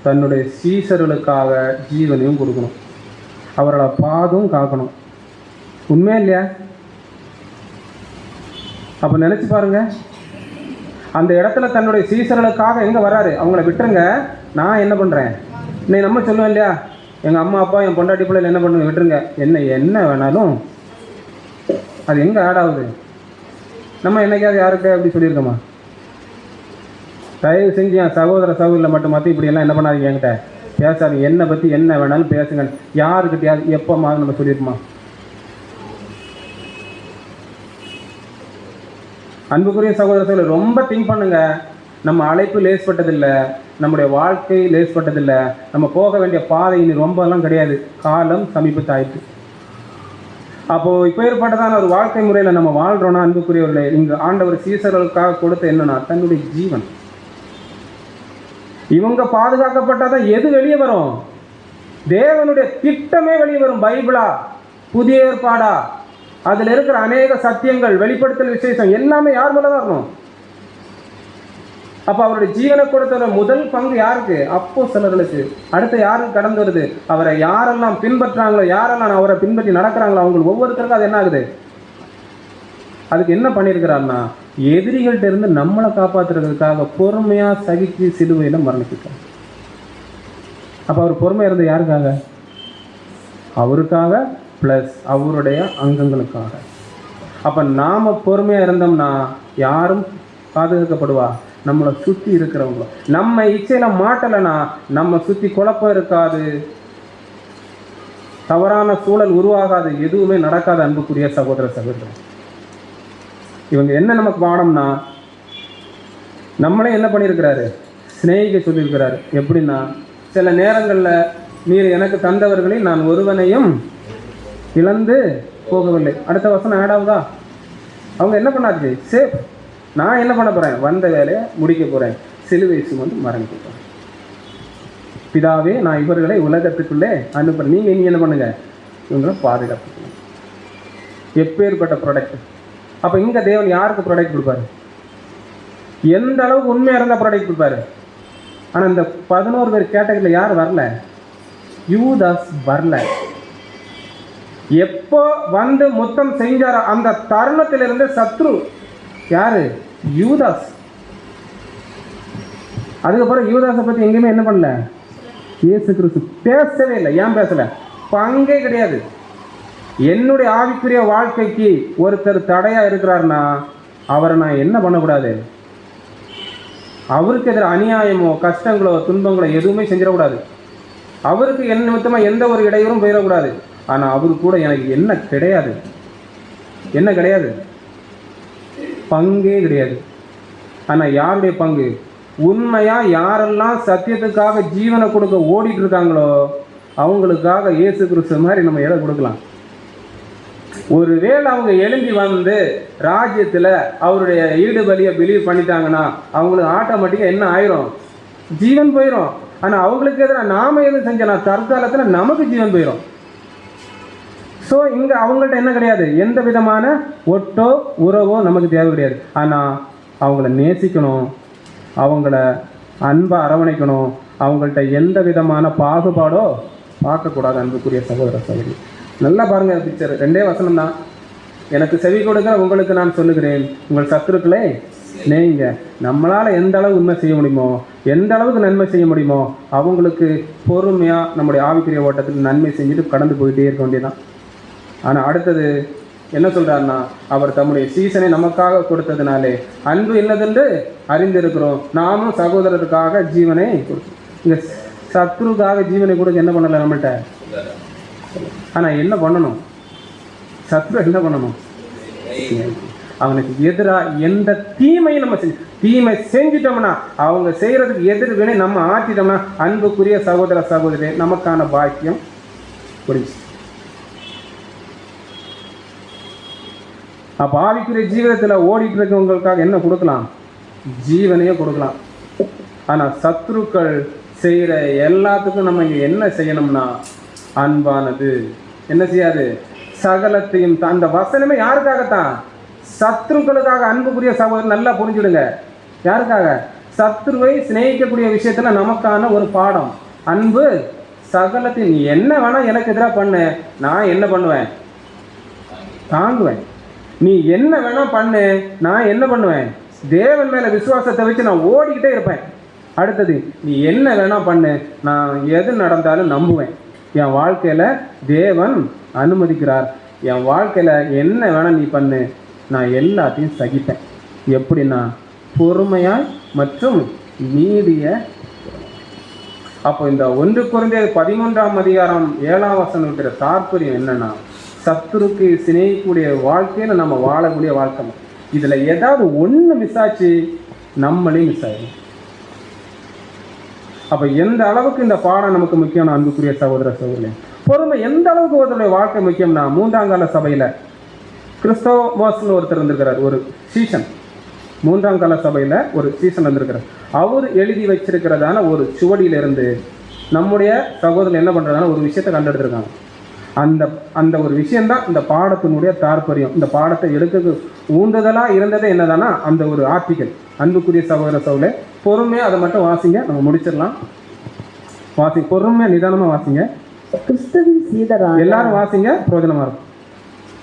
தன்னுடைய சீசர்களுக்காக ஜீவனையும் கொடுக்கணும், அவரோட பாதும் காக்கணும். உண்மையா இல்லையா? அப்ப நினைச்சு பாருங்க. அந்த இடத்துல தன்னுடைய சீசர்களுக்காக எங்க வர்றாரு? அவங்கள விட்டுருங்க, நான் என்ன பண்றேன்? இன்னைக்கு நம்ம சொல்லுவேன் இல்லையா, எங்க அம்மா அப்பா என் பொண்டாட்டி பிள்ளைகள் என்ன பண்ணுங்க, விட்டுருங்க, என்ன வேணாலும். அது எங்க ஆட் ஆகுது? நம்ம என்னைக்காவது யாருக்கு அப்படி சொல்லியிருக்கோமா? தயவு செஞ்சு என் சகோதரில் மட்டும் மாற்றி இப்படி எல்லாம் என்ன பண்ணாதீங்க, என்கிட்ட பேசாதீங்க, என்னை பற்றி என்ன வேணாலும் பேசுங்க. யாருக்கிட்டையாவது எப்போமாவது நம்ம சொல்லியிருக்கோமா? அன்புக்குரிய சகோதரர்கள், ரொம்ப திங்க் பண்ணுங்க. நம்ம அழைப்பு லேஸ்பட்டதில்லை, நம்முடைய வாழ்க்கை லேஸ்பட்டதில்லை, நம்ம போக வேண்டிய பாதை இனி ரொம்பலாம் கிடையாது. காலம் சமீபத்தாயிட்டு. அப்போது இப்போ ஏற்பட்டதான ஒரு வாழ்க்கை முறையில் நம்ம வாழ்கிறோன்னா, அன்புக்குரியவர்களே, இங்கே ஆண்டவர் சீசர்களுக்காக கொடுத்த என்னன்னா தன்னுடைய ஜீவன். இவங்க பாதுகாக்கப்பட்டாதான் எது வெளியே வரும்? தேவனுடைய திட்டமே வெளியே வரும். பைபிளா, புதிய ஏற்பாடா, அதில் இருக்கிற அநேக சத்தியங்கள், வெளிப்படுத்தல் விசேஷம் எல்லாமே யார் மேலே தான் வரணும்? அப்போ அவருடைய ஜீவனை கொடுத்த முதல் பங்கு யாருக்கு? அப்போஸ்தலர்களுக்கு. அடுத்து யாருக்கு கடந்து வருது? அவரை யாரெல்லாம் பின்பற்றாங்களோ, யாரெல்லாம் அவரை பின்பற்றி நடக்கிறாங்களோ, அவங்களுக்கு ஒவ்வொருத்தருக்கும் அது என்ன ஆகுது? அதுக்கு என்ன பண்ணியிருக்கிறாருன்னா, எதிரிகள்கிட்ட இருந்து நம்மளை காப்பாற்றுறதுக்காக பொறுமையாக சகிச்சு சிலுவையில் மரணிச்சிருக்காங்க. அப்போ அவர் பொறுமையாக இருந்தது யாருக்காக? அவருக்காக ப்ளஸ் அவருடைய அங்கங்களுக்காக. அப்போ நாம் பொறுமையாக இருந்தோம்னா யாரும் பாதுகாக்கப்படுவா? நம்மளை சுற்றி இருக்கிறவங்க. நம்ம இச்சையில மாட்டலைன்னா நம்ம சுற்றி குழப்பம் இருக்காது, தவறான சூழல் உருவாகாது, எதுவுமே நடக்காது. அன்புக்குரிய சகோதர சகோதரர், இவங்க என்ன நமக்கு பாடம்னா, நம்மளே என்ன பண்ணியிருக்கிறாரு? சிநேகிக்க சொல்லியிருக்கிறாரு. எப்படின்னா, சில நேரங்களில் நீர் எனக்கு தந்தவர்களை நான் ஒருவனையும் இழந்து போகவில்லை. அடுத்த வசனம் ஆடாவதா? அவங்க என்ன பண்ணாச்சு? சேஃப். நான் என்ன பண்ண போகிறேன்? வந்த வேலையை முடிக்க போகிறேன், சிலுவை சுமந்து மரணிக்க போகிறேன். பிதாவே, நான் இவர்களை உலகத்துக்குள்ளே அனுப்புகிறேன், நீங்கள் என்ன பண்ணுங்க? இவங்களை பாதுகாப்பு. எப்பேற்பட்ட ப்ராடக்ட்! அப்போ இங்கே தேவன் யாருக்கு ப்ராடக்ட் கொடுப்பாரு? எந்த அளவுக்கு உண்மையாக இருந்தால் ப்ராடக்ட் கொடுப்பாரு. ஆனால் இந்த 11 பேர் கேட்டகரியில் யார் வரல? யூதாஸ் வரல. எப்போ வந்து முத்தம் செஞ்சாரோ அந்த தருணத்திலிருந்து சத்ரு யாரு? யூதாஸ். அதுக்கப்புறம் யூதாஸை பற்றி எங்கேயுமே என்ன பண்ணல? இயேசு கிறிஸ்து பேசவே இல்லை. ஏன் பேசல? பங்கே கிடையாது. என்னுடைய ஆவிக்குரிய வாழ்க்கைக்கு ஒருத்தர் தடையா இருக்கிறார்னா அவரை நான் என்ன பண்ணக்கூடாது? அவருக்கு எதிராக அநியாயமோ கஷ்டங்களோ துன்பங்களோ எதுவுமே செஞ்சிடக்கூடாது. அவருக்கு என்ன நிமித்தமாக எந்த ஒரு இடையூறும் போயிடக்கூடாது. ஆனால் அவரு கூட எனக்கு என்ன கிடையாது? என்ன கிடையாது? பங்கே கிடையாது. ஆனால் யாருடைய பங்கு? உண்மையாக யாரெல்லாம் சத்தியத்துக்காக ஜீவனை கொடுக்க ஓடிட்டு இருக்காங்களோ அவங்களுக்காக இயேசு கிறிஸ்து மாதிரி நம்ம எதை கொடுக்கலாம். ஒருவேளை அவங்க எழும்பி வந்து ராஜ்யத்தில் அவருடைய ஈடுபலியை பிலீவ் பண்ணிட்டாங்கன்னா அவங்களுக்கு ஆட்டோமேட்டிக்காக என்ன ஆயிரும்? ஜீவன் போயிடும். ஆனால் அவங்களுக்கு எதிராக நாம எதுவும் செஞ்சோன்னா தற்காலத்தில் நமக்கு ஜீவன் போயிடும். ஸோ இங்கே அவங்கள்ட்ட என்ன கிடையாது, எந்த விதமான ஒட்டோ உறவோ நமக்கு தேவை கிடையாது. ஆனால் அவங்கள நேசிக்கணும், அவங்கள அன்பை அரவணைக்கணும், அவங்கள்ட்ட எந்த விதமான பாகுபாடோ பார்க்கக்கூடாது. அன்புக்குரிய சகோதர சகோதரி, நல்லா பாருங்கள் பிக்சர், 2 வசனம் தான். எனக்கு செவி கொடுக்க உங்களுக்கு நான் சொல்லுகிறேன், உங்கள் சத்துருக்களை நேங்க. நம்மளால் எந்த அளவு உண்மை செய்ய முடியுமோ, எந்த அளவுக்கு நன்மை செய்ய முடியுமோ அவங்களுக்கு பொறுமையாக நம்முடைய ஆவிக்குரிய ஓட்டத்துக்கு நன்மை செஞ்சுட்டு கடந்து போயிட்டே இருக்க வேண்டியதான். ஆனால் அடுத்தது என்ன சொல்கிறாருன்னா, அவர் தம்முடைய சீசனை நமக்காக கொடுத்ததுனாலே அன்பு என்னதென்று அறிந்திருக்கிறோம், நாமும் சகோதரருக்காக ஜீவனை கொடுத்தோம். இங்கே சத்ருக்காக ஜீவனை கொடுக்க என்ன பண்ணலை நம்மள்கிட்ட. ஆனால் என்ன பண்ணணும், சத்ரு என்ன பண்ணணும், அவனுக்கு எதிராக எந்த தீமையும் நம்ம தீமை செஞ்சிட்டோம்னா, அவங்க செய்கிறதுக்கு எதிர்வினை நம்ம ஆற்றிட்டோம்னா, அன்புக்குரிய சகோதர சகோதரி நமக்கான பாக்கியம் புரிஞ்சு. அப்போ ஆவிக்குரிய ஜீவிதத்தில் ஓடிட்டு இருக்கவங்களுக்காக என்ன கொடுக்கலாம், ஜீவனையே கொடுக்கலாம். ஆனால் சத்ருக்கள் செய்கிற எல்லாத்துக்கும் நம்ம இங்கே என்ன செய்யணும்னா, அன்பானது என்ன செய்யாது, சகலத்தையும். அந்த வசனமே யாருக்காகத்தான், சத்ருக்களுக்காக. அன்புக்குரிய சகோதரர் நல்லா புரிஞ்சுடுங்க, யாருக்காக, சத்ருவை சிநேகிக்கக்கூடிய விஷயத்தில் நமக்கான ஒரு பாடம். அன்பு சகலத்தையும். நீ என்ன வேணா எனக்கு எதிராக பண்ணு, நான் என்ன பண்ணுவேன், தாங்குவேன். நீ என்ன வேணா பண்ணு, நான் என்ன பண்ணுவேன், தேவன் மேலே விசுவாசத்தை வச்சு நான் ஓடிக்கிட்டே இருப்பேன். அடுத்தது, நீ என்ன வேணா பண்ணு, நான் எது நடந்தாலும் நம்புவேன். என் வாழ்க்கையில் தேவன் அனுமதிக்கிறார், என் வாழ்க்கையில் என்ன வேணா நீ பண்ணு, நான் எல்லாத்தையும் சகிப்பேன். எப்படின்னா பொறுமையாய் மற்றும் நீடிய. அப்போ இந்த 1 கொரிந்தியர் 13ஆம் அதிகாரம் 7ஆம் வசனம் இருக்கிற தாற்பயம் என்னன்னா, சத்துருக்கு சிநேகிக்கூடிய வாழ்க்கையில் நம்ம வாழக்கூடிய வாழ்க்கை. இதில் ஏதாவது ஒன்று மிஸ் ஆச்சு, நம்மளே மிஸ் ஆகிடும். அப்போ எந்த அளவுக்கு இந்த பாடம் நமக்கு முக்கியம், அன்புக்குரிய சகோதர சகோதரி, பொறுமை எந்த அளவுக்கு ஒருத்தருடைய வாழ்க்கை முக்கியம்னா, 3ஆம் கால சபையில் கிறிஸ்தோமோஸ்னு ஒருத்தர் இருந்திருக்கிறார், ஒரு சீசன். 3ஆம் கால சபையில் ஒரு சீசன் இருந்திருக்கிறார். அவர் எழுதி வச்சிருக்கிறதான ஒரு சுவடியிலிருந்து நம்முடைய சகோதரர் என்ன பண்ணுறதான ஒரு விஷயத்தை கண்டெடுத்திருக்காங்க. அந்த ஒரு விஷயந்தான் இந்த பாடத்தினுடைய தாற்பயம். இந்த பாடத்தை எடுக்க ஊண்டுதலாக இருந்ததே என்னதானா, அந்த ஒரு ஆர்டிக்கல். அன்புக்குரிய சகோதர சகோதரே, பொறுமையாக அதை மட்டும் வாசிங்க, நம்ம முடிச்சிடலாம். பொறுமையாக நிதானமாக வாசிங்க. கிறிஸ்துவின் சீடரான எல்லாரும் வாசிங்க, பிரயோஜனமா இருக்கும்.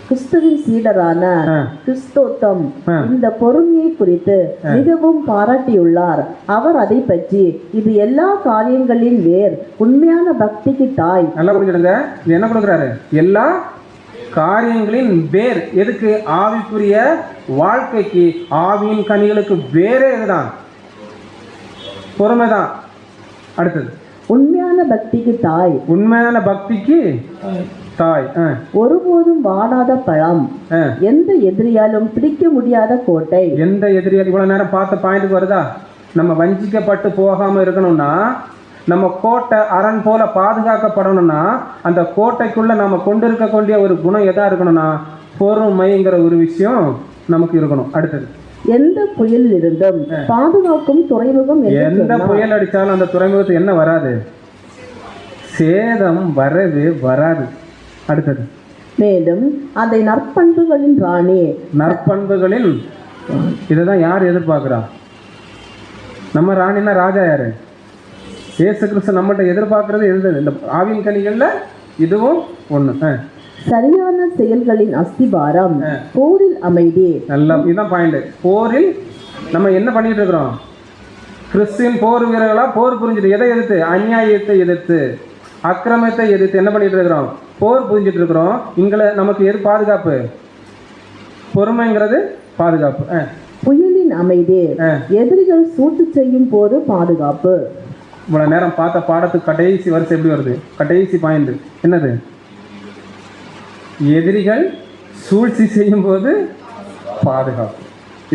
கிறிஸ்துவின் சீடரான கிறிஸ்தோத்தம் இந்த பொறுமையை குறித்து மிகவும் பாராட்டியுள்ளார். அவர் அதை பற்றி, இது எல்லா காரியங்களின் வேர், உண்மையான பக்திக்கு தாய். நல்லா புரிஞ்சுடுங்க, இது என்ன கொடுக்குறாரு, எல்லா காரியங்களின் வேர். எதுக்கு, ஆவிக்குரிய வாழ்க்கைக்கு, ஆவியின் கனிகளுக்கு வேறே இதுதான், பொறுமைதான். அடுத்தது, உண்மையான பக்திக்கு தாய். உண்மையான பக்திக்கு தாய். ஒருபோதும் வாடாத பழம், எந்த எதிரியாலும் பிடிக்க முடியாத கோட்டை. எந்த எதிரியால், இவ்வளவு நேரம் பார்த்த பாயிண்ட்டுக்கு வருதா, நம்ம வஞ்சிக்கப்பட்டு போகாம இருக்கணும்னா, நம்ம கோட்டை அரண் போல பாதுகாக்கப்படணும்னா, அந்த கோட்டைக்குள்ள நம்ம கொண்டு இருக்கக்கூடிய ஒரு குணம் எதா இருக்கணும்னா, பொறுமைங்கிற ஒரு விஷயம் நமக்கு இருக்கணும். அடுத்தது, எந்த புயல் இருந்தும் பாதுகாக்கும் துறைமுகம். எந்த புயல் அடித்தாலும் அந்த துறைமுகத்துக்கு என்ன வராது, சேதம் வரவே வராது. அடுத்தது, மேலும் அதை நற்பண்புகளின் ராணி. நற்பண்புகளின், இதுதான் யார் எதிர்பார்க்கிறா, நம்ம ராணினா ராஜா யாரு, இயேசு கிறிஸ்து நம்மகிட்ட எதிர்பார்க்கறது எழுதுது. இந்த ஆவியின் கனிகள்ல இதுவும் ஒண்ணு. சரியான செயல்களின் அஸ்திபாரம், போரில் அமைதி. நல்லா, இதுதான் பாயிண்ட். போரில் நம்ம என்ன பண்ணிட்டு இருக்கிறோம், கிறிஸ்துவின் போர் வீரர்களா போர் புரிஞ்சுட்டு, எதை எதிர்த்து, அநியாயத்தை எதிர்த்து, அக்கிரமத்தை எதிர்த்து என்ன பண்ணிட்டு இருக்கிறோம், போர் புரிஞ்சிட்டு இருக்கிறோம். இங்களை நமக்கு எது பாதுகாப்பு, பொறுமைங்கிறது பாதுகாப்பு. புயலின் அமைதி, எதிரிகள் சூட்டு செய்யும் போது பாதுகாப்பு. இவ்வளவு நேரம் பார்த்த பாடத்துக்கு கடைசி வருஷம் எப்படி வருது, கடைசி பாயிண்ட் என்னது, எதிரிகள் சூழ்ச்சி செய்யும் போது பாதுகாப்பு.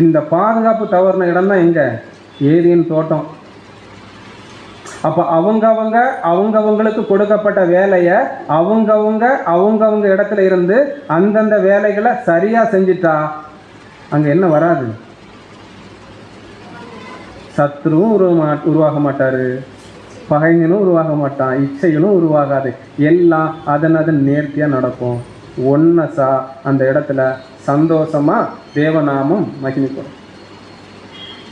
இந்த பாதுகாப்பு தவறுன இடம் தான் எங்க, ஏதேன் தோட்டம். அப்போ அவங்கவங்களுக்கு கொடுக்கப்பட்ட வேலையை அவங்கவங்க இடத்துல இருந்து அந்தந்த வேலைகளை சரியா செஞ்சுட்டா அங்க என்ன வராது, சத்ருவும் உருவாக மாட்டாரு, பகைஞனும் உருவாக மாட்டான், இச்சைகளும் உருவாகாது. எல்லாம் அதன் நேர்த்தியா நடக்கும். ஒன்னஸா அந்த இடத்துல சந்தோஷமாக தேவநாமம் மகிமைப்படும்.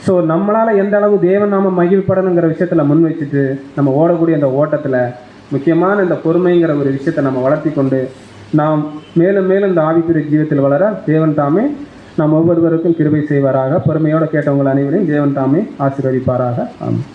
ஸோ நம்மளால் எந்த அளவு தேவநாமம் மகிழ்ப்படணுங்கிற விஷயத்தில் முன் வச்சுட்டு நம்ம ஓடக்கூடிய அந்த ஓட்டத்தில் முக்கியமான இந்த பொறுமைங்கிற ஒரு விஷயத்தை நம்ம வளர்த்தி கொண்டு நாம் மேலும் மேலும் இந்த ஆவிக்குரிய ஜீவத்தில் வளர தேவன் தாமே நாம் ஒவ்வொருவருக்கும் கிருபை செய்வாராக. பொறுமையோடு கேட்டவங்கள் அனைவரையும் தேவன் தாமே ஆசீர்வதிப்பாராக. ஆமாம்.